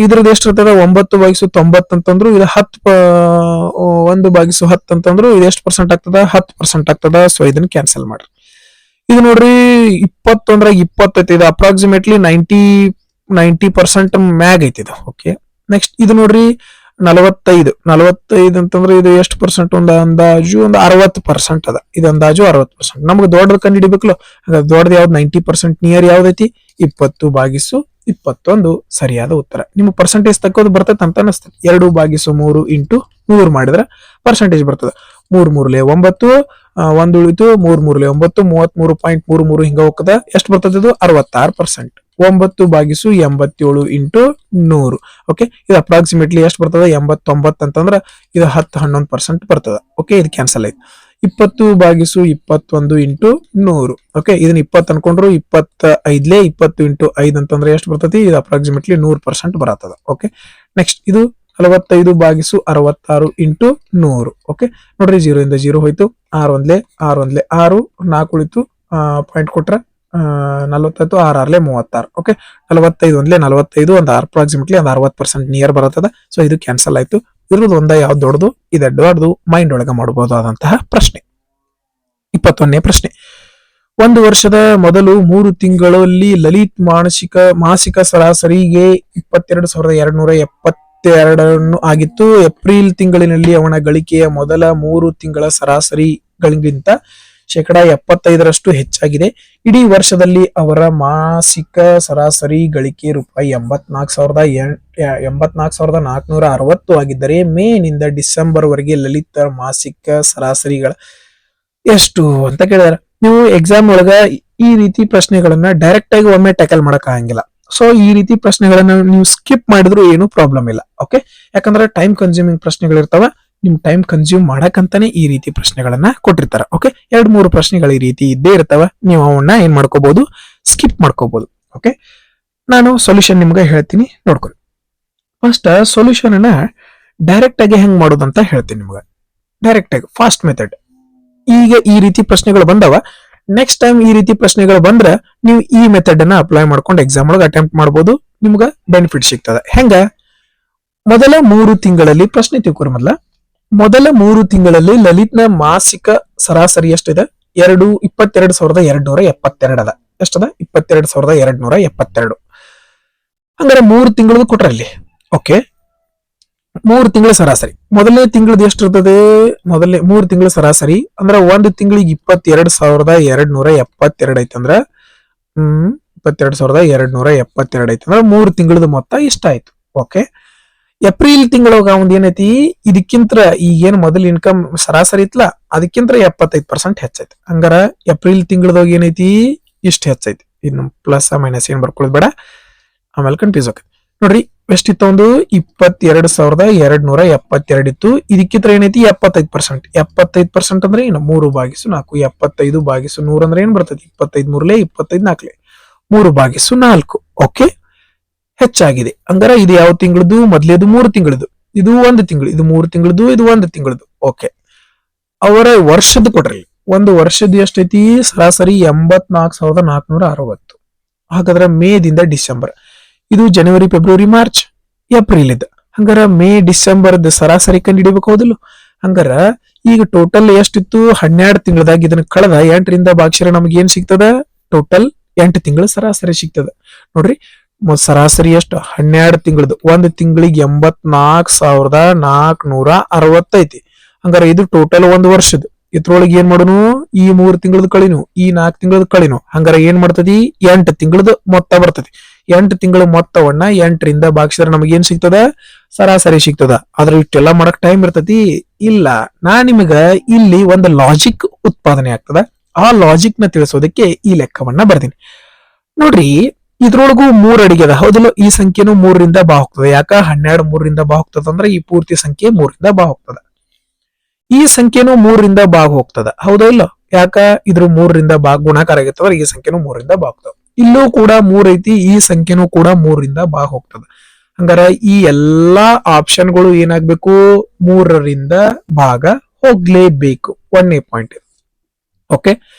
ಇದ್ರದ್ದು ಎಷ್ಟು ಇರ್ತದ, 9/90 ಅಂತಂದ್ರು ಇದು 1/10 ಅಂತಂದ್ರು ಇದು ಎಷ್ಟು ಪರ್ಸೆಂಟ್ ಆಗ್ತದ, 10% ಆಗ್ತದ. ಸೊ ಇದನ್ನ ಕ್ಯಾನ್ಸಲ್ ಮಾಡ್ರಿ. ಇದು ನೋಡ್ರಿ 20 ಅಂದ್ರ 20 ಐತಿ, ಇದು ಅಪ್ರಾಕ್ಸಿಮೇಟ್ಲಿ 90% ಮ್ಯಾಗ್ ಐತಿ ಇದು. ಓಕೆ, ನೆಕ್ಸ್ಟ್ ಇದು ನೋಡ್ರಿ 45 ಅಂತಂದ್ರೆ ಇದು ಎಷ್ಟು ಪರ್ಸೆಂಟ್, ಒಂದು ಅಂದಾಜು ಒಂದು 60% ಅದ. ಇದು ಅಂದಾಜು 60%. ನಮ್ಗೆ ದೊಡ್ಡದ ಕಂಡು ಹಿಡಿಬೇಕಲ್ಲ, ಹಾಗಾದ್ರೆ ದೊಡ್ಡದು ಯಾವ್ದು 90% ನಿಯರ್ ಯಾವ್ದೈತಿ, 20/21 ಸರಿಯಾದ ಉತ್ತರ. ನಿಮ್ಗೆ ಪರ್ಸೆಂಟೇಜ್ ತಕ್ಕೋದು ಬರ್ತೈತೆ ಅಂತ ಅನಿಸ್ತದೆ. 2/3 ಇಂಟು 100 ಮಾಡಿದ್ರೆ ಪರ್ಸೆಂಟೇಜ್ ಬರ್ತದೆ. 3 3 9, 1 ಉಳಿತು, 3 3 9, 33.33 ಹಿಂಗ ಹೋಗ್ತದ. ಎಷ್ಟು ಬರ್ತದೆ ಇದು, 66%. 9/87 ಇಂಟು 100. ಓಕೆ, ಇದು ಅಪ್ರಾಕ್ಸಿಮೇಟ್ಲಿ ಎಷ್ಟು ಬರ್ತದೆ, 89 ಅಂತಂದ್ರ ಇದು 10-11% ಬರ್ತದ. ಓಕೆ, ಇದು ಕ್ಯಾನ್ಸಲ್ ಆಯ್ತು. 20/21 ಇಂಟು 100. ಓಕೆ, ಇದನ್ನ 20 ಅನ್ಕೊಂಡ್ರು 25 20 ಇಂಟು 5 ಅಂತಂದ್ರೆ ಎಷ್ಟು ಬರ್ತೈತಿ, ಇದು ಅಪ್ರಾಕ್ಸಿಮೇಟ್ಲಿ 100% ಬರತ್ತದ. ಓಕೆ, ನೆಕ್ಸ್ಟ್ ಇದು 45/66 ಇಂಟು 100. ಓಕೆ ನೋಡ್ರಿ, 0 ಇಂದ 0 ಹೋಯ್ತು. 6 1 6 6, 4 ಉಳಿತು, ಪಾಯಿಂಟ್ ಕೊಟ್ರ 40, 6 6 36. ಓಕೆ, 45 1 45, ಒಂದು ಅಪ್ರಾಕ್ಸಿಮೇಟ್ಲಿ ಒಂದು 60% ನಿಯರ್ ಬರತ್ತದ. ಸೊ ಇದು ಕ್ಯಾನ್ಸಲ್ ಆಯ್ತು. ಇರೋದು ಒಂದ ಯಾವ್ದು ದೊಡ್ಡದು, ಇದೆ ದೊಡ್ಡದು, ಮೈಂಡ್ ಒಳಗ ಮಾಡಬಹುದಾದಂತಹ ಪ್ರಶ್ನೆ. 21ನೇ ಪ್ರಶ್ನೆ, ಒಂದು ವರ್ಷದ ಮೊದಲು 3 ತಿಂಗಳಲ್ಲಿ ಲಲಿತ್ ಮಾಸಿಕ ಸರಾಸರಿಗೆ 22,272 ಆಗಿತ್ತು. ಏಪ್ರಿಲ್ ತಿಂಗಳಿನಲ್ಲಿ ಅವನ ಗಳಿಕೆಯ ಮೊದಲ 3 ತಿಂಗಳ ಸರಾಸರಿಗಳಿಗಿಂತ 75% ಹೆಚ್ಚಾಗಿದೆ. ಇಡೀ ವರ್ಷದಲ್ಲಿ ಅವರ ಮಾಸಿಕ ಸರಾಸರಿ ಗಳಿಕೆ ₹84,460 ಆಗಿದ್ದರೆ ಮೇ ನಿಂದ ಡಿಸೆಂಬರ್ ವರೆಗೆ ಲಲಿತ ಮಾಸಿಕ ಸರಾಸರಿಗಳ ಎಷ್ಟು ಅಂತ ಕೇಳಿದಾರೆ. ನೀವು ಎಕ್ಸಾಮ್ ಒಳಗ ಈ ರೀತಿ ಪ್ರಶ್ನೆಗಳನ್ನ ಡೈರೆಕ್ಟ್ ಆಗಿ ಒಮ್ಮೆ ಟ್ಯಾಕಲ್ ಮಾಡಕ್ ಆಗಂಗಿಲ್ಲ. ಸೊ ಈ ರೀತಿ ಪ್ರಶ್ನೆಗಳನ್ನ ನೀವು ಸ್ಕಿಪ್ ಮಾಡಿದ್ರು ಏನು ಪ್ರಾಬ್ಲಮ್ ಇಲ್ಲ. ಓಕೆ, ಯಾಕಂದ್ರೆ ಟೈಮ್ ಕನ್ಸ್ಯೂಮಿಂಗ್ ಪ್ರಶ್ನೆಗಳಿರ್ತಾವ, ನಿಮ್ ಟೈಮ್ ಕನ್ಸ್ಯೂಮ್ ಮಾಡಕ್ಕಂತಾನೆ ಈ ರೀತಿ ಪ್ರಶ್ನೆಗಳನ್ನ ಕೊಟ್ಟಿರ್ತಾರ. ಓಕೆ, 2-3 ಪ್ರಶ್ನೆಗಳು ಈ ರೀತಿ ಇದ್ದೇ ಇರ್ತಾವ, ನೀವು ಅವನ್ನ ಏನ್ ಮಾಡ್ಕೋಬಹುದು, ಸ್ಕಿಪ್ ಮಾಡ್ಕೋಬಹುದು. ಓಕೆ, ನಾನು ಸೊಲ್ಯೂಷನ್ ನಿಮ್ಗೆ ಹೇಳ್ತೀನಿ, ನೋಡ್ಕೊಳ್ಳಿ. ಫಸ್ಟ್ ಸೊಲ್ಯೂಷನ್ ಅನ್ನ ಡೈರೆಕ್ಟ್ ಆಗಿ ಹೆಂಗ್ ಮಾಡೋದಂತ ಹೇಳ್ತೀನಿ ನಿಮ್ಗೆ. ಡೈರೆಕ್ಟ್ ಆಗಿ ಫಾಸ್ಟ್ ಮೆಥಡ್. ಈಗ ಈ ರೀತಿ ಪ್ರಶ್ನೆಗಳು ಬಂದವ, ನೆಕ್ಸ್ಟ್ ಟೈಮ್ ಈ ರೀತಿ ಪ್ರಶ್ನೆಗಳು ಬಂದ್ರೆ ನೀವು ಈ ಮೆಥಡ್ ಅನ್ನ ಅಪ್ಲೈ ಮಾಡ್ಕೊಂಡು ಎಕ್ಸಾಮ್ ಒಳಗೆ ಅಟೆಂಪ್ಟ್ ಮಾಡಬಹುದು, ನಿಮ್ಗೆ ಬೆನಿಫಿಟ್ ಸಿಗ್ತದೆ. ಹೆಂಗ? ಮೊದಲ 3 ತಿಂಗಳಲ್ಲಿ ಪ್ರಶ್ನೆ ತಿಳ್ಕೊರಿ. ಮೊದಲ 3 ತಿಂಗಳಲ್ಲಿ ಲಲಿತ್ನ ಮಾಸಿಕ ಸರಾಸರಿ ಎಷ್ಟಿದೆ? 22,272 ಅದ. ಎಷ್ಟದ? 22,272. ಹಂಗಾರೆ 3 ತಿಂಗಳದು ಕೊಟ್ರಲ್ಲಿ. ಓಕೆ, 3 ತಿಂಗಳ ಸರಾಸರಿ. ಮೊದಲನೇ ತಿಂಗಳದ ಎಷ್ಟು ಇರ್ತದೆ? ಮೊದಲನೇ 3 ತಿಂಗಳ ಸರಾಸರಿ ಅಂದ್ರೆ ಒಂದು ತಿಂಗಳಿಗೆ 22,272 ಐತಂದ್ರ 22,272 ಐತಂದ್ರ 3 ತಿಂಗಳದ ಮೊತ್ತ ಇಷ್ಟ ಆಯ್ತು. ಓಕೆ, ಏಪ್ರಿಲ್ ತಿಂಗಳೊಳಗ ಒಂದ್ ಏನೈತಿ, ಇದಕ್ಕಿಂತ ಈಗೇನ್ ಮೊದಲ ಇನ್ಕಮ್ ಸರಾಸರಿ ಇತ್ತಲ್ಲ ಅದಕ್ಕಿಂತ 75% ಹೆಚ್ಚೈತಿ. ಹಂಗಾರ ಏಪ್ರಿಲ್ ತಿಂಗಳದಾಗ ಏನೈತಿ, ಇಷ್ಟ ಹೆಚ್ಚೈತಿ. ಇನ್ನು ಪ್ಲಸ್ ಮೈನಸ್ ಏನ್ ಬರ್ಕೊಳ್ಳೋದು ಬೇಡ, ಆಮೇಲೆ ಕನ್ಫ್ಯೂಸ್ ಆಕೈತಿ. ನೋಡ್ರಿ ಎಷ್ಟಿತ್ತು? ಒಂದು 22,272 ಇತ್ತು. ಇದಕ್ಕಿಂತ ಏನೈತಿ 75%. 75% ಅಂದ್ರೆ ಏನು? 3/4. 75/100 ಅಂದ್ರೆ ಏನ್ ಬರ್ತೈತಿ? 25 3 25 4 3/4. ಓಕೆ, ಹೆಚ್ಚಾಗಿದೆ. ಹಂಗಾರ ಇದು ಯಾವ ತಿಂಗಳದು? ಮೊದ್ಲೇದು 3 ತಿಂಗಳದು, ಇದು 1 ತಿಂಗಳು, ಇದು 3 ತಿಂಗಳದು, ಇದು 1 ತಿಂಗಳದು. ಓಕೆ, ಅವರ ವರ್ಷದ ಕೊಟ್ರಿ. ಒಂದು ವರ್ಷದ ಎಷ್ಟೈತಿ ಸರಾಸರಿ? 84,460. ಹಾಗಾದ್ರೆ ಮೇದಿಂದ ಡಿಸೆಂಬರ್, ಇದು ಜನವರಿ ಫೆಬ್ರವರಿ ಮಾರ್ಚ್ ಏಪ್ರಿಲ್ ಇದ್ದ. ಹಂಗಾರ ಮೇ ಡಿಸೆಂಬರ್ ಸರಾಸರಿ ಕಂಡು ಹಿಡಿಬೇಕು, ಹೌದಿಲ್ಲ? ಹಂಗಾರ ಈಗ ಟೋಟಲ್ ಎಷ್ಟಿತ್ತು? 12 ತಿಂಗಳದಾಗ ಇದನ್ನ ಕಳೆದ 8ರಿಂದ ಭಾಗಿಸಿರ ನಮ್ಗೆ ಏನ್ ಸಿಗ್ತದ? ಟೋಟಲ್ 8 ತಿಂಗಳ ಸರಾಸರಿ ಸಿಗ್ತದ. ನೋಡ್ರಿ ಸರಾಸರಿ ಎಷ್ಟು? 12 ತಿಂಗಳದು. ಒಂದು ತಿಂಗಳಿಗೆ 84,460 ಐತಿ. ಹಂಗಾರ ಇದು ಟೋಟಲ್ ಒಂದು ವರ್ಷದ. ಇದ್ರೊಳಗೆ ಏನ್ ಮಾಡೋನು? ಈ 3 ತಿಂಗಳದ ಕಳಿನು, ಈ 4 ತಿಂಗಳದ ಕಳಿನು. ಹಂಗಾರ ಏನ್ ಮಾಡ್ತದಿ? 8 ತಿಂಗಳದ ಮೊತ್ತ ಬರ್ತದೆ. 8 ತಿಂಗಳ ಮೊತ್ತವನ್ನ 8ರಿಂದ ಭಾಗಿಸಿದ್ರೆ ನಮಗೆ ಏನ್ ಸಿಗ್ತದ? ಸರಾಸರಿ ಸಿಗ್ತದ. ಆದ್ರೆ ಇಷ್ಟೆಲ್ಲ ಮಾಡಕ್ ಟೈಮ್ ಇರ್ತತಿ? ಇಲ್ಲ. ನಾ ನಿಮಗ ಇಲ್ಲಿ ಒಂದು ಲಾಜಿಕ್ ಉತ್ಪಾದನೆ ಆಗ್ತದ, ಆ ಲಾಜಿಕ್ ನ ತಿಳಿಸೋದಕ್ಕೆ ಈ ಲೆಕ್ಕವನ್ನ ಬರ್ತೀನಿ. ನೋಡ್ರಿ, ಇದ್ರೊಳಗೂ 3 ಅಡಿಗೆ ಅದ, ಹೌದಿಲ್ಲ? ಈ ಸಂಖ್ಯೆನು 3ರಿಂದ ಬಾ ಹೋಗ್ತದೆ. ಯಾಕ? 12 3ರಿಂದ ಬಾ ಹೋಗ್ತದ ಅಂದ್ರೆ ಈ ಪೂರ್ತಿ ಸಂಖ್ಯೆ 3ರಿಂದ ಬಾ ಹೋಗ್ತದ. ಈ ಸಂಖ್ಯೆನು 3ರಿಂದ ಬಾಗ್ ಹೋಗ್ತದ, ಹೌದಾ ಇಲ್ಲ? ಯಾಕ? ಇದ್ರ 3ರಿಂದ ಬಾಗ್ ಗುಣಾಕಾರ ಆಗಿರ್ತದ, ಈ ಸಂಖ್ಯೆನು 3ರಿಂದ ಬಾ ಹೋಗ್ತದ. ಇಲ್ಲೂ ಕೂಡ 3 ಐತಿ, ಈ ಸಂಖ್ಯೆನೂ ಕೂಡ 3ರಿಂದ ಬಾ ಹೋಗ್ತದ. ಹಂಗಾರ ಈ ಎಲ್ಲಾ ಆಪ್ಷನ್ಗಳು ಏನಾಗ್ಬೇಕು? 3ರಿಂದ ಭಾಗ ಹೋಗ್ಲೇಬೇಕು. 1ನೇ ಪಾಯಿಂಟ್. ಓಕೆ,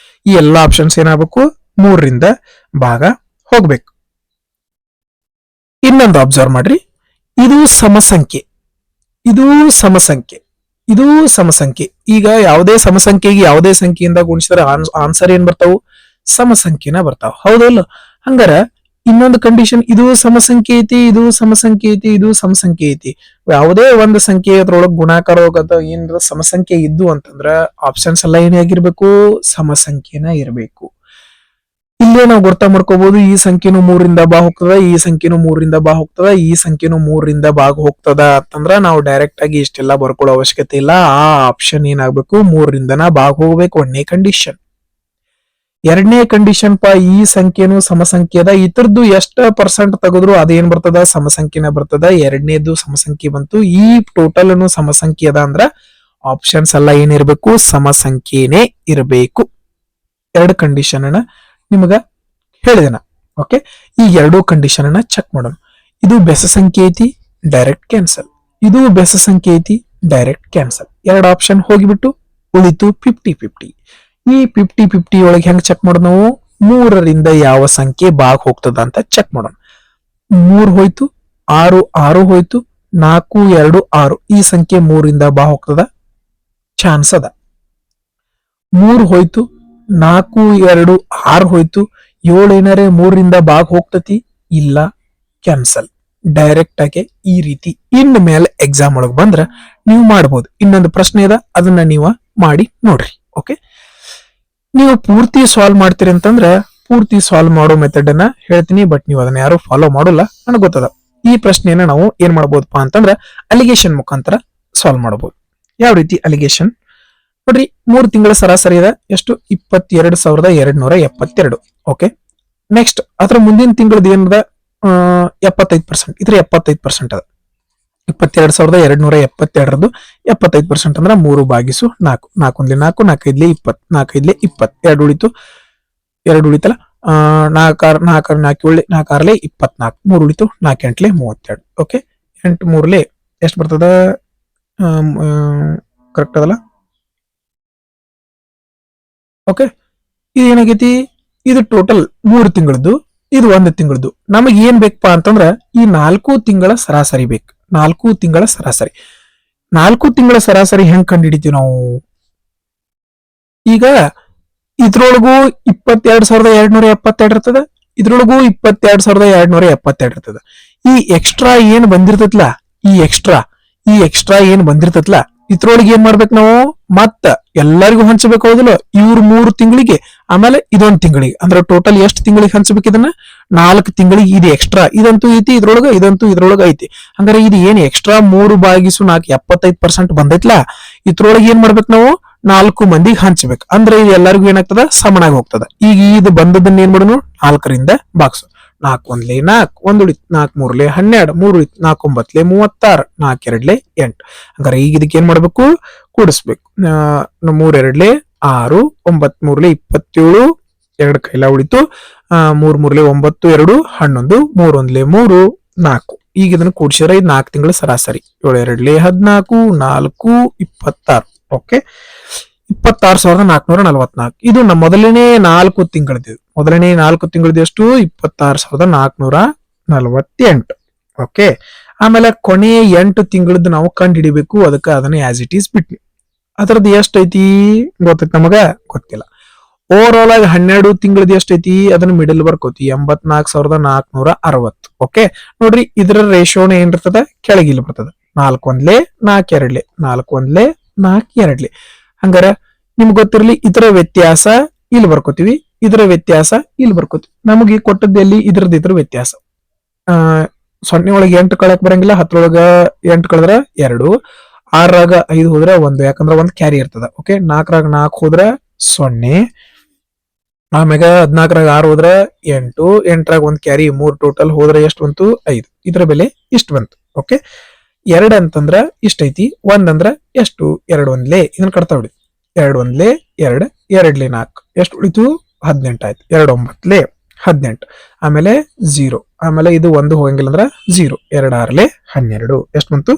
ಈ ಎಲ್ಲಾ ಆಪ್ಷನ್ಸ್ ಏನಾಗಬೇಕು? 3ರಿಂದ ಭಾಗ ಹೋಗ್ಬೇಕು. ಇನ್ನೊಂದು ಅಬ್ಸರ್ವ್ ಮಾಡ್ರಿ, ಇದು ಸಮಸಂಖ್ಯೆ, ಇದು ಸಮಸಂಖ್ಯೆ, ಇದು ಸಮಸಂಖ್ಯೆ. ಈಗ ಯಾವುದೇ ಸಮಸಂಖ್ಯೆಗೆ ಯಾವುದೇ ಸಂಖ್ಯೆಯಿಂದ ಗುಣಿಸಿದ್ರೆ ಆನ್ಸರ್ ಏನ್ ಬರ್ತಾವು? ಸಮಸಂಖ್ಯೆನ ಬರ್ತಾವ, ಹೌದಲ್ಲ? ಹಂಗಾರ ಇನ್ನೊಂದು ಕಂಡೀಷನ್, ಇದು ಸಮಸಂಖ್ಯೆ ಐತಿ, ಇದು ಸಮಸಂಖ್ಯೆ ಐತಿ, ಇದು ಸಮಸಂಖ್ಯೆ ಐತಿ. ಯಾವುದೇ ಒಂದು ಸಂಖ್ಯೆ ಅದ್ರೊಳಗೆ ಗುಣಾಕಾರ ಹೋಗತ್ತ ಏನಾರ ಸಮಸಂಖ್ಯೆ ಇದ್ದು ಅಂತಂದ್ರ ಆಪ್ಷನ್ಸ್ ಎಲ್ಲ ಏನಾಗಿರ್ಬೇಕು? ಸಮಸಂಖ್ಯೆನ ಇರಬೇಕು. ಇಲ್ಲೇ ನಾವು ಗೊತ್ತಾ ಮಾಡ್ಕೋಬಹುದು, ಈ ಸಂಖ್ಯೆನು 3ರಿಂದ ಬಾ ಹೋಗ್ತದ, ಈ ಸಂಖ್ಯೆನು 3ರಿಂದ ಬಾ ಹೋಗ್ತದ, ಈ ಸಂಖ್ಯೆನು 3ರಿಂದ ಬಾಗ್ ಹೋಗ್ತದ ಅಂತಂದ್ರ ನಾವು ಡೈರೆಕ್ಟ್ ಆಗಿ ಇಷ್ಟೆಲ್ಲ ಬರ್ಕೊಳ್ಳೋ ಅವಶ್ಯಕತೆ ಇಲ್ಲ. ಆ ಆಪ್ಷನ್ ಏನಾಗ್ಬೇಕು? 3ರಿಂದನ ಬಾಗ್ ಹೋಗ್ಬೇಕು. 1ನೇ ಕಂಡೀಷನ್. 2ನೇ ಕಂಡೀಷನ್ ಈ ಸಂಖ್ಯೆನು ಸಮಸಂಖ್ಯೆದ, ಇತರದ್ದು ಎಷ್ಟ ಪರ್ಸೆಂಟ್ ತೆಗೆದ್ರು ಅದೇನ್ ಬರ್ತದ? ಸಮಸಂಖ್ಯೆನ ಬರ್ತದ. 2ನೇದು ಸಮಸಂಖ್ಯೆ ಬಂತು. ಈ ಟೋಟಲ್ ಅನ್ನು ಸಮಸಂಖ್ಯೆ ಅದ ಅಂದ್ರ ಆಪ್ಷನ್ಸ್ ಎಲ್ಲ ಏನಿರ್ಬೇಕು? ಸಮಸಂಖ್ಯೆನೇ ಇರಬೇಕು. 2 ಕಂಡೀಷನ್ ಅನ್ನ ನಿಮಗ ಹೇಳಿದೆನ. ಓಕೆ, ಈ 2 ಕಂಡೀಷನ್ ಅನ್ನ ಚೆಕ್ ಮಾಡೋಣ. ಇದು ಬೆಸ ಸಂಖ್ಯೆ ಐತಿ, ಡೈರೆಕ್ಟ್ ಕ್ಯಾನ್ಸಲ್. ಇದು ಬೆಸ ಸಂಖ್ಯೆ ಐತಿ, ಡೈರೆಕ್ಟ್ ಕ್ಯಾನ್ಸಲ್. 2 ಆಪ್ಷನ್ ಹೋಗಿಬಿಟ್ಟು ಉಳಿತು 50-50. ಈ 50-50 ಒಳಗೆ ಹೆಂಗ್ ಚೆಕ್ ಮಾಡೋಣ ನಾವು? 3ರಿಂದ ಯಾವ ಸಂಖ್ಯೆ ಬಾಗ್ ಹೋಗ್ತದ ಅಂತ ಚೆಕ್ ಮಾಡೋಣ. 3 ಹೋಯ್ತು, 6 ಹೋಯ್ತು, 4 2 6. ಈ ಸಂಖ್ಯೆ 3ರಿಂದ ಬಾ ಹೋಗ್ತದ? ಚಾನ್ಸ್ ಅದ. 3 ಹೋಯ್ತು, 4 2 6 ಹೋಯ್ತು, 7 ಏನಾರೆ 3ರಿಂದ ಬಾಗ್ ಹೋಗ್ತತಿ? ಇಲ್ಲ, ಕ್ಯಾನ್ಸಲ್. ಡೈರೆಕ್ಟ್ ಆಗಿ ಈ ರೀತಿ ಇನ್ ಮೇಲೆ ಎಕ್ಸಾಮ್ ಒಳಗೆ ಬಂದ್ರ ನೀವು ಮಾಡಬಹುದು. ಇನ್ನೊಂದು ಪ್ರಶ್ನೆ ಅದ, ಅದನ್ನ ನೀವು ಮಾಡಿ ನೋಡ್ರಿ. ಓಕೆ, ನೀವು ಪೂರ್ತಿ ಸಾಲ್ವ್ ಮಾಡ್ತೀರಿ ಅಂತಂದ್ರ ಪೂರ್ತಿ ಸಾಲ್ವ್ ಮಾಡೋ ಮೆಥಡ್ ಅನ್ನ ಹೇಳ್ತೀನಿ, ಬಟ್ ನೀವು ಅದನ್ನ ಯಾರು ಫಾಲೋ ಮಾಡೋಲ್ಲ, ನನಗೆ ಗೊತ್ತದ. ಈ ಪ್ರಶ್ನೆಯನ್ನ ನಾವು ಏನ್ ಮಾಡಬಹುದಪ್ಪ ಅಂತಂದ್ರ ಅಲಿಗೇಷನ್ ಮುಖಾಂತರ ಸಾಲ್ವ್ ಮಾಡಬಹುದು. ಯಾವ ರೀತಿ ಅಲಿಗೇಷನ್? ನೋಡ್ರಿ, 3 ತಿಂಗಳ ಸರಾಸರಿ ಅದ ಎಷ್ಟು? 22,272. ಓಕೆ, ನೆಕ್ಸ್ಟ್ ಅದ್ರ ಮುಂದಿನ ತಿಂಗಳದ ಏನದ? 75%. ಇದ್ರ 75% ಅದ. 22,272 75% ಅಂದ್ರೆ 3/4. 4 4 4 5 20 4 5 20 2 ಉಳಿತು. 2 ಉಳಿತಲ್ಲ. 4 4 4 4 24 3 ಉಳಿತು. 4 8 32. ಓಕೆ, 8 3 ಎಷ್ಟು ಬರ್ತದ? ಕರೆಕ್ಟ್ ಅದಲ್ಲ? ಓಕೆ, ಇದು ಏನಾಗೈತಿ? ಇದು ಟೋಟಲ್ 3 ತಿಂಗಳದ್ದು, ಇದು 1 ತಿಂಗಳದ್ದು. ನಮಗೆ ಏನ್ ಬೇಕಪ್ಪ ಅಂತಂದ್ರ ಈ 4 ತಿಂಗಳ ಸರಾಸರಿ ಬೇಕು. 4 ತಿಂಗಳ ಸರಾಸರಿ. 4 ತಿಂಗಳ ಸರಾಸರಿ ಹೆಂಗ್ ಕಂಡು ಹಿಡಿತೀವಿ ನಾವು? ಈಗ ಇದ್ರೊಳಗೂ 22,272 ಇರ್ತದ, ಇದ್ರೊಳಗೂ 22,272 ಇರ್ತದ. ಈ ಎಕ್ಸ್ಟ್ರಾ ಏನ್ ಬಂದಿರ್ತೈತ್ಲಾ, ಈ ಎಕ್ಸ್ಟ್ರಾ ಏನ್ ಬಂದಿರ್ತೈತ್ಲಾ, ಇದ್ರೊಳಗೆ ಏನ್ ಮಾಡ್ಬೇಕು ನಾವು? ಮತ್ತ ಎಲ್ಲರಿಗೂ ಹಂಚಬೇಕು, ಹೌದಿಲ್ಲ? ಇವ್ರು 3 ತಿಂಗಳಿಗೆ, ಆಮೇಲೆ ಇದೊಂದು ತಿಂಗಳಿಗೆ, ಅಂದ್ರೆ ಟೋಟಲ್ ಎಷ್ಟು ತಿಂಗಳಿಗೆ ಹಂಚಬೇಕು? ಇದನ್ನ 4 ತಿಂಗಳಿಗೆ. ಇದು ಎಕ್ಸ್ಟ್ರಾ, ಇದಂತೂ ಐತಿ ಇದ್ರೊಳಗ, ಇದಂತೂ ಇದ್ರೊಳಗ ಐತಿ. ಹಂಗಾರೆ ಇದು ಏನ್ ಎಕ್ಸ್ಟ್ರಾ 3/4 75% ಬಂದೈತ್ಲಾ, ಇದ್ರೊಳಗೆ ಏನ್ ಮಾಡ್ಬೇಕು ನಾವು? 4 ಮಂದಿಗೆ ಹಂಚ್ಬೇಕು. ಅಂದ್ರೆ ಇದು ಎಲ್ಲರಿಗೂ ಏನಾಗ್ತದ? ಸಮನಾಗಿ ಹೋಗ್ತದ. ಈಗ ಇದು ಬಂದದನ್ನ ಏನ್ ಮಾಡೋಣ? 4ರಿಂದ ಬಾಗ್ಸು. 4 1 4 1 ಉಳಿತು. 4 3 12 3 ಉಳಿತು. 4 9 36 4 2 8. ಹಂಗಾರೆ ಈಗ ಇದಕ್ಕೆ ಏನ್ ಮಾಡ್ಬೇಕು? ಕೂಡಿಸ್ಬೇಕು. 3 2 6 9 3 27 2 ಕೈಲ ಉಳಿತು. 3 3 9 2 11 3 1 3 4. ಈಗ ಇದನ್ನ ಕೂಡಿಸಿದ್ರೆ ಇದು 4 ತಿಂಗಳ ಸರಾಸರಿ. 7 2 14 4 26. ಓಕೆ, 26,444. ಇದು ನಮ್ಮ ಮೊದಲನೇ 4 ತಿಂಗಳದ್ದು. ಮೊದಲನೇ 4 ತಿಂಗಳದ್ದು ಎಷ್ಟು? 26,448. ಓಕೆ, ಆಮೇಲೆ ಕೊನೆಯ 8 ತಿಂಗಳದ್ದು ನಾವು ಕಂಡು ಹಿಡಿಬೇಕು. ಅದಕ್ಕೆ ಅದನ್ನ ಆಸ್ ಇಟ್ ಈಸ್ ಬಿಟ್ವಿ. ಅದರದ್ದು ಎಷ್ಟೈತಿ ಗೊತ್ತೈತಿ ನಮಗ? ಗೊತ್ತಿಲ್ಲ. ಓವರ್ ಆಲ್ ಆಗಿ 12 ತಿಂಗಳದ್ದು ಎಷ್ಟೈತಿ? ಅದನ್ನ ಮಿಡಲ್ ಬರ್ಕೋತಿ. 84,460. ಓಕೆ, ನೋಡ್ರಿ ಇದ್ರ ರೇಷಿಯೋನ ಏನಿರ್ತದ? ಕೆಳಗಿಲ್ ಬರ್ತದ. 4 1 4 2 4 1 4 2. ಹಂಗಾರ ನಿಮ್ಗೆ ಗೊತ್ತಿರ್ಲಿ, ಇದರ ವ್ಯತ್ಯಾಸ ಇಲ್ಲಿ ಬರ್ಕೋತೀವಿ, ಇದರ ವ್ಯತ್ಯಾಸ ಇಲ್ಲಿ ಬರ್ಕೋತೀವಿ. ನಮಗೆ ಕೊಟ್ಟದ್ದಲ್ಲಿ ಇದ್ರ ವ್ಯತ್ಯಾಸ. 0 ಒಳಗೆ 8 ಕಳಕ್ ಬರಂಗಿಲ್ಲ, 10 ಒಳಗ 8 ಕಳೆದ್ರ 2, 6ರಾಗ 5 ಹೋದ್ರ 1, ಯಾಕಂದ್ರ 1 ಕ್ಯಾರಿ ಇರ್ತದ. ಓಕೆ, 4ರಾಗ 4 ಹೋದ್ರ 0, ಆಮ್ಯಾಗ 14ರಾಗ 6 ಹೋದ್ರ 8, 8ರಾಗ 1 ಕ್ಯಾರಿ, 3 ಟೋಟಲ್ ಹೋದ್ರ ಎಷ್ಟು ಬಂತು? 5. ಇದ್ರ ಬೆಲೆ ಇಷ್ಟು ಬಂತು. ಓಕೆ, 2 ಅಂತಂದ್ರ ಇಷ್ಟೈತಿ. 1 ಅಂದ್ರ ಎಷ್ಟು? 2 1 ಇದನ್ನ ಕಟ್ತಾ ಬಿಡಿ. 2 1 2 2 4 ಎಷ್ಟು ಉಳಿತು? 18 ಆಯ್ತು. 2 9 18. ಆಮೇಲೆ 0, ಆಮೇಲೆ ಇದು 1 ಹೋಗಂಗಿಲ್ಲ ಅಂದ್ರ 0. 2 6 12 ಎಷ್ಟು ಬಂತು?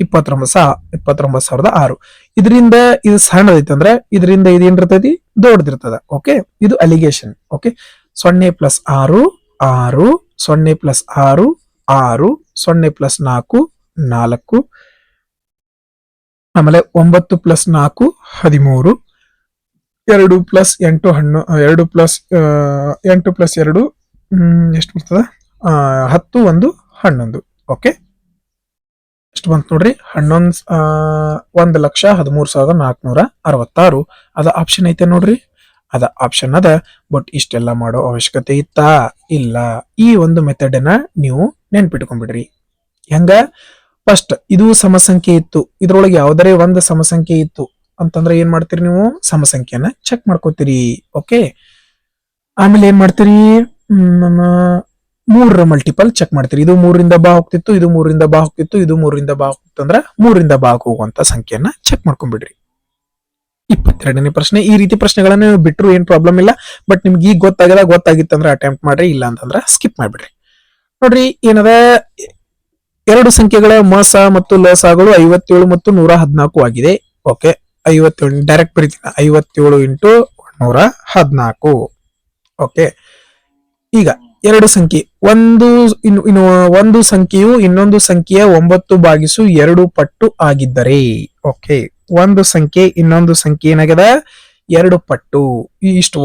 29,006. ಇದರಿಂದ ಇದು ಸಣ್ಣದೈತಿ ಅಂದ್ರ ಇದರಿಂದ ಇದು ಏನಿರ್ತೈತಿ? ದೊಡ್ಡದಿರ್ತದ. ಓಕೆ, ಇದು ಅಲಿಗೇಷನ್. ಓಕೆ, 0 + 6 6 0 + 6 6 0 + 4 4, ಆಮೇಲೆ 9 + 4 13, 2 + 8 2 + 8 + 2 ಎಷ್ಟು ಬರ್ತದ? 10 1 11. ಓಕೆ, ಎಷ್ಟು ಬಂತು ನೋಡ್ರಿ? 1,13,466. ಅದ ಆಪ್ಷನ್ ಐತೆ ನೋಡ್ರಿ, ಅದ ಆಪ್ಷನ್ ಅದ. ಬಟ್ ಇಷ್ಟೆಲ್ಲ ಮಾಡೋ ಅವಶ್ಯಕತೆ ಇತ್ತಾ? ಇಲ್ಲ. ಈ ಒಂದು ಮೆಥಡ್ ನ ನೀವು ನೆನ್ಪಿಟ್ಕೊಂಡ್ಬಿಡ್ರಿ. ಹೆಂಗ? ಫಸ್ಟ್ ಇದು ಸಮಸಂಖ್ಯೆ ಇತ್ತು, ಇದ್ರೊಳಗೆ ಯಾವ್ದಾರೆ ಒಂದು ಸಮಸಂಖ್ಯೆ ಇತ್ತು ಅಂತಂದ್ರೆ ಏನ್ ಮಾಡ್ತೀರಿ ನೀವು? ಸಮಸಂಖ್ಯೆನ ಚೆಕ್ ಮಾಡ್ಕೋತೀರಿ. ಓಕೆ, ಆಮೇಲೆ ಏನ್ ಮಾಡ್ತೀರಿ? 3ರ ಮಲ್ಟಿಪಲ್ ಚೆಕ್ ಮಾಡ್ತೀರಿ. ಇದು 3ರಿಂದ ಬಾ ಹೋಗ್ತಿತ್ತು, ಇದು 3ರಿಂದ ಬಾ ಹೋಗ್ತಿತ್ತು, ಇದು 3ರಿಂದ ಬಾ ಹೋಗ್ತಿತ್ತು ಅಂದ್ರ 3ರಿಂದ ಬಾ ಹೋಗುವಂತ ಸಂಖ್ಯೆಯನ್ನ ಚೆಕ್ ಮಾಡ್ಕೊಂಡ್ಬಿಡ್ರಿ. 22ನೇ ಪ್ರಶ್ನೆ. ಈ ರೀತಿ ಪ್ರಶ್ನೆಗಳನ್ನ ಬಿಟ್ರು ಏನ್ ಪ್ರಾಬ್ಲಮ್ ಇಲ್ಲ. ಬಟ್ ನಿಮ್ಗೆ ಈಗ ಗೊತ್ತಾಗಿತ್ತಂದ್ರೆ ಅಟೆಂಪ್ಟ್ ಮಾಡ್ರಿ, ಇಲ್ಲ ಅಂತಂದ್ರ ಸ್ಕಿಪ್ ಮಾಡ್ಬಿಡ್ರಿ. ನೋಡ್ರಿ ಏನದ? 2 ಸಂಖ್ಯೆಗಳ ಮಸ ಮತ್ತು ಲಸಗಳು 57 ಮತ್ತು 114 ಆಗಿದೆ. ಓಕೆ, 57 ಡೈರೆಕ್ಟ್ ಬರೀತೀನಿ. 57 × 114. ಓಕೆ, ಈಗ 2 ಸಂಖ್ಯೆ, ಒಂದು ಸಂಖ್ಯೆಯು ಇನ್ನೊಂದು ಸಂಖ್ಯೆಯ 9/2 ಪಟ್ಟು ಆಗಿದ್ದರೆ. ಓಕೆ, ಒಂದು ಸಂಖ್ಯೆ ಇನ್ನೊಂದು ಸಂಖ್ಯೆ ಏನಾಗಿದೆ? 2 ಪಟ್ಟು. ಇಷ್ಟು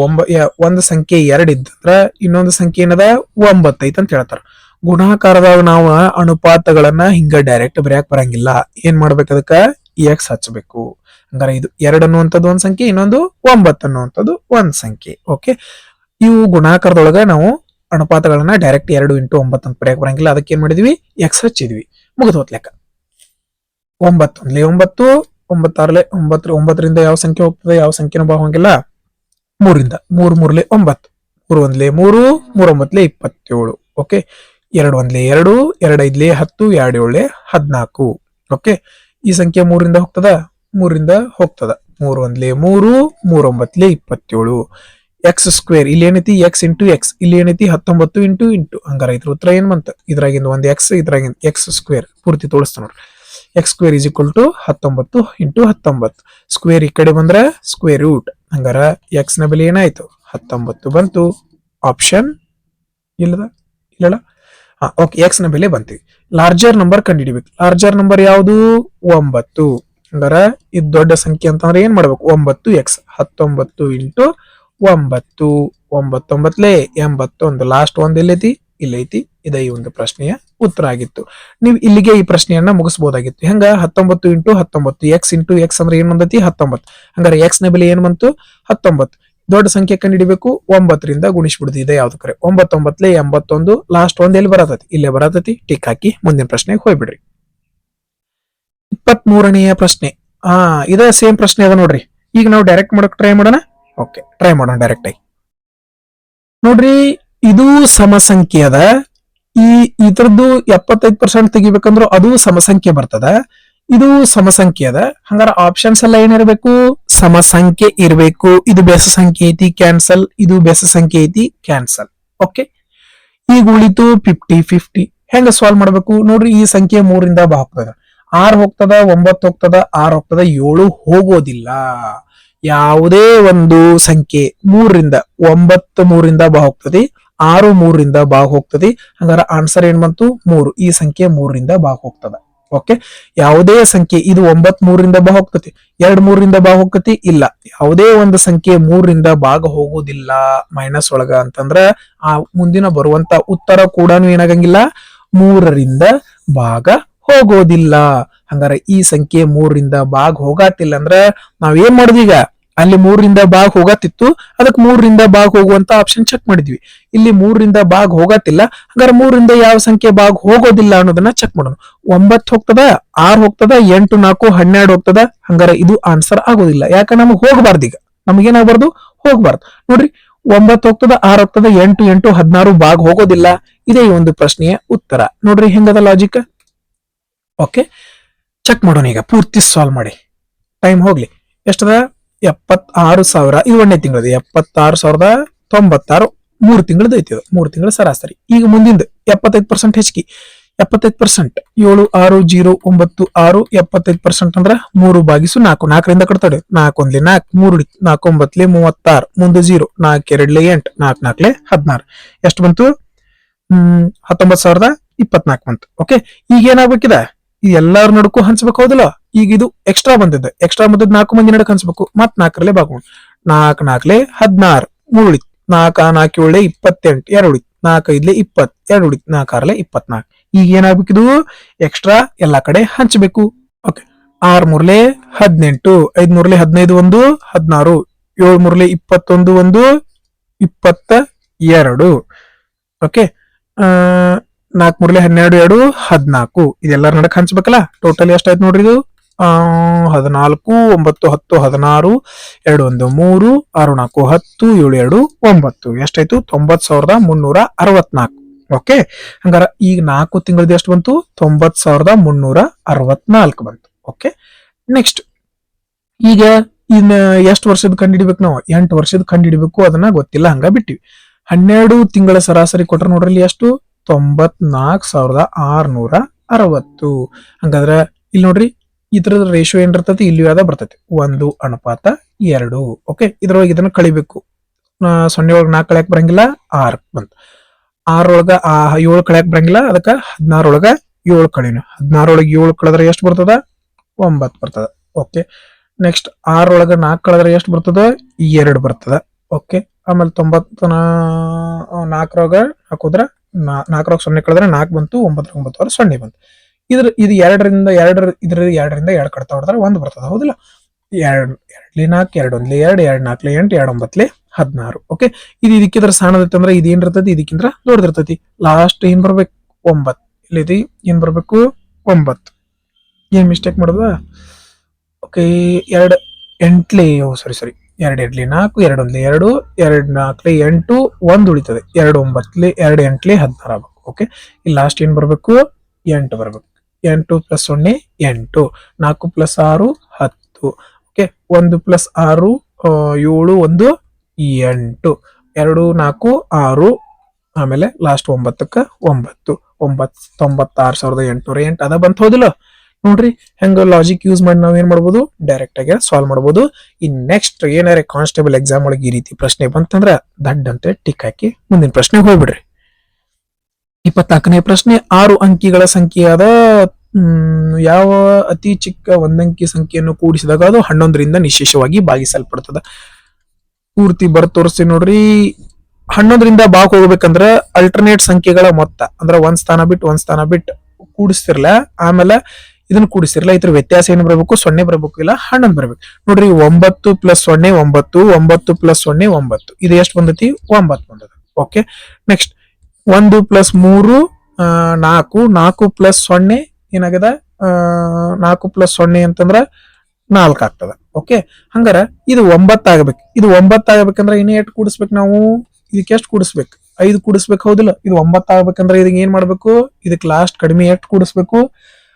ಒಂದು ಸಂಖ್ಯೆ 2 ಇದ್ದಂದ್ರ ಇನ್ನೊಂದು ಸಂಖ್ಯೆ ಏನದ? 9 ಐತೆ ಅಂತ ಹೇಳ್ತಾರ. ಗುಣಾಕಾರದಾಗ ನಾವು ಅನುಪಾತಗಳನ್ನ ಹಿಂಗ ಡೈರೆಕ್ಟ್ ಬರೆಯಕ್ ಬರಂಗಿಲ್ಲ. ಏನ್ ಮಾಡ್ಬೇಕು? ಅದಕ್ಕ x ಹಚ್ಚಬೇಕು. ಹಂಗಾರೆ ಇದು 2 ಅನ್ನುವಂಥದ್ದು ಒಂದ್ ಸಂಖ್ಯೆ, ಇನ್ನೊಂದು 9 ಅನ್ನುವಂಥದ್ದು ಒಂದ್ ಸಂಖ್ಯೆ. ಓಕೆ, ಇವು ಗುಣಾಕಾರದೊಳಗ ನಾವು ಅನುಪಾತಗಳನ್ನ ಡೈರೆಕ್ಟ್ 2 × 9 ಅಂತ ಬರೆಯಕ್ ಬರಂಗಿಲ್ಲ. ಅದಕ್ಕೆ ಏನ್ ಮಾಡಿದ್ವಿ? x ಹಚ್ಚಿದ್ವಿ. ಮುಗಿದೋತ್ ಲೆಕ್ಕ. 9 1 9 9 6 9ರಿಂದ ಯಾವ ಸಂಖ್ಯೆ ಹೋಗ್ತದೆ? ಯಾವ ಸಂಖ್ಯೆನೂ ಬಾ ಹೋಗಂಗಿಲ್ಲ. 3ರಿಂದ 3 3 9 3 1 3 3 9 27. ಓಕೆ, 2 ಒಂದ್ಲೆ 2, 2 ಐದ್ಲೆ 10, 2 ಏಳ್ಲೆ 14. ಓಕೆ, ಈ ಸಂಖ್ಯೆ 3ರಿಂದ ಹೋಗ್ತದ, 3ರಿಂದ ಹೋಗ್ತದ. 3 ಒಂದ್ಲೆ 3, 3 ಒಂಬತ್ಲೆ 27. ಎಕ್ಸ್ ಸ್ಕ್ವೇರ್ ಇಲ್ಲಿ ಏನೈತಿ, ಎಕ್ಸ್ ಇಂಟು ಎಕ್ಸ್, ಇಲ್ಲಿ ಏನೈತಿ 19 ಇಂಟು ಇಂಟು. ಹಂಗಾರ ಇದ್ರ ಉತ್ತರ ಏನ್ ಬಂತ, ಇದ್ರಾಗಿಂದ ಒಂದ್ ಎಕ್ಸ್, ಇದ್ರಾಗಿಂದ ಎಕ್ಸ್ ಸ್ಕ್ವೇರ್ ಪೂರ್ತಿ ತೋರಿಸ್ತಾ ನೋಡ್ರಿ. X square is equal to 19 into 19. Square ಈ ಕಡೆ ಬಂದ್ರ ಸ್ಕ್ವೇರ್ ರೂಟ್. ಹಂಗಾರ ಎಕ್ಸ್ ನ ಬೆಲೆ ಏನಾಯ್ತು, 19 ಬಂತು. ಆಪ್ಷನ್ ಇಲ್ಲದ ಇಲ್ಲ. ಓಕೆ, ಎಕ್ಸ್ ನ ಬೆಲೆ ಬಂತೀವಿ. ಲಾರ್ಜರ್ ನಂಬರ್ ಕಂಡುಹಿಡಿಬೇಕು. ಲಾರ್ಜರ್ ನಂಬರ್ ಯಾವುದು, 9. ಹಂಗಾರ ಇದು ದೊಡ್ಡ ಸಂಖ್ಯೆ ಅಂತಂದ್ರೆ ಏನ್ ಮಾಡ್ಬೇಕು, 9x. 19 ಇಂಟು 9, 9 81. ಲಾಸ್ಟ್ ಒಂದ್ ಎಲ್ಲೈತಿ, ಇಲ್ಲೈತಿ. ಇದೇ ಈ ಒಂದು ಪ್ರಶ್ನೆಯ ಉತ್ತರ ಆಗಿತ್ತು. ನೀವು ಇಲ್ಲಿಗೆ ಈ ಪ್ರಶ್ನೆಯನ್ನ ಮುಗಿಸಬಹುದಾಗಿತ್ತು. ಹೆಂಗ, 19 ಇಂಟು 19, ಎಕ್ಸ್ ಇಂಟು ಎಕ್ಸ್ ಅಂದ್ರೆ ಏನ್ ಬಂದತಿ, 19. ಹಂಗಾರೆ ಎಕ್ಸ್ ನ ಬೆಲೆ ಏನ್ ಬಂತು, 19. ದೊಡ್ಡ ಸಂಖ್ಯೆ ಕಂಡುಹಿಡಿಬೇಕು, 9ರಿಂದ ಗುಣಿಸ್ಬಿಡುದು. ಇದೆ ಯಾವ್ದು ಕರೆ, 9 81. ಲಾಸ್ಟ್ ಒಂದ್ ಎಲ್ಲಿ ಬರತತಿ, ಇಲ್ಲೇ ಬರತತಿ. ಟಿಕ್ ಹಾಕಿ ಮುಂದಿನ ಪ್ರಶ್ನೆಗೆ ಹೋಗ್ಬಿಡ್ರಿ. 23ನೆಯ ಪ್ರಶ್ನೆ. ಇದ ಸೇಮ್ ಪ್ರಶ್ನೆ ಅದ ನೋಡ್ರಿ. ಈಗ ನಾವು ಡೈರೆಕ್ಟ್ ಮಾಡಕ್ ಟ್ರೈ ಮಾಡೋಣ. ಓಕೆ, ಟ್ರೈ ಮಾಡೋಣ ಡೈರೆಕ್ಟ್ ಆಗಿ. ನೋಡ್ರಿ, ಇದು ಸಮಸಂಖ್ಯೆ ಅದ. ಇದ್ರದ್ದು 75% ತೆಗಿಬೇಕಂದ್ರು ಅದು ಸಮಸಂಖ್ಯೆ ಬರ್ತದ. ಇದು ಸಮಸಂಖ್ಯೆ ಅದ. ಹಂಗಾರ ಆಪ್ಷನ್ಸ್ ಎಲ್ಲ ಏನಿರ್ಬೇಕು, ಸಮಸಂಖ್ಯೆ ಇರಬೇಕು. ಇದು ಬೆಸ ಸಂಖ್ಯೆ ಐತಿ, ಕ್ಯಾನ್ಸಲ್. ಇದು ಬೆಸ ಸಂಖ್ಯೆ ಐತಿ, ಕ್ಯಾನ್ಸಲ್. ಓಕೆ, ಈಗ ಉಳಿತು 50-50. ಹೆಂಗ ಸಾಲ್ವ್ ಮಾಡ್ಬೇಕು ನೋಡ್ರಿ. ಈ ಸಂಖ್ಯೆ 3ರಿಂದ ಬಾ ಹೋಗ್ತದ, 6 ಹೋಗ್ತದ, 9 ಹೋಗ್ತದ, 6 ಹೋಗ್ತದ, 7 ಹೋಗೋದಿಲ್ಲ. ಯಾವುದೇ ಒಂದು ಸಂಖ್ಯೆ 3ರಿಂದ 9 3ರಿಂದ ಬಾ ಹೋಗ್ತದೆ, 6 3ರಿಂದ ಬಾ ಹೋಗ್ತದೆ. ಹಂಗಾರ ಆನ್ಸರ್ ಏನ್ ಬಂತು, 3. ಈ ಸಂಖ್ಯೆ 3ರಿಂದ ಬಾ ಹೋಗ್ತದ. ಓಕೆ, ಯಾವುದೇ ಸಂಖ್ಯೆ ಇದು 9 3ರಿಂದ ಬಾ ಹೋಗ್ತತಿ, 2 3ರಿಂದ ಬಾ ಹೋಗ್ತತಿ, ಇಲ್ಲ. ಯಾವುದೇ ಒಂದು ಸಂಖ್ಯೆ 3ರಿಂದ ಭಾಗ ಹೋಗೋದಿಲ್ಲ ಮೈನಸ್ ಒಳಗ ಅಂತಂದ್ರ ಆ ಮುಂದಿನ ಬರುವಂತ ಉತ್ತರ ಕೂಡ ಏನಾಗಂಗಿಲ್ಲ, 3ರಿಂದ ಭಾಗ ಹೋಗೋದಿಲ್ಲ. ಹಂಗಾರ ಈ ಸಂಖ್ಯೆ 3ರಿಂದ ಭಾಗ ಹೋಗತ್ತಿಲ್ಲ ಅಂದ್ರ ನಾವ್ ಏನ್ ಮಾಡುದು, ಈಗ ಅಲ್ಲಿ 3ರಿಂದ ಭಾಗ ಹೋಗತ್ತಿತ್ತು, ಅದಕ್ಕೆ 3ರಿಂದ ಭಾಗ ಹೋಗುವಂತ ಆಪ್ಷನ್ ಚೆಕ್ ಮಾಡಿದ್ವಿ. ಇಲ್ಲಿ 3ರಿಂದ ಭಾಗ ಹೋಗತ್ತಿಲ್ಲ, ಹಂಗಾರ 3ರಿಂದ ಯಾವ ಸಂಖ್ಯೆ ಭಾಗ ಹೋಗೋದಿಲ್ಲ ಅನ್ನೋದನ್ನ ಚೆಕ್ ಮಾಡೋಣ. 9 ಹೋಗ್ತದ, 6 ಹೋಗ್ತದ, 8 4 12 ಹೋಗ್ತದ. ಹಂಗಾರ ಇದು ಆನ್ಸರ್ ಆಗೋದಿಲ್ಲ. ಯಾಕ, ನಮಗ್ ಹೋಗಬಾರ್ದು. ಈಗ ನಮಗೇನಾಗಬಾರ್ದು, ಹೋಗ್ಬಾರ್ದು. ನೋಡ್ರಿ, 9 ಹೋಗ್ತದ, 6 ಹೋಗ್ತದ, 8 8 16 ಭಾಗ ಹೋಗೋದಿಲ್ಲ. ಇದೇ ಈ ಒಂದು ಪ್ರಶ್ನೆಯ ಉತ್ತರ. ನೋಡ್ರಿ ಹೆಂಗದ ಲಾಜಿಕ್. ಓಕೆ, ಚೆಕ್ ಮಾಡೋಣ ಈಗ ಪೂರ್ತಿ ಸಾಲ್ವ್ ಮಾಡಿ. ಟೈಮ್ ಹೋಗ್ಲಿ. ಎಷ್ಟದ, 76,000. ಇದು 1ನೇ ತಿಂಗಳದ 76,096. 3 ತಿಂಗಳದ ಐತಿ, 3 ತಿಂಗಳ ಸರಾಸರಿ. ಈಗ ಮುಂದಿಂದ 75% ಹೆಚ್ಚಿಗೆ, 75%. 7 6 0 9 6. 75% ಅಂದ್ರ 3/4. 4ರಿಂದ ಕಟ್ತಾಡೆ, 4 1 4, 3 4 9 36. ಮುಂದೆ 0, 4 2 8, 4 4 16. ಎಷ್ಟು ಬಂತು, 19,024 ಬಂತು. ಓಕೆ, ಈಗ ಏನಾಗ್ಬೇಕಿದ, ಈ ಎಲ್ಲಾರ ನಡುಕು ಹಂಚ್ಬೇಕು, ಹೌದಿಲ್ಲ. ಈಗ ಇದು ಎಕ್ಸ್ಟ್ರಾ ಬಂದಿದ್ದೆ, ಎಕ್ಸ್ಟ್ರಾ ಬಂದದ್ 4 ಮಂದಿ ನಡಕ್ ಹಂಚ್ಬೇಕು. ಮತ್ 4ರಲ್ಲಿ ಭಾಗ 4 4 16. 3 ಉಳಿತು, 4 4 7 28. 2 ಉಳಿತು, 4 5 20. 2 ಉಳಿತು, 4 6 24. ಈಗ ಏನಾಗ್ಬೇಕಿದು, ಎಕ್ಸ್ಟ್ರಾ ಎಲ್ಲಾ ಕಡೆ ಹಂಚ್ಬೇಕು. ಓಕೆ, 6 3 18, 5 3 15 1 16, 7 3 21 1 22. ಓಕೆ, 4 3 12 2 14. ಇದೆಲ್ಲರ ನಡಕ್ ಹಂಚ್ಬೇಕಲ್ಲ. ಟೋಟಲ್ ಎಷ್ಟಾಯ್ತು ನೋಡ್ರಿ, ಇದು 14 9 10 16. 2 1 3, 6 4 10, 7 2 9. ಎಷ್ಟಾಯ್ತು, 90,364. ಓಕೆ, ಹಂಗಾರ ಈಗ 4 ತಿಂಗಳದ ಎಷ್ಟು ಬಂತು, 90,364 ಬಂತು. ಓಕೆ, ನೆಕ್ಸ್ಟ್ ಈಗ ಇನ್ನ ಎಷ್ಟು ವರ್ಷದ ಕಂಡಿಡ್ಬೇಕು ನಾವು, 8 ವರ್ಷದ ಕಂಡಿಡ್ಬೇಕು. ಅದನ್ನ ಗೊತ್ತಿಲ್ಲ, ಹಂಗ ಬಿಟ್ಟಿವಿ. 12 ತಿಂಗಳ ಸರಾಸರಿ ಕೊಟ್ರ ನೋಡ್ರಿ ಎಷ್ಟು, 94,660. ಹಂಗಾದ್ರ ಇಲ್ಲಿ ನೋಡ್ರಿ, ಇದ್ರದ ರೇಷಿಯೋ ಏನಿರ್ತತಿ, ಇಲ್ಲಿ ಯಾವ್ದ ಬರ್ತೈತಿ, 1:2. ಓಕೆ, ಇದ್ರೊಳಗೆ ಇದನ್ನ ಕಳಿಬೇಕು. 0 ಒಳಗೆ 4 ಕಳಿಯಕ್ ಬರಂಗಿಲ್ಲ, 6 ಬಂತು. 6 ಒಳಗ 7 ಕಳಿಯಕ್ ಬರಂಗಿಲ್ಲ, ಅದಕ್ಕ 16 ಒಳಗ 7 ಕಳಿನು. 16 ಒಳಗೆ 7 ಕಳೆದ್ರೆ ಎಷ್ಟು ಬರ್ತದ, 9 ಬರ್ತದ. ಓಕೆ, ನೆಕ್ಸ್ಟ್ 6 ಒಳಗ 4 ಕಳೆದ್ರೆ ಎಷ್ಟು ಬರ್ತದ, 2 ಬರ್ತದ. ಓಕೆ, ಆಮೇಲೆ 94 ಹಾಕೋದ್ರ 4 0 ಕಳೆದ್ರೆ 4 ಬಂತು, 9 9 0 ಬಂತು. ಇದು 2ರಿಂದ 2 ಕಡ್ತಾ ಹೊಡೆದ್ರೆ 1 ಬರ್ತದ, ಹೌದಿಲ್ಲ. 2 2 4 2 1 2 2 4 8 2 9 16. ಓಕೆ, ಇದು ಇದಕ್ಕಿದ್ರ ಸಣ್ಣದೈತೆ ಅಂದ್ರೆ ಇದು ಏನಿರ್ತತಿ, ಇದಕ್ಕಿಂತ ದೊಡ್ಡದಿರ್ತತಿ. ಲಾಸ್ಟ್ ಏನ್ ಬರ್ಬೇಕು, 9. ಇಲ್ಲಿ ಏನ್ ಬರ್ಬೇಕು, 9. ಏನ್ ಮಿಸ್ಟೇಕ್ ಮಾಡುದ. ಓಕೆ, 2 8 ಸಾರಿ 2 2 4, 2 1 2, 2 4 8, 1 ಉಳಿತದೆ. 2 9 2 8 16 ಆಗ್ಬೇಕು. ಓಕೆ, ಇಲ್ಲಿ ಲಾಸ್ಟ್ ಏನ್ ಬರ್ಬೇಕು, 8 ಬರ್ಬೇಕು. 8 + 0 8, 4 + 6 10. ಓಕೆ, 1 + 6 7, 1 8, 2 4 6, ಆಮೇಲೆ ಲಾಸ್ಟ್ 9ಕ್ಕೆ 9 96,808 ಅದ ಬಂತ ಹೋದಿಲ್ಲ. ನೋಡ್ರಿ ಹೆಂಗ ಲಾಜಿಕ್ ಯೂಸ್ ಮಾಡಿ ನಾವ್ ಏನ್ ಮಾಡ್ಬೋದು, ಡೈರೆಕ್ಟ್ ಆಗಿ ಸಾಲ್ವ್ ಮಾಡ್ಬೋದು. ಇನ್ ನೆಕ್ಸ್ಟ್ ಏನಾರ ಕಾನ್ಸ್ಟೇಬಲ್ ಎಕ್ಸಾಮ್ ಒಳಗೆ ಈ ರೀತಿ ಪ್ರಶ್ನೆ ಬಂತಂದ್ರ ದಡ್ ಅಂತ ಟಿಕ್ ಹಾಕಿ ಮುಂದಿನ ಪ್ರಶ್ನೆಗೆ ಹೋಗ್ಬಿಡ್ರಿ. 24ನೇ ಪ್ರಶ್ನೆ, 6 ಅಂಕಿಗಳ ಸಂಖ್ಯೆಯಾದ ಯಾವ ಅತಿ ಚಿಕ್ಕ ಒಂದಂಕಿ ಸಂಖ್ಯೆಯನ್ನು ಕೂಡಿಸಿದಾಗ ಅದು 11ರಿಂದ ನಿಶೇಷವಾಗಿ ಭಾಗಿಸಲ್ಪಡ್ತದ. ಪೂರ್ತಿ ತೋರಿಸ್ತೀವಿ ನೋಡ್ರಿ. 11ರಿಂದ ಭಾಗ ಹೋಗ್ಬೇಕಂದ್ರ ಅಲ್ಟರ್ನೇಟ್ ಸಂಖ್ಯೆಗಳ ಮೊತ್ತ ಅಂದ್ರೆ ಒಂದ್ ಸ್ಥಾನ ಬಿಟ್ಟು ಕೂಡಿಸ್ತಿರ್ಲ, ಆಮೇಲೆ ಇದನ್ನ ಕೂಡಿಸಿರ್ಲ, ಇದ್ರ ವ್ಯತ್ಯಾಸ ಏನ್ ಬರ್ಬೇಕು, 0 ಬರ್ಬೇಕು, ಇಲ್ಲ 11 ಬರ್ಬೇಕು. ನೋಡ್ರಿ 9 + 0 9, 9 + 0 9, ಇದು ಎಷ್ಟು ಬಂದತಿ, 9 ಬಂದದ. ಓಕೆ, ನೆಕ್ಸ್ಟ್ 1 + 3 4, 4 + 0 ಏನಾಗದ, 4 + 0 ಅಂತಂದ್ರ 4 ಆಗ್ತದ. ಓಕೆ, ಹಂಗಾರ ಇದು 9 ಆಗ್ಬೇಕು. ಇದು 9 ಆಗ್ಬೇಕಂದ್ರ ಇನ್ನು ಎಷ್ಟು ಕೂಡಿಸ್ಬೇಕು ನಾವು, ಇದಕ್ಕೆ ಎಷ್ಟು ಕೂಡಿಸ್ಬೇಕು, 5 ಕೂಡಿಸ್ಬೇಕು ಹೌದಿಲ್ಲ. ಇದು 9 ಆಗ್ಬೇಕಂದ್ರೆ ಇದಕ್ಕೆ ಏನ್ ಮಾಡ್ಬೇಕು, ಇದಕ್ಕೆ ಲಾಸ್ಟ್ ಕಡಿಮೆ ಎಷ್ಟು ಕೂಡಿಸ್ಬೇಕು,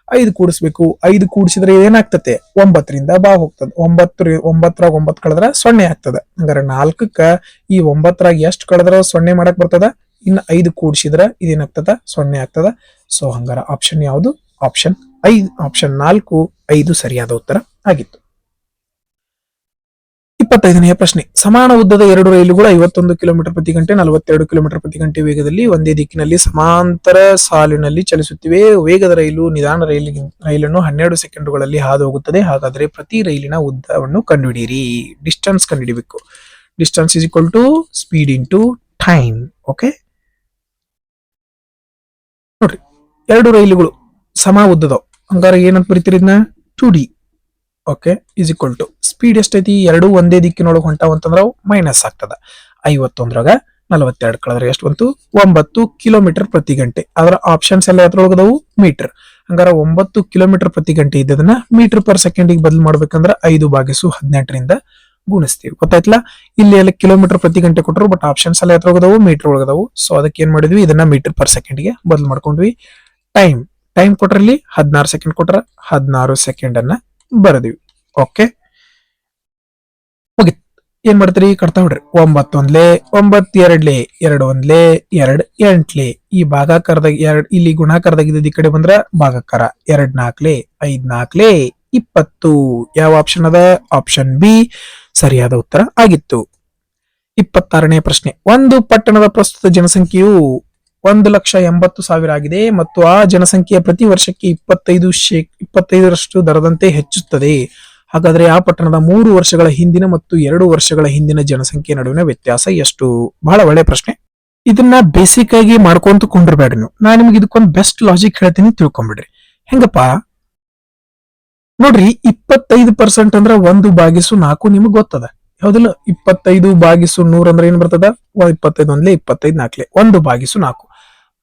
5 ಕೂಡಿಸ್ಬೇಕು. 5 ಕೂಡಿಸಿದ್ರೆ ಏನಾಗ್ತತೆ, 9ರಿಂದ ಭಾಗ ಹೋಗ್ತದೆ. 9 9 ಕಳೆದ್ರ 0 ಆಗ್ತದೆ. ಹಂಗಾರೆ 4ಕ್ಕ ಈ 9 ಎಷ್ಟು ಕಳೆದ್ರ 0 ಮಾಡಕ್ ಬರ್ತದ, ಇನ್ನು 5 ಕೂಡಿಸಿದ್ರ ಇದೇನಾಗ್ತದ, 0 ಆಗ್ತದ. ಸೊ ಹಂಗಾರ ಆಪ್ಷನ್ ಯಾವುದು, ಆಪ್ಷನ್ 5, ಆಪ್ಷನ್ 4 5 ಸರಿಯಾದ ಉತ್ತರ ಆಗಿತ್ತು. 25ನೇ ಪ್ರಶ್ನೆ, ಸಮಾನ ಉದ್ದದ 2 ರೈಲುಗಳು 51 ಕಿಲೋಮೀಟರ್ ಪ್ರತಿ ಗಂಟೆ 42 ಕಿಲೋಮೀಟರ್ ಪ್ರತಿ ಗಂಟೆ ವೇಗದಲ್ಲಿ ಒಂದೇ ದಿಕ್ಕಿನಲ್ಲಿ ಸಮಾಂತರ ಸಾಲಿನಲ್ಲಿ ಚಲಿಸುತ್ತಿವೆ. ವೇಗದ ರೈಲು ನಿಧಾನ ರೈಲನ್ನು 12 ಸೆಕೆಂಡುಗಳಲ್ಲಿ ಹಾದು ಹೋಗುತ್ತದೆ. ಹಾಗಾದ್ರೆ ಪ್ರತಿ ರೈಲಿನ ಉದ್ದವನ್ನು ಕಂಡುಹಿಡಿಯಿರಿ. ಡಿಸ್ಟೆನ್ಸ್ ಕಂಡುಹಿಡಿಬೇಕು. Distance is equal to speed into time. Okay, ನೋಡ್ರಿ 2 ರೈಲುಗಳು ಸಮ ಉದ್ದದವು, ಹಂಗಾರ ಏನಂತ ಬರೀತೀರಿ ಇದನ್ನ, 2D. Okay, is equal to speed ಎಷ್ಟೈತಿ, 2 ಒಂದೇ ದಿಕ್ಕಿನೊಳಗೆ ಹೊಂಟಾವ ಅಂತಂದ್ರ ಮೈನಸ್ ಆಗ್ತದ. 51ರಾಗ 42 ಕಳೆದ್ರೆ ಎಷ್ಟು ಬಂತು, 9 ಕಿಲೋಮೀಟರ್ ಪ್ರತಿ ಗಂಟೆ. ಅದರ ಆಪ್ಷನ್ಸ್ ಎಲ್ಲ ಎತ್ರೊಳಗದವು, ಮೀಟರ್. ಹಂಗಾರ 9 ಕಿಲೋಮೀಟರ್ ಪ್ರತಿ ಗಂಟೆ ಇದ್ದದನ್ನ ಮೀಟರ್ ಪರ್ ಸೆಕೆಂಡಿಗೆ ಬದಲು ಮಾಡ್ಬೇಕಂದ್ರ 5/18ರಿಂದ ಗುಣಿಸ್ತೀವಿ. ಗೊತ್ತಾಯ್ತಲ್ಲ, ಇಲ್ಲಿ ಎಲ್ಲ ಕಿಲೋಮೀಟರ್ ಪ್ರತಿ ಗಂಟೆ ಕೊಟ್ಟರು, ಬಟ್ ಆಪ್ಷನ್ಸ್ ಎಲ್ಲ ಎತ್ರೊಳಗದವು, ಮೀಟರ್ ಒಳಗದವು. ಸೊ ಅದಕ್ಕೆ ಏನ್ ಮಾಡಿದ್ವಿ, ಇದನ್ನ ಮೀಟರ್ ಪರ್ ಸೆಕೆಂಡ್ಗೆ ಬದಲು ಮಾಡ್ಕೊಂಡ್ವಿ. ಟೈಮ್ ಕೊಟ್ರಲ್ಲಿ 16 ಸೆಕೆಂಡ್ ಕೊಟ್ರ 16 ಸೆಕೆಂಡ್ ಅನ್ನ ಬರದಿವಿ. ಓಕೆ, ಹೋಗಿತ್. ಏನ್ ಮಾಡ್ತೀರಿ, ಕಟ್ತಾ ಬಿಡ್ರಿ. 9 1 9 2 2 1 2 8 ಈ ಭಾಗಾಕಾರದಾಗ 2, ಇಲ್ಲಿ ಗುಣಾಕಾರದಾಗ ಇದ್ದ ಈ ಕಡೆ ಬಂದ್ರ ಭಾಗಾಕಾರ 2 4 5 4 20. ಯಾವ ಆಪ್ಷನ್ ಅದ, ಆಪ್ಷನ್ ಬಿ ಸರಿಯಾದ ಉತ್ತರ ಆಗಿತ್ತು. 26ನೇ ಪ್ರಶ್ನೆ, ಒಂದು ಪಟ್ಟಣದ ಪ್ರಸ್ತುತ ಜನಸಂಖ್ಯೆಯು 1,80,000 ಆಗಿದೆ ಮತ್ತು ಆ ಜನಸಂಖ್ಯೆಯ ಪ್ರತಿ ವರ್ಷಕ್ಕೆ 25% ದರದಂತೆ ಹೆಚ್ಚುತ್ತದೆ. ಹಾಗಾದ್ರೆ ಆ ಪಟ್ಟಣದ 3 ವರ್ಷಗಳ ಹಿಂದಿನ ಮತ್ತು 2 ವರ್ಷಗಳ ಹಿಂದಿನ ಜನಸಂಖ್ಯೆ ನಡುವಿನ ವ್ಯತ್ಯಾಸ ಎಷ್ಟು? ಬಹಳ ಒಳ್ಳೆ ಪ್ರಶ್ನೆ. ಇದನ್ನ ಬೇಸಿಕ್ ಆಗಿ ಮಾಡ್ಕೊಂತ ಕೊಂಡ್ರಬೇಡ್ರಿ ನೀವು. ನಾನು ನಿಮ್ಗೆ ಇದಕ್ಕೊಂದು ಬೆಸ್ಟ್ ಲಾಜಿಕ್ ಹೇಳ್ತೀನಿ, ತಿಳ್ಕೊಂಡ್ಬಿಡ್ರಿ. ಹೆಂಗಪ್ಪ ನೋಡ್ರಿ, 25% ಅಂದ್ರ 1/4 ನಿಮಗ್ ಗೊತ್ತದ ಹೌದಿಲ್ಲ. 25/100 ಅಂದ್ರೆ ಏನ್ ಬರ್ತದ, 25 1 25 4 1/4.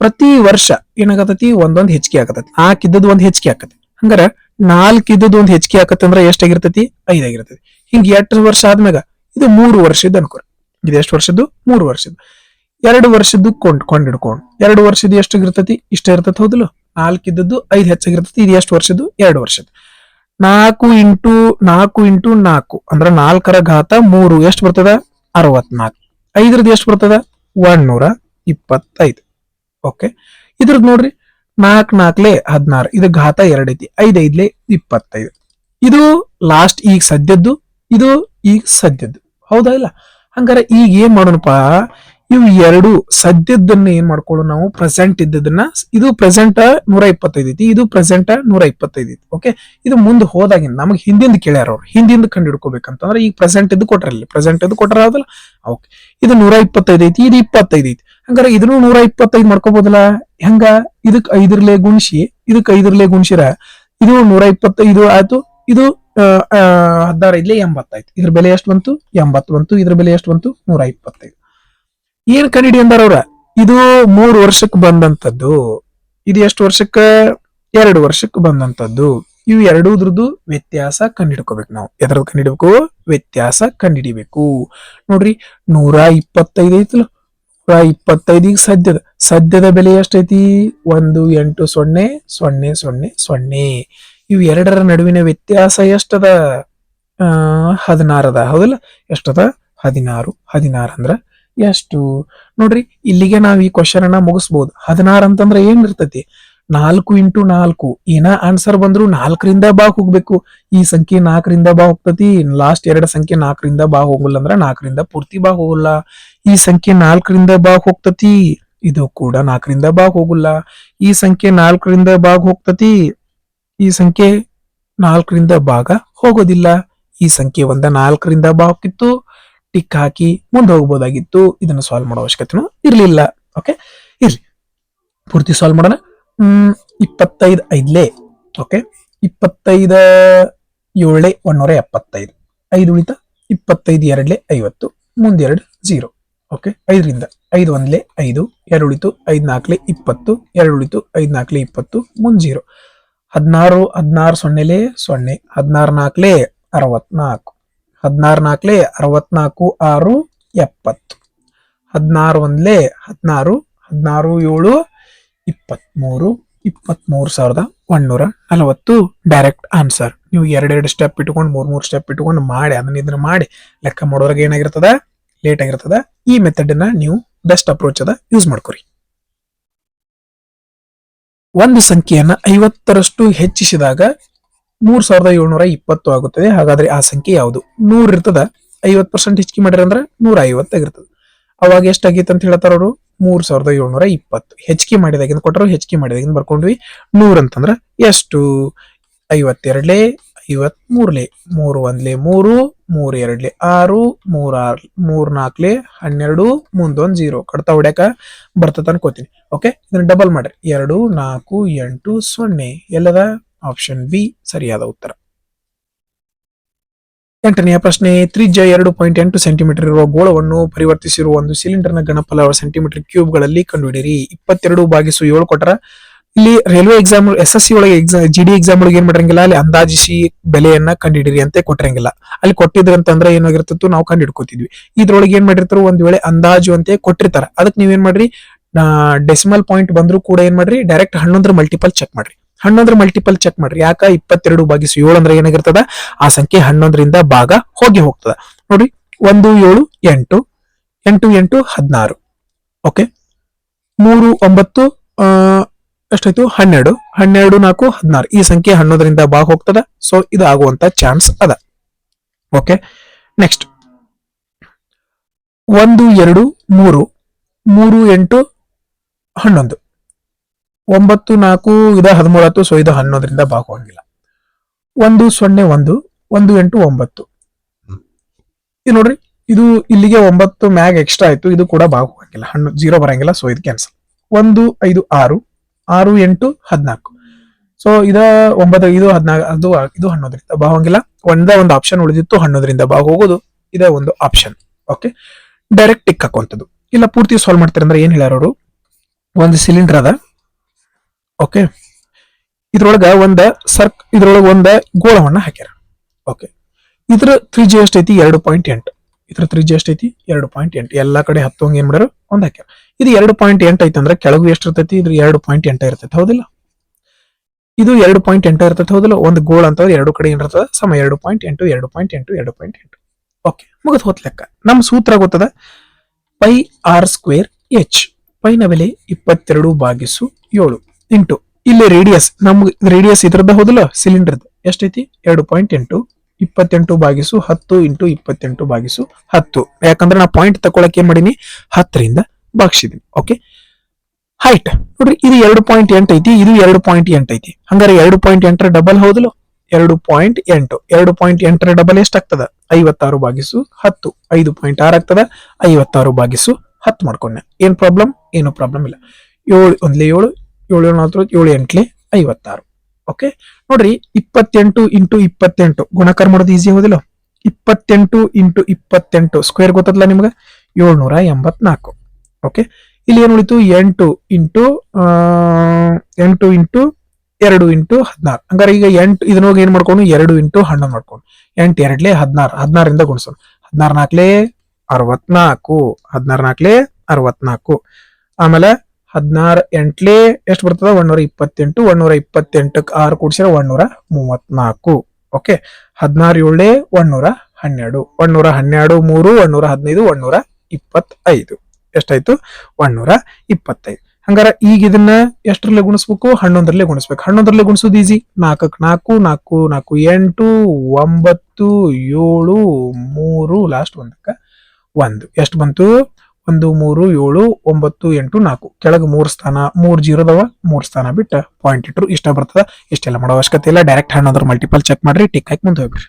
ಪ್ರತಿ ವರ್ಷ ಏನಾಗತೈತಿ, ಒಂದೊಂದ್ ಹೆಚ್ಚಿಗೆ ಆಗತೈತಿ. 4 ಇದ್ದದ್ದು ಒಂದ್ ಹೆಚ್ಚಿಗೆ ಆಕತಿ. ಹಂಗಾರ 4 ಇದ್ದದ್ದು ಒಂದ್ ಹೆಚ್ಚಿಗೆ ಆಕತಿ ಅಂದ್ರೆ ಎಷ್ಟಾಗಿರ್ತೈತಿ, 5 ಆಗಿರ್ತೈತಿ. ಹಿಂಗ 8 ವರ್ಷ ಆದ್ಮ್ಯಾಗ ಇದು 3 ವರ್ಷದ ಅನ್ಕೋರಿ. ಇದು ಎಷ್ಟು ವರ್ಷದ್ದು, 3 ವರ್ಷದ್ದು. 2 ವರ್ಷದ್ದು ಕೊಂಡಿಡ್ಕೊಂಡು 2 ವರ್ಷದ ಎಷ್ಟಾಗಿರ್ತೈತಿ, ಇಷ್ಟ ಇರ್ತೈತಿ ಹೌದಿಲ್ಲ. 4 ಇದ್ದದ್ದು 5 ಹೆಚ್ಚಾಗಿರ್ತೈತಿ. ಇದು ಎಷ್ಟು ವರ್ಷದ್ದು, 2 ವರ್ಷದ್ದು. 4 ಇಂಟು 4 ಅಂದ್ರ 4ರ ಘಾತ 3 ಎಷ್ಟು ಬರ್ತದ, 64. 5ರದ್ದು ಎಷ್ಟು ಬರ್ತದ, 125. ಓಕೆ, ಇದ್ರದ್ ನೋಡ್ರಿ 4 4 16, ಇದು ಘಾತ 2 ಐತಿ. 5 5 25. ಇದು ಲಾಸ್ಟ್ ಈಗ ಸದ್ಯದ್ದು, ಇದು ಈಗ ಸದ್ಯದ್ದು, ಹೌದಾ ಇಲ್ಲ? ಹಂಗಾರ ಈಗ ಏನ್ ಮಾಡೋಣಪ್ಪ, ಇವು 2 ಸದ್ಯದನ್ನ ಏನ್ ಮಾಡ್ಕೊಳ್ಳೋ ನಾವು, ಪ್ರೆಸೆಂಟ್ ಇದ್ದದನ್ನ, ಇದು ಪ್ರೆಸೆಂಟ್ 125 ಐತಿ, ಇದು ಪ್ರೆಸೆಂಟ್ 125 ಐತಿ. ಓಕೆ, ಇದು ಮುಂದೆ ಹೋದಾಗಿಂದ ನಮಗ್ ಹಿಂದಿಂದ ಕೇಳ್ಯಾರ ಅವ್ರು, ಹಿಂದಿಂದ ಕಂಡು ಹಿಡ್ಕೋಬೇಕಂತಂದ್ರೆ ಈಗ ಪ್ರೆಸೆಂಟ್ ಇದ್ದು ಕೊಟ್ರಲ್ಲಿ, ಪ್ರೆಸೆಂಟ್ ಇದ್ದು ಕೊಟ್ರ ಹೌದಲ್ಲ. ಓಕೆ, ಇದು 125 ಐತಿ, ಇದು 25 ಐತಿ. ಹಂಗಾರ ಇದನ್ನು 125 ಮಾಡ್ಕೋಬಹುದಲ್ಲ. ಹೆಂಗ, ಇದಕ್ 5ರ್ಲೆ ಗುಣಿಸಿ, ಇದಕ್ 5ರ್ಲೆ ಗುಣಿಸಿರ ಇದು 125 ಆಯ್ತು. ಇದು 16 80 ಆಯ್ತು. ಇದ್ರ ಬೆಲೆ ಎಷ್ಟು ಬಂತು, 80 ಬಂತು. ಇದ್ರ ಬೆಲೆ ಎಷ್ಟು ಬಂತು, 125. ಏನ್ ಕಂಡಿಡಿ ಅಂದಾರ ಅವ್ರ, ಇದು 3 ವರ್ಷಕ್ಕೆ ಬಂದಂತದ್ದು, ಇದು ಎಷ್ಟು ವರ್ಷಕ್ಕ, 2 ವರ್ಷಕ್ಕೆ ಬಂದಂತದ್ದು. ಇವು ಎರಡೂದ್ರದ್ದು ವ್ಯತ್ಯಾಸ ಕಂಡಿಡ್ಕೋಬೇಕು ನಾವು. ಎದ್ರದ್ದು ಕಂಡಿಡ್ಬೇಕು, ವ್ಯತ್ಯಾಸ ಕಂಡಿಡಿಬೇಕು. ನೋಡ್ರಿ 125 ಐತಲ್ಲ, 25 ಸದ್ಯದ ಬೆಲೆ ಎಷ್ಟೈತಿ? 1800000. ಇವು ಎರಡರ ನಡುವಿನ ವ್ಯತ್ಯಾಸ ಎಷ್ಟದ? 16 ಅದ, ಹೌದಲ್ಲ? ಎಷ್ಟದ? 16. 16 ಅಂದ್ರ ಎಷ್ಟು ನೋಡ್ರಿ. ಇಲ್ಲಿಗೆ ನಾವ್ ಈ ಕ್ವಶನ್ ಅನ್ನ ಮುಗಿಸ್ಬೋದು. 16 ಅಂತಂದ್ರೆ ಏನ್ ಇರ್ತೈತಿ? 4 ಇಂಟು 4. ಏನ ಆನ್ಸರ್ ಬಂದ್ರು 4ರಿಂದ ಬಾ ಹೋಗ್ಬೇಕು. ಈ ಸಂಖ್ಯೆ 4ರಿಂದ ಬಾ ಹೋಗ್ತತಿ. ಲಾಸ್ಟ್ ಎರಡು ಸಂಖ್ಯೆ 4ರಿಂದ ಬಾ ಹೋಗಲ್ಲ ಅಂದ್ರ 4ರಿಂದ ಪೂರ್ತಿ ಬಾ ಹೋಗಲ್ಲ. ಈ ಸಂಖ್ಯೆ 4ರಿಂದ ಬಾ ಹೋಗ್ತತಿ. ಇದು ಕೂಡ 4ರಿಂದ ಬಾ ಹೋಗಲ್ಲ. ಈ ಸಂಖ್ಯೆ 4ರಿಂದ ಬಾಗ್ ಹೋಗ್ತತಿ. ಈ ಸಂಖ್ಯೆ 4ರಿಂದ ಭಾಗ ಹೋಗೋದಿಲ್ಲ. ಈ ಸಂಖ್ಯೆ 4ರಿಂದ ಬಾ ಹೋಗ್ತಿತ್ತು, ಟಿಕ್ ಹಾಕಿ ಮುಂದೆ ಹೋಗ್ಬೋದಾಗಿತ್ತು. ಇದನ್ನ ಸಾಲ್ವ್ ಮಾಡೋ ಅವಶ್ಯಕತೆನೂ ಇರ್ಲಿಲ್ಲ. ಓಕೆ, ಇರ್ಲಿ, ಪೂರ್ತಿ ಸಾಲ್ವ್ ಮಾಡೋಣ. 25 ಐದ್ಲೆ. ಓಕೆ, 25 7 175. 5 ಉಳಿತ 25 2 50. ಮುಂದೆ 2 0. ಓಕೆ, 5ರಿಂದ 5 1 5. 2 ಉಳಿತು 5 4 20. 2 ಉಳಿತು 5 4 20. ಮುಂದೆ 0. 16 16 0 0. 16 4 64. 16 4 64. 6 70. 16 1 16. 16 7 23. 23,140 ಡೈರೆಕ್ಟ್ ಆನ್ಸರ್. ನೀವು 2 ಸ್ಟೆಪ್ ಇಟ್ಕೊಂಡು 3 ಸ್ಟೆಪ್ ಇಟ್ಕೊಂಡು ಮಾಡಿ ಇದನ್ನ ಮಾಡಿ ಲೆಕ್ಕ ಮಾಡೋರ್ಗೆ ಏನಾಗಿರ್ತದ? ಲೇಟ್ ಆಗಿರ್ತದ. ಈ ಮೆಥಡ್ ನ ನೀವು ಬೆಸ್ಟ್ ಅಪ್ರೋಚ್ ಅದ ಯೂಸ್ ಮಾಡ್ಕೊರಿ. ಒಂದು ಸಂಖ್ಯೆಯನ್ನ 50ರಷ್ಟು ಹೆಚ್ಚಿಸಿದಾಗ 3720 ಆಗುತ್ತದೆ. ಹಾಗಾದ್ರೆ ಆ ಸಂಖ್ಯೆ ಯಾವುದು? 100 ಇರ್ತದ. 50% ಹೆಚ್ಚಿಗೆ ಮಾಡಿರ ಅಂದ್ರೆ 150 ಆಗಿರ್ತದೆ. ಅವಾಗ ಎಷ್ಟಾಗೈತೆ ಅಂತ ಹೇಳ್ತಾರ ಅವರು? 3720. ಹೆಚ್ಚಿಗೆ ಮಾಡಿದಾಗಿಂದ ಕೊಟ್ಟರು, ಹೆಚ್ಚಿಗೆ ಮಾಡಿದಾಗಿಂದ ಬರ್ಕೊಂಡ್ವಿ. 100 ಅಂತಂದ್ರ ಎಷ್ಟು? 52 53 3 1 3 3 2 6 3 4 12 ಮುಂದೊಂದು 0 ಕಡ್ತಾ ಹೊಡ್ಯಾಕ ಬರ್ತದ ಅನ್ಕೋತೀನಿ. ಓಕೆ, ಇದನ್ನ ಡಬಲ್ ಮಾಡ್ರಿ. 2 4 8 0. ಎಲ್ಲದ? ಆಪ್ಷನ್ ಬಿ ಸರಿಯಾದ ಉತ್ತರ. 8ನೆಯ ಪ್ರಶ್ನೆ. ತ್ರಿಜ್ಯ 2.8 ಸೆಂಟಿಮೀಟರ್ ಇರುವ ಗೋಳವನ್ನು ಪರಿವರ್ತಿಸಿರುವ ಒಂದು ಸಿಲಿಂಡರ್ನ ಘನಫಲ ಸೆಂಟಿಮೀಟರ್ ಕ್ಯೂಬ್ಗಳಲ್ಲಿ ಕಂಡುಹಿಡಿಯಿರಿ. 22/7 ಕೊಟ್ಟರ. ಇಲ್ಲಿ ರೈಲ್ವೆ ಎಕ್ಸಾಮ್, SSC ಒಳಗೆ GD ಎಕ್ಸಾಮ್ ಒಳಗೆ ಏನ್ ಮಾಡಿರಂಗಿಲ್ಲ, ಅಲ್ಲಿ ಅಂದಾಜಿಸಿ ಬೆಲೆಯನ್ನ ಕಂಡುಹಿಡಿರಿ ಅಂತ ಕೊಟ್ಟಿರಂಗಿಲ್ಲ. ಅಲ್ಲಿ ಕೊಟ್ಟಿದ್ರಂತಂದ್ರೆ ಏನಾಗಿರ್ತಿತ್ತು, ನಾವು ಕಂಡು ಹಿಡ್ಕೋತಿದ್ವಿ. ಇದ್ರೊಳಗೆ ಏನ್ ಮಾಡಿರ್ತಾರ, ಒಂದ್ ವೇಳೆ ಅಂದಾಜು ಅಂತ ಕೊಟ್ಟಿರ್ತಾರ. ಅದಕ್ಕೆ ನೀವೇನ್ ಮಾಡ್ರಿ, ಡೆಸಿಮಲ್ ಪಾಯಿಂಟ್ ಬಂದ್ರು ಕೂಡ ಏನ್ ಮಾಡ್ರಿ, ಡೈರೆಕ್ಟ್ 11 ಮಲ್ಟಿಪಲ್ ಚೆಕ್ ಮಾಡ್ರಿ. 11 ಮಲ್ಟಿಪಲ್ ಚೆಕ್ ಮಾಡ್ರಿ. ಯಾಕ? 22/7 ಅಂದ್ರೆ ಏನಾಗಿರ್ತದ, ಆ ಸಂಖ್ಯೆ 11ರಿಂದ ಭಾಗ ಹೋಗ್ತದ. ನೋಡ್ರಿ, 1 7 8. 8 8 16. ಓಕೆ, 3 9 ಎಷ್ಟಾಯ್ತು? 12. 12 4 16. ಈ ಸಂಖ್ಯೆ 11ರಿಂದ ಭಾಗ ಹೋಗ್ತದ. ಸೊ ಇದು ಆಗುವಂತ ಚಾನ್ಸ್ ಅದ. Okay, next 1 2 3. 3 8 11. 9 4 ಇದು 13. ಸೊ ಇದು 11ರಿಂದ ಭಾಗ ಹೋಗಂಗಿಲ್ಲ. 1 0 1. 1 8 9. ಇದು ನೋಡ್ರಿ, ಇದು ಇಲ್ಲಿಗೆ 9 ಮ್ಯಾಗ್ ಎಕ್ಸ್ಟ್ರಾ ಆಯ್ತು. ಇದು ಕೂಡ ಭಾಗ ಹೋಗಂಗಿಲ್ಲ, 0 ಬರಂಗಿಲ್ಲ. ಸೊ ಇದು ಕ್ಯಾನ್ಸಲ್. 1 5 6. 6 8 14. ಸೊ ಇದ 9. ಇದು 14. ಇದು 11ರಿಂದ ಭಾಗ ಹೋಗಂಗಿಲ್ಲ. ಒಂದು ಆಪ್ಷನ್ ಉಳಿದಿತ್ತು 11ರಿಂದ ಭಾಗ ಹೋಗೋದು. ಇದೇ ಒಂದು ಆಪ್ಷನ್. ಓಕೆ, ಡೈರೆಕ್ಟ್ ಟಿಕ್ ಹಾಕುವಂಥದ್ದು. ಇಲ್ಲ ಪೂರ್ತಿ ಸಾಲ್ವ್ ಮಾಡ್ತಾರೆ ಅಂದ್ರೆ ಏನ್ ಹೇಳ್ಯಾರ ಅವರು? ಒಂದು ಸಿಲಿಂಡರ್ ಅದ. ಓಕೆ, ಇದ್ರೊಳಗ ಇದ್ರೊಳಗ ಒಂದ ಗೋಳವನ್ನ ಹಾಕ್ಯಾರ. ಓಕೆ, ಇದ್ರ ತ್ರಿಜ್ಯ ಎಷ್ಟೈತಿ? 2.8. ಇದ್ರ ತ್ರಿಜ್ಯ ಎಷ್ಟೈತಿ? 2.8. ಎಲ್ಲಾ ಕಡೆ ಹತ್ತುವಂಗ ಏನ್ ಮಾಡ್ಯಾರ? ಒಂದ್ ಹಾಕ್ಯಾರ. ಇದು 2.8 ಐತಿ ಅಂದ್ರೆ ಕೆಳಗು ಎಷ್ಟು ಇರ್ತೈತಿ? ಇದ್ರ 2.8 ಇರ್ತೈತಿ, ಹೌದಿಲ್ಲ? ಇದು 2.8 ಇರ್ತೈತಿ, ಹೌದಿಲ್ಲ? ಒಂದು ಗೋಳ ಅಂತ ಎರಡು ಕಡೆ ಏನಿರ್ತದ? ಸಮ 2.8 2.8 2.8. ಓಕೆ, ಮುಗಿದ್ ಹೋತ್ ಲೆಕ್ಕ. ನಮ್ ಸೂತ್ರ ಗೊತ್ತದ, πr² h. ಪೈನ ಬೆಲೆ 22/7 ಇಂಟು ಇಲ್ಲಿ ರೇಡಿಯಸ್. ನಮ್ಗೆ ರೇಡಿಯಸ್ ಇದ್ರದ್ದು ಹೌದಿಲ್ಲ, ಸಿಲಿಂಡರ್ದು ಎಷ್ಟೈತಿ? 2.8. 28/10 ಇಂಟು 28/10. ಯಾಕಂದ್ರೆ ನಾ ಪಾಯಿಂಟ್ ತಗೊಳಕ್ ಏನ್ ಮಾಡೀನಿ? 10ರಿಂದ ಭಾಗಿಸಿದೀನಿ. ಓಕೆ, ಹೈಟ್ ನೋಡ್ರಿ, ಇದು 2.8 ಐತಿ, ಇದು 2.8 ಐತಿ. ಹಂಗಾರೆ 2.8 ಡಬಲ್ ಹೌದಿಲ್ಲ? 2.8. 2.8 ಡಬಲ್ ಎಷ್ಟಾಗ್ತದ? 56/10. 5.6 ಆಗ್ತದ. 56/10 ಮಾಡ್ಕೊಂಡೆ. ಏನ್ ಪ್ರಾಬ್ಲಮ್? ಏನು ಪ್ರಾಬ್ಲಮ್ ಇಲ್ಲ. 7 1 7 7 4 7 8 56. ಓಕೆ, ನೋಡ್ರಿ, 28 ಇಂಟು 28 ಗುಣಾಕಾರ ಮಾಡೋದು ಈಸಿ ಹೋದಿಲ್ಲ? 28 ಇಂಟು 28 ಸ್ಕ್ವೇರ್ ಗೊತ್ತಲ್ಲ ನಿಮ್ಗೆ? 784. ಓಕೆ, ಇಲ್ಲಿ ಏನ್ ಉಳಿತು? 8 ಇಂಟು 2 ಇಂಟು 16. ಹಂಗಾರೆ ಈಗ 8 ಇದನ್ನೋಗಿ ಏನ್ ಮಾಡ್ಕೊಂಡು 2 ಇಂಟು 11 ಮಾಡ್ಕೊಂಡು 8 2 16. 16ರಿಂದ ಗುಣಿಸೋಣ. 16 4 64. 16 4 64. ಆಮೇಲೆ 16 ಎಂಟ್ಲೆ ಎಷ್ಟು ಬರ್ತದ 128. 128ಕ್ಕೆ 6 ಕೂಡಿಸಿದ್ರೆ 134. ಓಕೆ. 16 ಏಳೆ 112. 112 3 115 125. ಎಷ್ಟಾಯ್ತು 125. ಹಂಗಾರ ಈಗ ಇದನ್ನ ಎಷ್ಟರಲ್ಲೇ ಗುಣಿಸ್ಬೇಕು 11ರಲ್ಲೇ ಗುಣಿಸ್ಬೇಕು. 11ರಲ್ಲೇ ಗುಣಿಸೋದು ಈಸಿ. 4ಕ್ಕೆ 4 4 4 8 9 7 3 ಲಾಸ್ಟ್ ಒಂದಕ್ಕೆ 1 ಎಷ್ಟು ಬಂತು 1 3 7 9 8 4 ಕೆಳಗೆ 3 ಸ್ಥಾನ 3 ಜೀರೋದವ 3 ಸ್ಥಾನ ಬಿಟ್ಟ ಪಾಯಿಂಟ್ ಇಟ್ರು ಇಷ್ಟ ಬರ್ತದ. ಇಷ್ಟೆಲ್ಲ ಮಾಡೋ ಅವಶ್ಯಕತೆ ಇಲ್ಲ. ಡೈರೆಕ್ಟ್ 11 ಮಲ್ಟಿಪಲ್ ಚೆಕ್ ಮಾಡ್ರಿ, ಟಿಕ್ ಹಾಕಿ ಮುಂದೆ ಹೋಗ್ರಿ.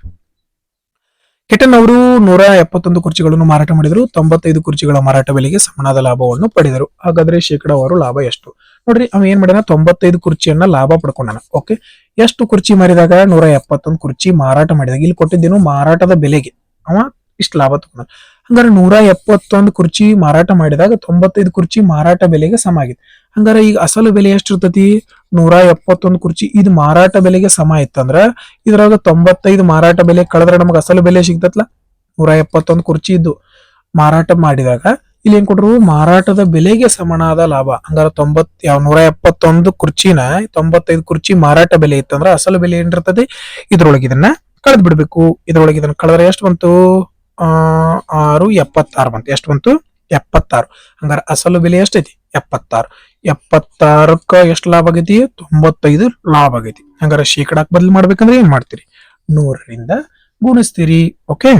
ಕೆಟನ್ ಅವರು 171 ಕುರ್ಚಿಗಳನ್ನು ಮಾರಾಟ ಮಾಡಿದರು. 95 ಕುರ್ಚಿಗಳ ಮಾರಾಟ ಬೆಲೆಗೆ ಸಮನಾದ ಲಾಭವನ್ನು ಪಡೆದರು. ಹಾಗಾದ್ರೆ ಶೇಕಡಾವಾರು ಲಾಭ ಎಷ್ಟು ನೋಡ್ರಿ. ಅವ ಏನ್ ಮಾಡ್ಯಾನ 95 ಕುರ್ಚಿಯನ್ನ ಲಾಭ ಪಡ್ಕೊಂಡಾನ. ಓಕೆ. ಎಷ್ಟು ಕುರ್ಚಿ ಮಾರಿದಾಗ 171 ಕುರ್ಚಿ ಮಾರಾಟ ಮಾಡಿದಾಗ ಇಲ್ಲಿ ಕೊಟ್ಟಿದ್ದೇನು ಮಾರಾಟದ ಬೆಲೆಗೆ ಅವ ಇಷ್ಟು ಲಾಭ ತಗೊಂಡ. ಹಂಗಾರೆ 171 ಕುರ್ಚಿ ಮಾರಾಟ ಮಾಡಿದಾಗ 95 ಕುರ್ಚಿ ಮಾರಾಟ ಬೆಲೆಗೆ ಸಮ ಆಗಿದೆ. ಹಂಗಾರೆ ಈಗ ಅಸಲು ಬೆಲೆ ಎಷ್ಟಿರ್ತತಿ 171 ಕುರ್ಚಿ ಇದು ಮಾರಾಟ ಬೆಲೆಗೆ ಸಮ ಇತ್ತಂದ್ರ ಇದ್ರಾಗ 95 ಮಾರಾಟ ಬೆಲೆ ಕಳೆದ್ರೆ ನಮಗ ಅಸಲು ಬೆಲೆ ಸಿಗ್ತತ್ಲ. 171 ಕುರ್ಚಿ ಇದ್ದು ಮಾರಾಟ ಮಾಡಿದಾಗ ಇಲ್ಲಿ ಏನ್ ಕೊಟ್ರು ಮಾರಾಟದ ಬೆಲೆಗೆ ಸಮನಾದ ಲಾಭ. ಹಂಗಾರ 171 ಕುರ್ಚಿನ 95 ಕುರ್ಚಿ ಮಾರಾಟ ಬೆಲೆ ಇತ್ತಂದ್ರ ಅಸಲು ಬೆಲೆ ಏನಿರ್ತದೆ ಇದ್ರೊಳಗೆ ಇದನ್ನ ಕಳೆದ್ ಬಿಡ್ಬೇಕು. ಇದ್ರೊಳಗೆ ಇದನ್ನ ಕಳೆದ್ರೆ ಎಷ್ಟು ಬಂತು 676 ಬಂತು. ಎಷ್ಟು ಬಂತು 76. ಹಂಗಾರ ಅಸಲು ಬೆಲೆ ಎಷ್ಟೈತಿ 76. 76ಕ್ಕ ಎಷ್ಟು ಲಾಭ ಆಗೈತಿ 95 ಲಾಭ ಆಗೈತಿ. ಹಂಗಾರ ಶೇಕಡಾಕ್ ಬದಲು ಮಾಡ್ಬೇಕಂದ್ರೆ ಏನ್ ಮಾಡ್ತೀರಿ 100ರಿಂದ ಗುಣಿಸ್ತೀರಿ. ಓಕೆ.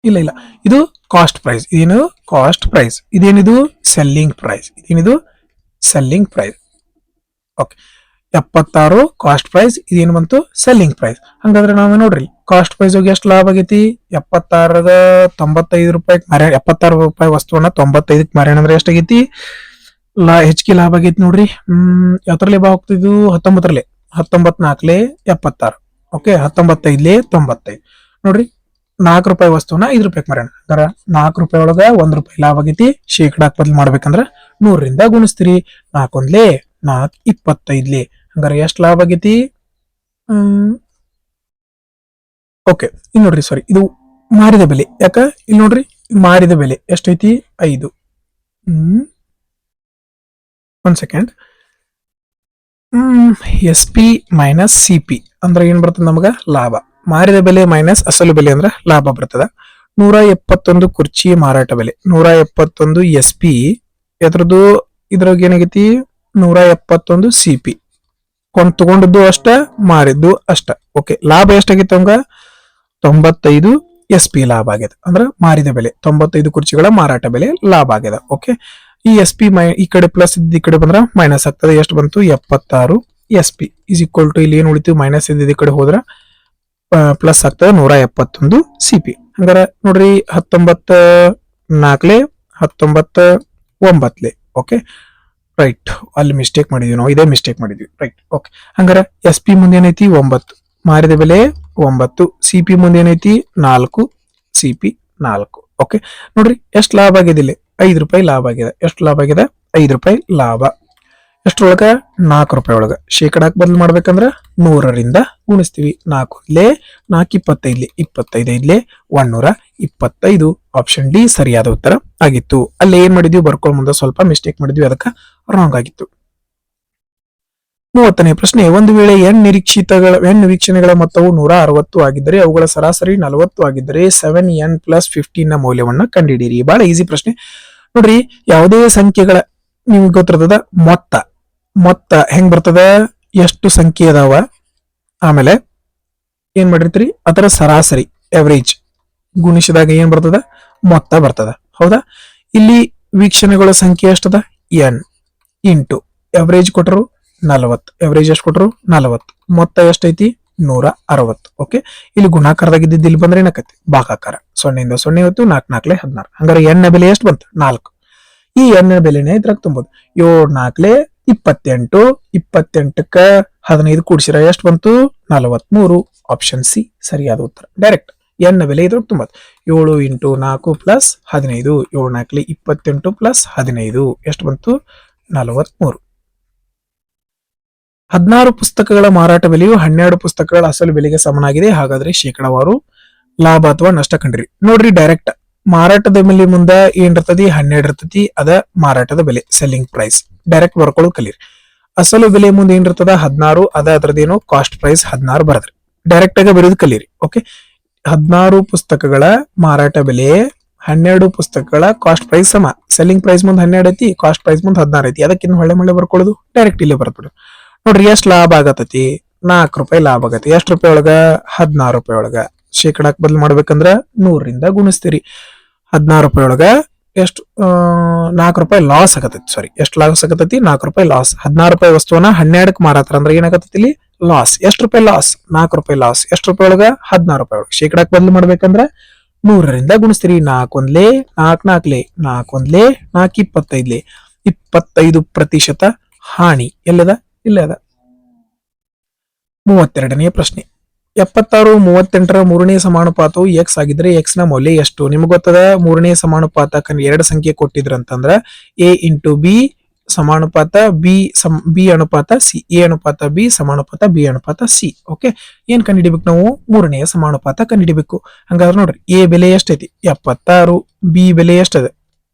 ಇಲ್ಲ ಇದು ಕಾಸ್ಟ್ ಪ್ರೈಸ್. ಇದೇನು ಕಾಸ್ಟ್ ಪ್ರೈಸ್. ಇದೇನಿದು ಸೆಲ್ಲಿಂಗ್ ಪ್ರೈಸ್. ಇದೇನಿದು selling price. Okay. 76 cost price. ಇದೇನು ಬಂತು ಸೆಲ್ಲಿಂಗ್ ಪ್ರೈಸ್. ಹಂಗಾದ್ರೆ ನಾವು ನೋಡ್ರಿ ಕಾಸ್ಟ್ ಪ್ರೈಸ್ ಹೋಗಿ ಎಷ್ಟು ಲಾಭ ಆಗೈತಿ 76ಗ 95 ರೂಪಾಯಿ ಮಾರ್ಯಾಣ. 76 ರೂಪಾಯಿ ವಸ್ತುವನ್ನ 95ಕ್ಕೆ ಮಾರ್ಯಾಣ ಅಂದ್ರೆ ಎಷ್ಟಾಗೈತಿ ಹೆಚ್ಚಿಗೆ ಲಾಭ ಆಗೈತಿ ನೋಡ್ರಿ. ಯಾವ್ದ್ರಲ್ಲಿ ಲಾಭ ಹೋಗ್ತಿದ್ವು 19ರಲ್ಲೇ 19 4 76. ಓಕೆ. 19 95 ನೋಡ್ರಿ 4 ರೂಪಾಯಿ ವಸ್ತುವನ್ನ 5 ರೂಪಾಯಿಗೆ ಮಾರ್ಯಾಣ. ಅಂದ್ರೆ 4 ರೂಪಾಯಿ ಒಳಗ 1 ರೂಪಾಯಿ ಲಾಭ ಆಗೈತಿ. ಶೇಕಡಾಕ್ ಬದಲು ಮಾಡ್ಬೇಕಂದ್ರ 100ರಿಂದ ಗುಣಿಸ್ತೀರಿ. 4 1 4 25. ಹಂಗಾರೆ ಎಷ್ಟು ಲಾಭ ಆಗೈತಿ ಓಕೆ. ಇಲ್ಲಿ ನೋಡ್ರಿ ಸಾರಿ ಇದು ಮಾರಿದ ಬೆಲೆ. ಯಾಕ ಇಲ್ಲಿ ನೋಡ್ರಿ ಮಾರಿದ ಬೆಲೆ ಎಷ್ಟೈತಿ 5. 1 ಸೆಕೆಂಡ್. SP ಮೈನಸ್ CP ಅಂದ್ರೆ ಏನ್ ಬರ್ತದ ನಮಗ ಲಾಭ. ಮಾರಿದ ಬೆಲೆ ಮೈನಸ್ ಅಸಲು ಬೆಲೆ ಅಂದ್ರ ಲಾಭ ಬರ್ತದ. 171 ಕುರ್ಚಿ ಮಾರಾಟ ಬೆಲೆ 171 SP ಎದ್ರದ್ದು ಇದ್ರಾಗ ಏನಾಗೈತಿ 171 CP ತಗೊಂಡದ್ದು ಅಷ್ಟ ಮಾರಿದ್ದು ಅಷ್ಟ. ಓಕೆ. ಲಾಭ ಎಷ್ಟಾಗಿತ್ತು ಅವಂಗ 95 SP ಲಾಭ ಆಗ್ಯದ. ಅಂದ್ರ ಮಾರಿದ ಬೆಲೆ 95 ಕುರ್ಚಿಗಳ ಮಾರಾಟ ಬೆಲೆ ಲಾಭ ಆಗ್ಯದ. ಓಕೆ. ಈ SP ಈ ಕಡೆ ಪ್ಲಸ್ ಇದ್ದ ಈ ಕಡೆ ಬಂದ್ರ ಮೈನಸ್ ಆಗ್ತದೆ. ಎಷ್ಟು ಬಂತು 76 SP ಇಸ್ ಈಕ್ವಲ್ ಟು ಇಲ್ಲಿ ಏನ್ ಉಳಿತು ಮೈನಸ್ ಇದ್ದ ಈ ಕಡೆ ಹೋದ್ರ ಪ್ಲಸ್ ಆಗ್ತದೆ 171 CP. ಹಂಗಾರ ನೋಡ್ರಿ 19 4 19 9. ಓಕೆ. ರೈಟ್. ಅಲ್ಲಿ ಮಿಸ್ಟೇಕ್ ಮಾಡಿದ್ವಿ ನಾವು. ಇದೇ ಮಿಸ್ಟೇಕ್ ಮಾಡಿದ್ವಿ. ರೈಟ್. ಓಕೆ. ಹಂಗಾರ SP ಮುಂದೆ ಏನೈತಿ 9 ಮಾರಿದ ಬೆಲೆ 9. CP ಮುಂದೆ ಏನೈತಿ 4 CP 4. ಓಕೆ. ನೋಡ್ರಿ ಎಷ್ಟು ಲಾಭ ಆಗಿದೆ ಇಲ್ಲಿ 5 ರೂಪಾಯಿ ಲಾಭ ಆಗಿದೆ. ಎಷ್ಟು ಲಾಭ ಆಗಿದೆ 5 ರೂಪಾಯಿ ಲಾಭ. ಎಷ್ಟ್ರೊಳಗ 4 ರೂಪಾಯಿ ಒಳಗ ಶೇಕಡಾಕ್ ಬದಲು ಮಾಡ್ಬೇಕಂದ್ರ 100ರಿಂದ ಗುಣಿಸ್ತೀವಿ. 4 4 25 25 125. ಆಪ್ಷನ್ ಡಿ ಸರಿಯಾದ ಉತ್ತರ ಆಗಿತ್ತು. ಅಲ್ಲಿ ಏನ್ ಮಾಡಿದ್ವಿ ಬರ್ಕೊಳ್ಳೋ ಮುಂದೆ ಸ್ವಲ್ಪ ಮಿಸ್ಟೇಕ್ ಮಾಡಿದ್ವಿ, ಅದಕ್ಕೆ ರಾಂಗ್ ಆಗಿತ್ತು. 30ನೇ ಪ್ರಶ್ನೆ. ಒಂದು ವೇಳೆ n ನಿರೀಕ್ಷಣೆಗಳ ಮೊತ್ತವು 160 ಆಗಿದ್ದರೆ ಅವುಗಳ ಸರಾಸರಿ 40 ಆಗಿದ್ದರೆ 7n + 15 ನ ಮೌಲ್ಯವನ್ನ ಕಂಡುಹಿಡಿಯಿರಿ. ಬಹಳ ಈಸಿ ಪ್ರಶ್ನೆ ನೋಡ್ರಿ. ಯಾವುದೇ ಸಂಖ್ಯೆಗಳ ನಿಮ್ಗೆ ಗೊತ್ತಿರ್ತದ ಮೊತ್ತ ಹೆಂಗ್ ಬರ್ತದ ಎಷ್ಟು ಸಂಖ್ಯೆ ಅದಾವ ಆಮೇಲೆ ಏನ್ ಮಾಡಿರ್ತೀರಿ ಅದರ ಸರಾಸರಿ ಎವರೇಜ್ ಗುಣಿಸಿದಾಗ ಏನ್ ಬರ್ತದ ಮೊತ್ತ ಬರ್ತದ. ಹೌದಾ. ಇಲ್ಲಿ ವೀಕ್ಷಣೆಗಳ ಸಂಖ್ಯೆ ಎಷ್ಟದ n ಇಂಟು ಎವರೇಜ್ ಕೊಟ್ಟರು 40. ಎವರೇಜ್ ಎಷ್ಟು ಕೊಟ್ಟರು 40. ಮೊತ್ತ ಎಷ್ಟೈತಿ 160. ಓಕೆ. ಇಲ್ಲಿ ಗುಣಾಕಾರದಾಗ ಇದ್ದಿದ್ದು ಇಲ್ಲಿ ಬಂದ್ರೆ ಏನಕತಿ ಭಾಗಾಕಾರ. 0 0 ಹೊತ್ತು 4 4 16. ಹಂಗಾರೆ n ನ ಬೆಲೆ ಎಷ್ಟು ಬಂತು 4. ಈ n ನ ಬೆಲೆನೇ ಇದ್ರಾಗ ತುಂಬೋದು. 7 4 28. 28ಕ್ಕ 15 ಕೂಡಿಸಿರ ಎಷ್ಟು ಬಂತು 43. ಆಪ್ಷನ್ ಸಿ ಸರಿಯಾದ ಉತ್ತರ. ಡೈರೆಕ್ಟ್ n ನ ಬೆಲೆ ಇದ್ರಾಗ ತುಂಬದು. 7 × 4 + 15. 7 4 28 + 15 ಎಷ್ಟು ಬಂತು 43. 16 ಪುಸ್ತಕಗಳ ಮಾರಾಟ ಬೆಲೆಯು 12 ಪುಸ್ತಕಗಳ ಅಸಲು ಬೆಲೆಗೆ ಸಮನಾಗಿದೆ. ಹಾಗಾದ್ರೆ ಶೇಕಡಾವಾರು ಲಾಭ ಅಥವಾ ನಷ್ಟ ಕಂಡ್ರಿ. ನೋಡ್ರಿ ಡೈರೆಕ್ಟ್ ಮಾರಾಟದ ಬೆಲೆ ಮುಂದ ಏನ್ ಇರ್ತತಿ 12 ಇರ್ತತಿ, ಅದ ಮಾರಾಟದ ಬೆಲೆ ಸೆಲ್ಲಿಂಗ್ ಪ್ರೈಸ್. ಡೈರೆಕ್ಟ್ ಬರ್ಕೊಳ್ಳೋದು ಕಲೀರಿ. ಅಸಲು ಬೆಲೆ ಮುಂದೆ ಏನಿರ್ತದ 16, ಅದ ಅದ್ರದ್ದೇನು ಕಾಸ್ಟ್ ಪ್ರೈಸ್ 16 ಬರದ್ರಿ. ಡೈರೆಕ್ಟ್ ಆಗಿ ಬರೆಯೋದು ಕಲೀರಿ. ಓಕೆ, 16 ಪುಸ್ತಕಗಳ ಮಾರಾಟ ಬೆಲೆ 12 ಪುಸ್ತಕಗಳ ಕಾಸ್ಟ್ ಪ್ರೈಸ್ ಸಮ. ಸೆಲ್ಲಿಂಗ್ ಪ್ರೈಸ್ ಮುಂದೆ 12 ಐತಿ, ಕಾಸ್ಟ್ ಪ್ರೈಸ್ ಮುಂದೆ 16 ಐತಿ. ಅದಕ್ಕಿಂತ ಹೊಳ್ಳೆ ಬರ್ಕೊಳ್ಳೋದು ಡೈರೆಕ್ಟ್ ಇಲ್ಲೇ ಬರ್ಬಿಡು. ನೋಡ್ರಿ ಎಷ್ಟು ಲಾಭ ಆಗತೈತಿ, 4 ರೂಪಾಯಿ ಲಾಭ ಆಗತ್ತೆ. ಎಷ್ಟು ರೂಪಾಯಿ ಒಳಗ? 16 ರೂಪಾಯಿ ಒಳಗ. ಶೇಕಡಾಕ್ ಬದಲು ಮಾಡ್ಬೇಕಂದ್ರ 100ರಿಂದ ಗುಣಿಸ್ತೀರಿ. 16 ರೂಪಾಯಿ ಒಳಗ ಎಷ್ಟು 4 ರೂಪಾಯಿ ಲಾಸ್ ಆಗತೈತಿ. ಸಾರಿ, ಎಷ್ಟು ಲಾಸ್ ಆಗತೈತಿ? 4 ರೂಪಾಯಿ ಲಾಸ್. 16 ರೂಪಾಯಿ ವಸ್ತುವನ್ನ 12ಕ್ಕೆ ಮಾರಾತಾರ ಅಂದ್ರೆ ಏನಾಗತೈತಿ ಇಲ್ಲಿ? ಲಾಸ್. ಎಷ್ಟು ರೂಪಾಯಿ ಲಾಸ್? 4 ರೂಪಾಯಿ ಲಾಸ್. ಎಷ್ಟು ರೂಪಾಯಿ ಒಳಗ? 16 ರೂಪಾಯಿ ಒಳಗ. ಶೇಕಡಾಕ್ ಬದಲು ಮಾಡ್ಬೇಕಂದ್ರ 100ರಿಂದ ಗುಣಿಸ್ತೀರಿ. 4 ಒಂದ್ಲೆ 4 ನಾಲ್ಕಲೆ 4 ಒಂದ್ಲೆ 4 25ಲೆ 25% ಹಾನಿ. ಎಲ್ಲದ? ಇಲ್ಲೇ ಅದ. 32ನೇ ಪ್ರಶ್ನೆ. 76 38ರ ಮೂರನೇ ಸಮಾನುಪಾತವು ಎಕ್ಸ್ ಆಗಿದ್ರೆ ಎಕ್ಸ್ ನ ಮೌಲ್ಯ ಎಷ್ಟು? ನಿಮ್ಗೆ ಗೊತ್ತದ ಮೂರನೇ ಸಮಾನುಪಾತ ಎರಡು ಸಂಖ್ಯೆ ಕೊಟ್ಟಿದ್ರಂತಂದ್ರ ಎ ಇಂಟು ಬಿ ಸಮಾನುಪಾತ ಬಿ ಅನುಪಾತ ಸಿ, ಎ ಅನುಪಾತ ಬಿ ಸಮಾನುಪಾತ ಬಿ ಅನುಪಾತ ಸಿ. ಓಕೆ, ಏನ್ ಕಂಡುಹಿಡಿಬೇಕು ನಾವು? ಮೂರನೆಯ ಸಮಾನುಪಾತ ಕಂಡುಹಿಡಿಬೇಕು. ಹಂಗಾದ್ರೆ ನೋಡ್ರಿ, ಎ ಬೆಲೆ ಎಷ್ಟೈತಿ? 76. ಬಿ ಬೆಲೆ ಎಷ್ಟದ?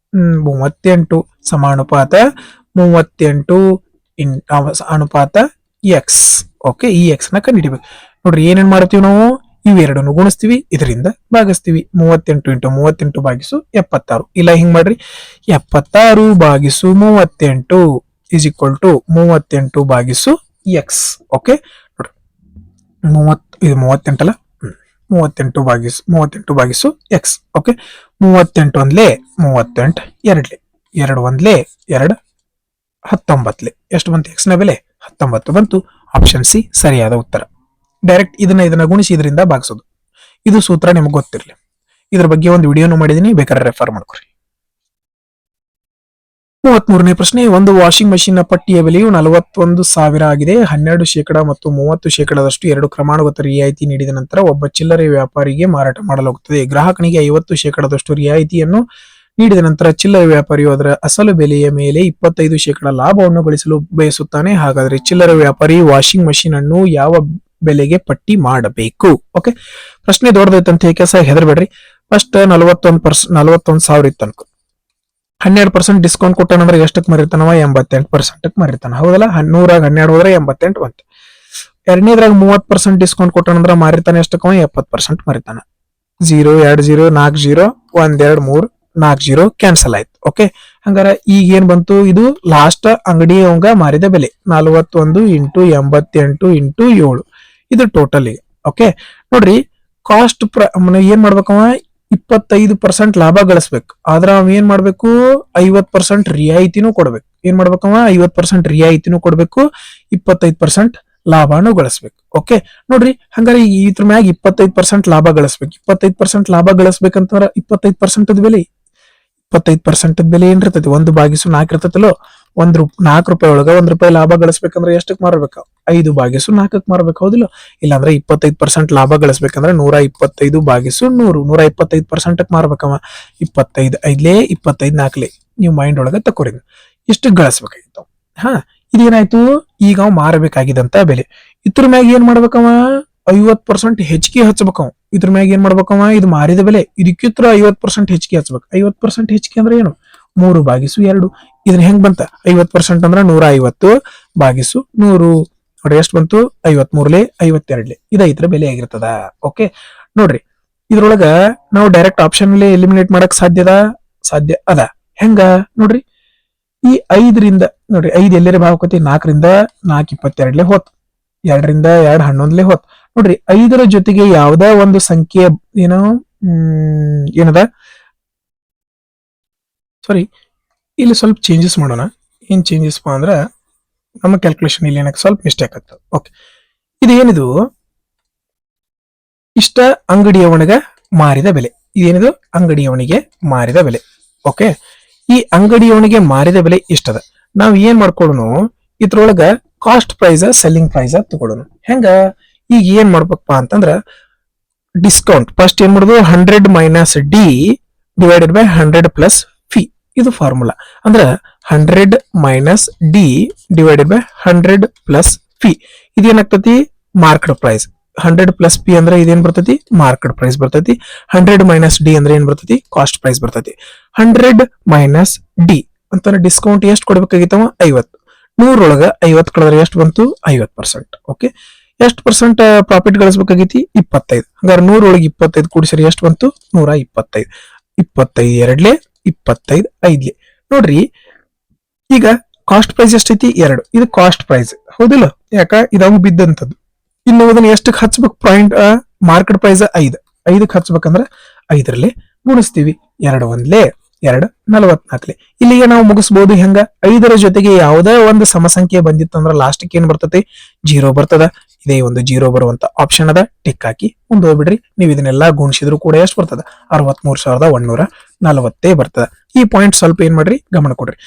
38 ಸಮಾನುಪಾತ 38 ಅನುಪಾತ ಎಕ್ಸ್. ಓಕೆ, ಈ ಎಕ್ಸ್ ನ ಕಂಡುಹಿಡಿಬೇಕು. ನೋಡ್ರಿ, ಏನೇನ್ ಮಾಡ್ತೀವಿ ನಾವು? ಇವೆರಡನ್ನು ಗುಣಿಸ್ತೀವಿ, ಇದರಿಂದ ಭಾಗಿಸ್ತೀವಿ. 38 ಇಂಟು 38 ಭಾಗಿಸು 76. ಇಲ್ಲ ಹಿಂಗ್ ಮಾಡ್ರಿ, 76 ಭಾಗಿಸು 38 ಇಸ್ ಈಕ್ವಲ್ ಟು 38 ಭಾಗಿಸು ಎಕ್ಸ್. ಓಕೆ, ನೋಡ್ರಿ, ಇದು 38 ಅಲ್ಲ, 38 ಭಾಗಿಸು ಎಕ್ಸ್. ಓಕೆ, 38 ಒಂದ್ಲೆ 38, 2 ಒಂದ್ಲೆ 2, 19ಲೆ ಎಷ್ಟು ಬಂತು? ಎಕ್ಸ್ ನ ಬೆಲೆ 19 ಬಂತು. ಆಪ್ಷನ್ ಸಿ ಸರಿಯಾದ ಉತ್ತರ. ಡೈರೆಕ್ಟ್ ಇದನ್ನ ಗುಣಿಸಿ ಇದರಿಂದ ಭಾಗಿಸೋದು. ಇದು ಸೂತ್ರ ನಿಮ್ಗೆ ಗೊತ್ತಿರಲಿ. ಇದ್ರ ಬಗ್ಗೆ ಒಂದು ವಿಡಿಯೋನು ಮಾಡಿದೀನಿ, ಬೇಕಾದ್ರೆ ರೆಫರ್ ಮಾಡ್ಕೊರಿ. 33ನೇ ಪ್ರಶ್ನೆ. ಒಂದು ವಾಷಿಂಗ್ ಮಷಿನ್ ನ ಪಟ್ಟಿಯ ಬೆಲೆಯು 41,000 ಆಗಿದೆ. 12% ಮತ್ತು 30%ದಷ್ಟು ಎರಡು ಕ್ರಮಾನುಗತ ರಿಯಾಯಿತಿ ನೀಡಿದ ನಂತರ ಒಬ್ಬ ಚಿಲ್ಲರೆ ವ್ಯಾಪಾರಿಗೆ ಮಾರಾಟ ಮಾಡಲಾಗುತ್ತದೆ. ಗ್ರಾಹಕನಿಗೆ 50%ದಷ್ಟು ರಿಯಾಯಿತಿಯನ್ನು ನೀಡಿದ ನಂತರ ಚಿಲ್ಲರೆ ವ್ಯಾಪಾರಿಯು ಅದರ ಅಸಲು ಬೆಲೆಯ ಮೇಲೆ 25% ಲಾಭವನ್ನು ಗಳಿಸಲು ಬಯಸುತ್ತಾನೆ. ಹಾಗಾದ್ರೆ ಚಿಲ್ಲರೆ ವ್ಯಾಪಾರಿ ವಾಷಿಂಗ್ ಮಷಿನ್ ಅನ್ನು ಯಾವ ಬೆಲೆಗೆ ಪಟ್ಟಿ ಮಾಡಬೇಕು? ಓಕೆ, ಪ್ರಶ್ನೆ ದೊಡ್ಡದೈತಂತ ಹೇಗೆ ಹೆದರ್ಬೇಡ್ರಿ. ಫಸ್ಟ್ 41,000 ಇತ್ತು ಅನ್ಕೋ. 12% ಡಿಸ್ಕೌಂಟ್ ಕೊಟ್ಟಾನಂದ್ರೆ ಎಷ್ಟಕ್ಕೆ ಮರಿತಾನವ? 88% ಮರಿತಾನ. ಹೌದಲ್ಲ? 100 12 ಹೋದ್ರೆ 88 ಬಂತು. ಎರಡನೇದ್ರಾಗ 30% ಡಿಸ್ಕೌಂಟ್ ಕೊಟ್ಟಾನಂದ್ರ ಮಾರಿತಾನೆ ಎಷ್ಟಕ್ಕ? 70% ಮರಿತಾನ. 0 2 0 4 0 1 2 3 4 0 ಕ್ಯಾನ್ಸಲ್ ಆಯ್ತು. ಓಕೆ, ಹಂಗಾರ ಈಗ ಏನ್ ಬಂತು? ಇದು ಲಾಸ್ಟ್ ಅಂಗಡಿ ಅವಂಗ ಮಾರಿದ ಬೆಲೆ 41 ಇಂಟು 88 ಇಂಟು 7. ಇದು ಟೋಟಲ್. ಓಕೆ, ನೋಡ್ರಿ, ಕಾಸ್ಟ್ ಏನ್ ಮಾಡ್ಬೇಕವ? 25% ಲಾಭ ಗಳಿಸ್ಬೇಕು. ಆದ್ರ ಅವ್ ಏನ್ ಮಾಡ್ಬೇಕು? 50% ರಿಯಾಯಿತಿನೂ ಕೊಡ್ಬೇಕು. ಏನ್ ಮಾಡ್ಬೇಕವ? 50% ರಿಯಾಯಿತಿನೂ ಕೊಡ್ಬೇಕು, 25% ಲಾಭನೂ ಗಳಿಸ್ಬೇಕು. ಓಕೆ, ನೋಡ್ರಿ, ಹಂಗಾರೆ ಇದ್ರ ಮ್ಯಾಗ 25% ಲಾಭ ಗಳಿಸ್ಬೇಕು. 25% ಲಾಭ ಗಳಿಸ್ಬೇಕಂತಂದ್ರ 25% ಬೆಲೆ 25% ಬೆಲೆ ಏನಿರ್ತೈತಿ? 1/4 ಇರ್ತೈತಲ್ಲೋ. 4 ರೂಪಾಯಿ ಒಳಗ 1 ರೂಪಾಯಿ ಲಾಭ ಗಳಿಸ್ಬೇಕಂದ್ರೆ ಎಷ್ಟಕ್ಕೆ ಮಾರ್ಬೇಕು? 5/4 ಮಾರ್ಬೇಕು. ಹೌದಿಲ್ಲ? ಇಲ್ಲಾಂದ್ರೆ 25% ಲಾಭ ಗಳಿಸ್ಬೇಕಂದ್ರೆ 125/100 125% ಮಾರ್ಬೇಕವ. 25 5ಲೆ 25 4ಲೆ ನೀವು ಮೈಂಡ್ ಒಳಗ ತಕೋರಿ. ಇಷ್ಟು ಗಳಿಸ್ಬೇಕಾಗಿತ್ತು. ಹಾ, ಇದೇನಾಯ್ತು? ಈಗ ಅವ್ ಮಾರಬೇಕಾಗಿದಂತ ಬೆಲೆ. ಇದ್ರ ಮ್ಯಾಗ ಏನ್ ಮಾಡ್ಬೇಕವ? 50% ಹೆಚ್ಚಿಗೆ ಹಚ್ಬೇಕವ. ಇದ್ರ ಮ್ಯಾಗ ಏನ್ ಮಾಡ್ಬೇಕವ? ಇದು ಮಾರಿದ ಬೆಲೆ, ಇದಕ್ಕಿತ್ರ 50% ಹೆಚ್ಚಿಗೆ ಹಚ್ಬೇಕು. 50% ಹೆಚ್ಚಿಗೆ ಅಂದ್ರೆ ಏನು? 3/2. ಇದನ್ನ ಹೆಂಗ್ ಬಂತ? 50% ಅಂದ್ರ 150/100. ನೋಡ್ರಿ, ಎಷ್ಟು ಬಂತು? 53ಲೆ 52ಲೆ. ಇದು ಇದ್ರ ಬೆಲೆ ಆಗಿರ್ತದ. ಓಕೆ, ನೋಡ್ರಿ, ಇದ್ರೊಳಗ ನಾವು ಡೈರೆಕ್ಟ್ ಆಪ್ಷನ್ ಅಲ್ಲಿ ಎಲಿಮಿನೇಟ್ ಮಾಡಕ್ ಸಾಧ್ಯ ಅದ. ಹೆಂಗ ನೋಡ್ರಿ, ಈ 5ರಿಂದ ನೋಡ್ರಿ, 5 ಎಲ್ಲೇ ಭಾವಕತಿ? 4ರಿಂದ 4 22ಲೆ ಹೋತ್, 2ರಿಂದ 2 11ಲೆ ಹೋತ್. ನೋಡ್ರಿ, 5ರ ಜೊತೆಗೆ ಯಾವ್ದ ಒಂದು ಸಂಖ್ಯೆ ಏನದ? ಸಾರಿ, ಇಲ್ಲಿ ಸ್ವಲ್ಪ ಚೇಂಜಸ್ ಮಾಡೋಣ. ಏನ್ ಚೇಂಜಸ್ ಅಂದ್ರ ನಮ್ಮ ಕ್ಯಾಲ್ಕುಲೇಷನ್ ಇಲ್ಲಿ ಏನಕ್ಕೆ ಸ್ವಲ್ಪ ಮಿಸ್ಟೇಕ್ ಆಗ್ತದೆ. ಓಕೆ, ಇದು ಏನಿದು? ಇಷ್ಟ ಅಂಗಡಿಯವನಿಗೆ ಮಾರಿದ ಬೆಲೆ. ಇದೇನಿದು? ಅಂಗಡಿಯವನಿಗೆ ಮಾರಿದ ಬೆಲೆ. ಓಕೆ, ಈ ಅಂಗಡಿಯವನಿಗೆ ಮಾರಿದ ಬೆಲೆ ಇಷ್ಟದ. ನಾವ್ ಏನ್ ಮಾಡ್ಕೊಳ್ಳೋಣ? ಇದ್ರೊಳಗ ಕಾಸ್ಟ್ ಪ್ರೈಸ್ ಸೆಲ್ಲಿಂಗ್ ಪ್ರೈಸ್ ತಗೊಳ್ಳೋಣ. ಹೆಂಗ? ಈಗ ಏನ್ ಮಾಡ್ಬೇಕಪ್ಪ ಅಂತಂದ್ರ ಡಿಸ್ಕೌಂಟ್ ಫಸ್ಟ್ ಏನ್ ಮಾಡುದು? 100 minus D divided by 100 plus P. ಇದು ಫಾರ್ಮುಲಾ. ಅಂದ್ರ 100 minus D divided by 100 plus P. ಇದೇನಾಗ್ತತಿ? Market price. 100 ಪ್ಲಸ್ ಪಿ ಅಂದ್ರೆ ಇದೇನ್ ಬರ್ತೈತಿ ಮಾರ್ಕೆಟ್ ಪ್ರೈಸ್ ಬರ್ತೈತಿ. 100 ಮೈನಸ್ ಡಿ ಅಂದ್ರೆ ಏನ್ ಬರ್ತೈತಿ ಕಾಸ್ಟ್ ಪ್ರೈಸ್ ಬರ್ತೈತಿ. 100 ಮೈನಸ್ ಡಿ ಅಂತ ಡಿಸ್ಕೌಂಟ್ ಎಷ್ಟು ಕೊಡ್ಬೇಕಾಗಿತ್ತವ 50. 100 ಒಳಗ 50 ಕಳೆದ್ರೆ ಎಷ್ಟು ಬಂತು 50%. ಓಕೆ, ಎಷ್ಟು ಪರ್ಸೆಂಟ್ ಪ್ರಾಫಿಟ್ ಗಳಿಸಬೇಕಾಗೈತಿ 25. ಹಂಗಾರೆ 100 ಒಳಗೆ 25 ಕೂಡಿಸಿರಿ ಎಷ್ಟು ಬಂತು 125. 25 ಎರಡ್ಲೆ 25 ಐದ್ಲೆ. ನೋಡ್ರಿ ಈಗ ಕಾಸ್ಟ್ ಪ್ರೈಸ್ ಎಷ್ಟೈತಿ 2. ಇದು ಕಾಸ್ಟ್ ಪ್ರೈಸ್ ಹೌದಿಲ್ಲ, ಯಾಕ ಇದಾವು ಬಿದ್ದಂತದ್ದು. ಇನ್ನು ಅದನ್ನ ಎಷ್ಟಕ್ಕೆ ಹಚ್ಬೇಕು ಪಾಯಿಂಟ್ ಮಾರ್ಕೆಟ್ ಪ್ರೈಸ್ 5ಕ್ಕೆ ಹಚ್ಬೇಕಂದ್ರ 5ರಲ್ಲಿ ಗುಣಿಸ್ತೀವಿ. 2 ಒಂದ್ಲೆ 2 44. ಇಲ್ಲಿಗೆ ನಾವು ಮುಗಿಸ್ಬೋದು. ಹೆಂಗ 5ರ ಜೊತೆಗೆ ಯಾವುದೇ ಒಂದು ಸಮಸಂಖ್ಯೆ ಬಂದಿತ್ತಂದ್ರ ಲಾಸ್ಟ್ಗೆ ಏನ್ ಬರ್ತೈತಿ 0 ಬರ್ತದ. ಇದೇ ಒಂದು 0 ಬರುವಂತ ಆಪ್ಷನ್ ಅದ, ಟಿಕ್ ಹಾಕಿ ಮುಂದೆ ಹೋಗ್ಬಿಡ್ರಿ. ನೀವು ಇದನ್ನೆಲ್ಲ ಗುಣಿಸಿದ್ರು ಕೂಡ ಎಷ್ಟು ಬರ್ತದ 63,140 ಬರ್ತದ. ಈ ಪಾಯಿಂಟ್ ಸ್ವಲ್ಪ ಏನ್ ಮಾಡ್ರಿ ಗಮನ ಕೊಡ್ರಿ.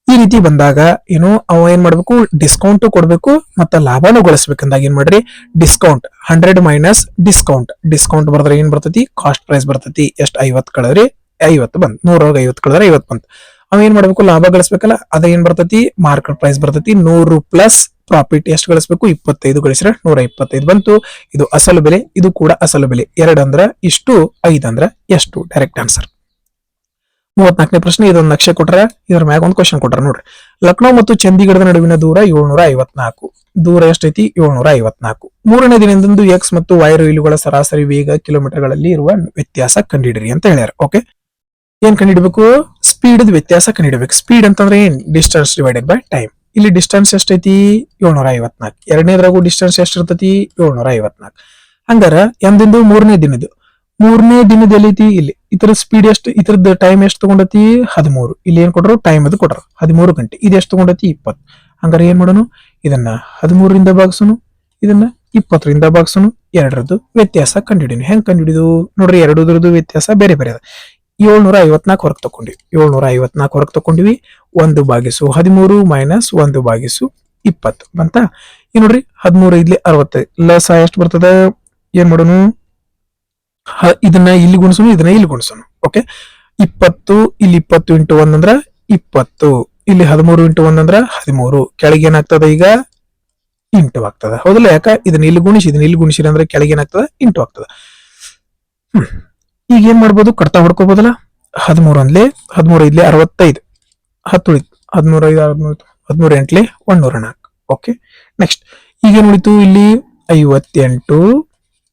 ಈ ರೀತಿ ಬಂದಾಗ ಏನು ಅವ ಏನ್ ಮಾಡ್ಬೇಕು ಡಿಸ್ಕೌಂಟ್ ಕೊಡ್ಬೇಕು ಮತ್ತ ಲಾಭನೂ ಗಳಿಸ್ಬೇಕಂದಾಗ ಏನ್ ಮಾಡ್ರಿ ಡಿಸ್ಕೌಂಟ್ 100 ಮೈನಸ್ ಡಿಸ್ಕೌಂಟ್ ಬರ್ದ್ರೆ ಏನ್ ಬರ್ತೈತಿ ಕಾಸ್ಟ್ ಪ್ರೈಸ್ ಬರ್ತೈತಿ. ಎಷ್ಟು 50 ಕಳೆದ್ರಿ 50 ಬಂತು. 150 ಕಳೆದ್ರೆ 50 ಬಂತು. ಅವ ಏನ್ ಮಾಡ್ಬೇಕು ಲಾಭ ಗಳಿಸ್ಬೇಕಲ್ಲ, ಅದ ಏನ್ ಬರ್ತೈತಿ ಮಾರ್ಕೆಟ್ ಪ್ರೈಸ್ ಬರ್ತೈತಿ. 100 ಪ್ಲಸ್ ಪ್ರಾಫಿಟ್ ಎಷ್ಟು ಗಳಿಸ್ಬೇಕು 25 ಗಳಿಸ್ರೆ 125 ಬಂತು. ಇದು ಅಸಲು ಬೆಲೆ, ಇದು ಕೂಡ ಅಸಲು ಬೆಲೆ. 2 ಅಂದ್ರ ಇಷ್ಟು, 5 ಅಂದ್ರ ಎಷ್ಟು. Direct answer. 34ನೇ ಪ್ರಶ್ನೆ. ಇದೊಂದು ನಕ್ಷೆ ಕೊಟ್ರ, ಇದ್ರ ಮ್ಯಾಗ ಒಂದು ಕ್ವಶನ್ ಕೊಟ್ರ ನೋಡ್ರಿ. ಲಕ್ನೋ ಮತ್ತು ಚಂಡೀಗಢದ ನಡುವಿನ ದೂರ 754. ದೂರ ಎಷ್ಟೈತಿ 754. 3ನೇ ದಿನದಂದು ಎಕ್ಸ್ ಮತ್ತು ವೈ ರೈಲುಗಳ ಸರಾಸರಿ ವೇಗ ಕಿಲೋಮೀಟರ್ಗಳಲ್ಲಿ ಇರುವ ವ್ಯತ್ಯಾಸ ಕಂಡುಹಿಡಿರಿ ಅಂತ ಹೇಳ್ಯಾರ. ಓಕೆ, ಏನ್ ಕಂಡುಹಿಡಬೇಕು ಸ್ಪೀಡ್ ವ್ಯತ್ಯಾಸ ಕಂಡುಹಿಡಬೇಕು. ಸ್ಪೀಡ್ ಅಂತಂದ್ರೆ ಏನ್ ಡಿಸ್ಟೆನ್ಸ್ ಡಿವೈಡೆಡ್ ಬೈ ಟೈಮ್. ಇಲ್ಲಿ ಡಿಸ್ಟೆನ್ಸ್ ಎಷ್ಟೈತಿ 754. ಎರಡನೇದ್ರಾಗೂ ಡಿಸ್ಟೆನ್ಸ್ ಎಷ್ಟಿರ್ತೈತಿ 754. ಹಂಗಾರ ಎಂದಿಂದು 3ನೇ ದಿನದ್ದು ಎಲ್ಲೈತಿ ಇಲ್ಲಿ ಇತರ ಸ್ಪೀಡ್ ಎಷ್ಟು, ಇತರದ್ದು ಟೈಮ್ ಎಷ್ಟು ತಗೊಂಡತಿ 13. ಇಲ್ಲಿ ಏನ್ ಕೊಟ್ರು ಟೈಮ್ ಅದು ಕೊಟ್ರು 13 ಗಂಟೆ. ಇದು ಎಷ್ಟು ತಗೊಂಡತಿ 20. ಹಂಗಾರೆ ಏನ್ ಮಾಡೋನು ಇದನ್ನ 13ರಿಂದ ಭಾಗಿಸೋನು, ಇದನ್ನ 20ರಿಂದ ಭಾಗಿಸೋನು. ಎರಡರದ್ದು ವ್ಯತ್ಯಾಸ ಕಂಡುಹಿಡಿಯೋನು. ಹೆಂಗ್ ಕಂಡುಹಿಡಿದು ನೋಡ್ರಿ, ಎರಡರದ್ದು ವ್ಯತ್ಯಾಸ ಬೇರೆ ಬೇರೆ ಅದ. 754 ಹೊರಗೆ ತಕೊಂಡಿವಿ. 754 ಹೊರಗೆ ತಕೊಂಡಿವಿ. 1/13 ಮೈನಸ್ 1/20 ಬಂತ. ಈ ನೋಡ್ರಿ 13 ಇದ್ಲಿ 65 ಲಸ ಎಷ್ಟು ಬರ್ತದ. ಏನ್ ಮಾಡೋನು ಇದನ್ನ ಇಲ್ಲಿ ಗುಣಿಸೋನು, ಇದನ್ನ ಇಲ್ಲಿ ಗುಣಿಸೋನು. ಓಕೆ, 20 ಇಲ್ಲಿ 20 ಇಂಟು 1 ಅಂದ್ರ 20. ಇಲ್ಲಿ 13 ಇಂಟು 1 ಅಂದ್ರ 13. ಕೆಳಗೆ ಏನಾಗ್ತದ ಈಗ ಇಂಟು ಆಗ್ತದ ಹೌದಲ್ಲ. ಯಾಕ ಇದನ್ನ ಇಲ್ಲಿ ಗುಣಿಸಿರಿ ಅಂದ್ರೆ ಕೆಳಗೆ ಏನಾಗ್ತದ ಇಂಟು ಆಗ್ತದ. ಈಗ ಏನ್ ಮಾಡ್ಬೋದು ಕಡ್ತಾ ಹೊಡ್ಕೋಬಹುದಲ್ಲ. 13 ಅಂದ್ಲೆ 13 ಇದ್ಲೆ 65 10 ಉಳಿತು. 13 ಎಂಟ್ಲೆ 104. ಓಕೆ, ನೆಕ್ಸ್ಟ್ ಈಗ ಏನ್ ಉಳಿತು ಇಲ್ಲಿ 58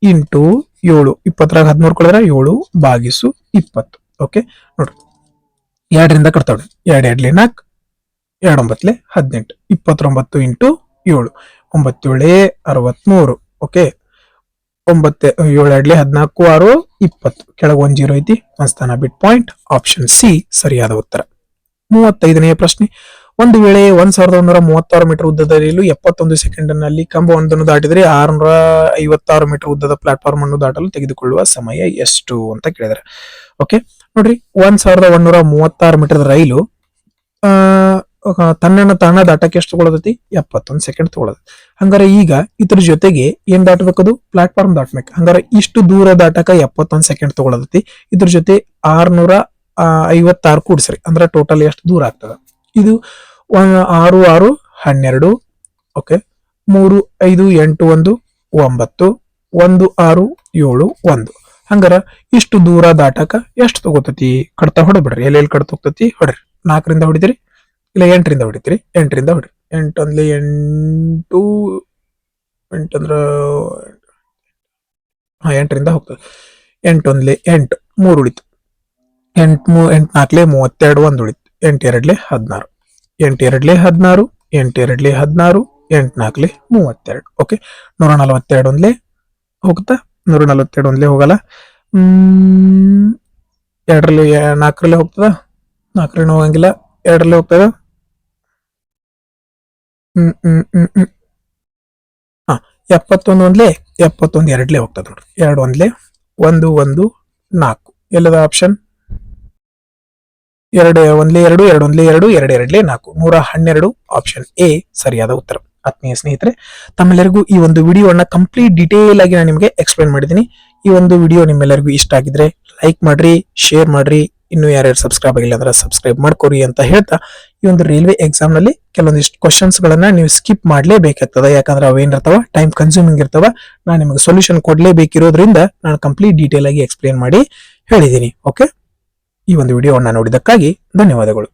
ಇಂಟು 7. 20ರಾಗ 13 ಕಳೆದ್ರೆ 7/20. ಓಕೆ ನೋಡ್ರಿ, 2ರಿಂದ ಕಟ್ತಾವ್ರಿ. 2 2 4 2 9 18. 29 ಇಂಟು 7 9 7 63. ಓಕೆ, 9 7 2 14 6 20. ಕೆಳಗೆ 1 0 ಐತಿ, ಒಂದ್ ಸ್ಥಾನ ಬಿಟ್ ಪಾಯಿಂಟ್. ಆಪ್ಷನ್ ಸಿ ಸರಿಯಾದ ಉತ್ತರ. 35ನೇ ಪ್ರಶ್ನೆ. ಒಂದು ವೇಳೆ 1136 ಮೀಟರ್ ಉದ್ದದ ರೈಲು 71 ಸೆಕೆಂಡ್ನಲ್ಲಿ ಕಂಬವೊಂದನ್ನು ದಾಟಿದರೆ 656 ಮೀಟರ್ ಉದ್ದದ ಪ್ಲಾಟ್ಫಾರ್ಮ್ ಅನ್ನು ದಾಟಲು ತೆಗೆದುಕೊಳ್ಳುವ ಸಮಯ ಎಷ್ಟು ಅಂತ ಕೇಳಿದರೆ. ಓಕೆ ನೋಡ್ರಿ, 1136 ಮೀಟರ್ ರೈಲು ತನ್ನನ್ನು ತಾನ ದಾಟಕ್ಕೆ ಎಷ್ಟು ತಗೊಳತೈತಿ 71 ಸೆಕೆಂಡ್ ತಗೊಳದ. ಹಂಗಾರೆ ಈಗ ಇದ್ರ ಜೊತೆಗೆ ಏನ್ ದಾಟಬೇಕದು ಪ್ಲಾಟ್ಫಾರ್ಮ್ ದಾಟ್ಬೇಕು. ಹಂಗಾರೆ ಇಷ್ಟು ದೂರ ದಾಟಕ 71 ಸೆಕೆಂಡ್ ತಗೊಳತೈತಿ. ಇದ್ರ ಜೊತೆ 656 ಕೂಡಿಸ್ರಿ ಅಂದ್ರೆ ಟೋಟಲ್ ಎಷ್ಟು ದೂರ ಆಗ್ತದ. ಇದು 6 6 12. ಓಕೆ, 3 5 8 1 9 1 6 7 1. ಹಂಗಾರ ಇಷ್ಟು ದೂರ ದಾಟಕ ಎಷ್ಟು ತಗೋತತಿ ಕಡ್ತಾ ಹೊಡಬಿಡ್ರಿ. ಎಲ್ಲೆಲ್ಲಿ ಕಡ್ತ ಹೋಗ್ತತಿ ಹೊಡ್ರಿ. 4ರಿಂದ ಹೊಡಿತೀರಿ, ಇಲ್ಲ 8ರಿಂದ ಹೊಡಿತೀರಿ. 8ರಿಂದ ಹೊಡ್ರಿ. 8 ಅಂದ್ಲೆ 8 ಅಂದ್ರ 8ರಿಂದ ಹೋಗ್ತದೆ. 8 ಒಂದ್ಲೆ 8 3 ಉಳಿತು. 8 4 32 1 ಉಳಿತು. 8 2 16. 8 2 16. 8 2 16. 8 4 32. ಓಕೆ, 142 ಒಂದ್ಲೆ ಹೋಗುತ್ತಾ. 142 ಒಂದ್ಲೆ ಹೋಗಲ್ಲ. 2ರಲ್ಲಿ 4ರಲ್ಲಿ ಹೋಗ್ತದ. 4ರಲ್ಲಿ ಹೋಗಂಗಿಲ್ಲ. 2ರಲ್ಲಿ ಹೋಗ್ತದ. 71 ಒಂದ್ಲೆ 71 2ಲೆ ಹೋಗ್ತದ ನೋಡ್ರಿ. 2 ಒಂದ್ಲೆ 1 1 4. ಎಲ್ಲದ ಆಪ್ಷನ್ 2 ಒಂದ್ಲೆ 2 2 ಒಂದ್ಲೆ 2 2 2ಲೆ 4. 112 ಆಪ್ಷನ್ ಎ ಸರಿಯಾದ ಉತ್ತರ. ಆತ್ಮೀಯ ಸ್ನೇಹಿತರೆ, ತಮ್ಮೆಲ್ಲರಿಗೂ ಈ ಒಂದು ವಿಡಿಯೋನ ಕಂಪ್ಲೀಟ್ ಡಿಟೇಲ್ ಆಗಿ ನಾನು ನಿಮಗೆ ಎಕ್ಸ್ಪ್ಲೇನ್ ಮಾಡಿದ್ದೀನಿ. ಈ ಒಂದು ವಿಡಿಯೋ ನಿಮ್ಮೆಲ್ಲರಿಗೂ ಇಷ್ಟ ಆಗಿದ್ರೆ ಲೈಕ್ ಮಾಡ್ರಿ, ಶೇರ್ ಮಾಡ್ರಿ. ಇನ್ನು ಯಾರ್ಯಾರು ಸಬ್ಸ್ಕ್ರೈಬ್ ಆಗಿಲ್ಲ ಅಂದ್ರೆ ಸಬ್ಸ್ಕ್ರೈಬ್ ಮಾಡ್ಕೋರಿ ಅಂತ ಹೇಳ್ತಾ ಈ ಒಂದು ರೈಲ್ವೆ ಎಕ್ಸಾಮ್ ನಲ್ಲಿ ಕೆಲವೊಂದಿಷ್ಟು ಕ್ವಶನ್ಸ್ ಗಳನ್ನ ನೀವು ಸ್ಕಿಪ್ ಮಾಡ್ಲೇಬೇಕಾಗ್ತದ. ಯಾಕಂದ್ರೆ ಅವೇನಿರ್ತಾವ ಟೈಮ್ ಕನ್ಸ್ಯೂಮಿಂಗ್ ಇರ್ತಾವ. ನಾನು ನಿಮಗೆ ಸೊಲ್ಯೂಷನ್ ಕೊಡ್ಲೇಬೇಕಿರೋದ್ರಿಂದ ನಾನು ಕಂಪ್ಲೀಟ್ ಡೀಟೇಲ್ ಆಗಿ ಎಕ್ಸ್ಪ್ಲೇನ್ ಮಾಡಿ ಹೇಳಿದ್ದೀನಿ. ಓಕೆ, ಈ ಒಂದು ವಿಡಿಯೋವನ್ನ ನೋಡಿದ್ದಕ್ಕಾಗಿ ಧನ್ಯವಾದಗಳು.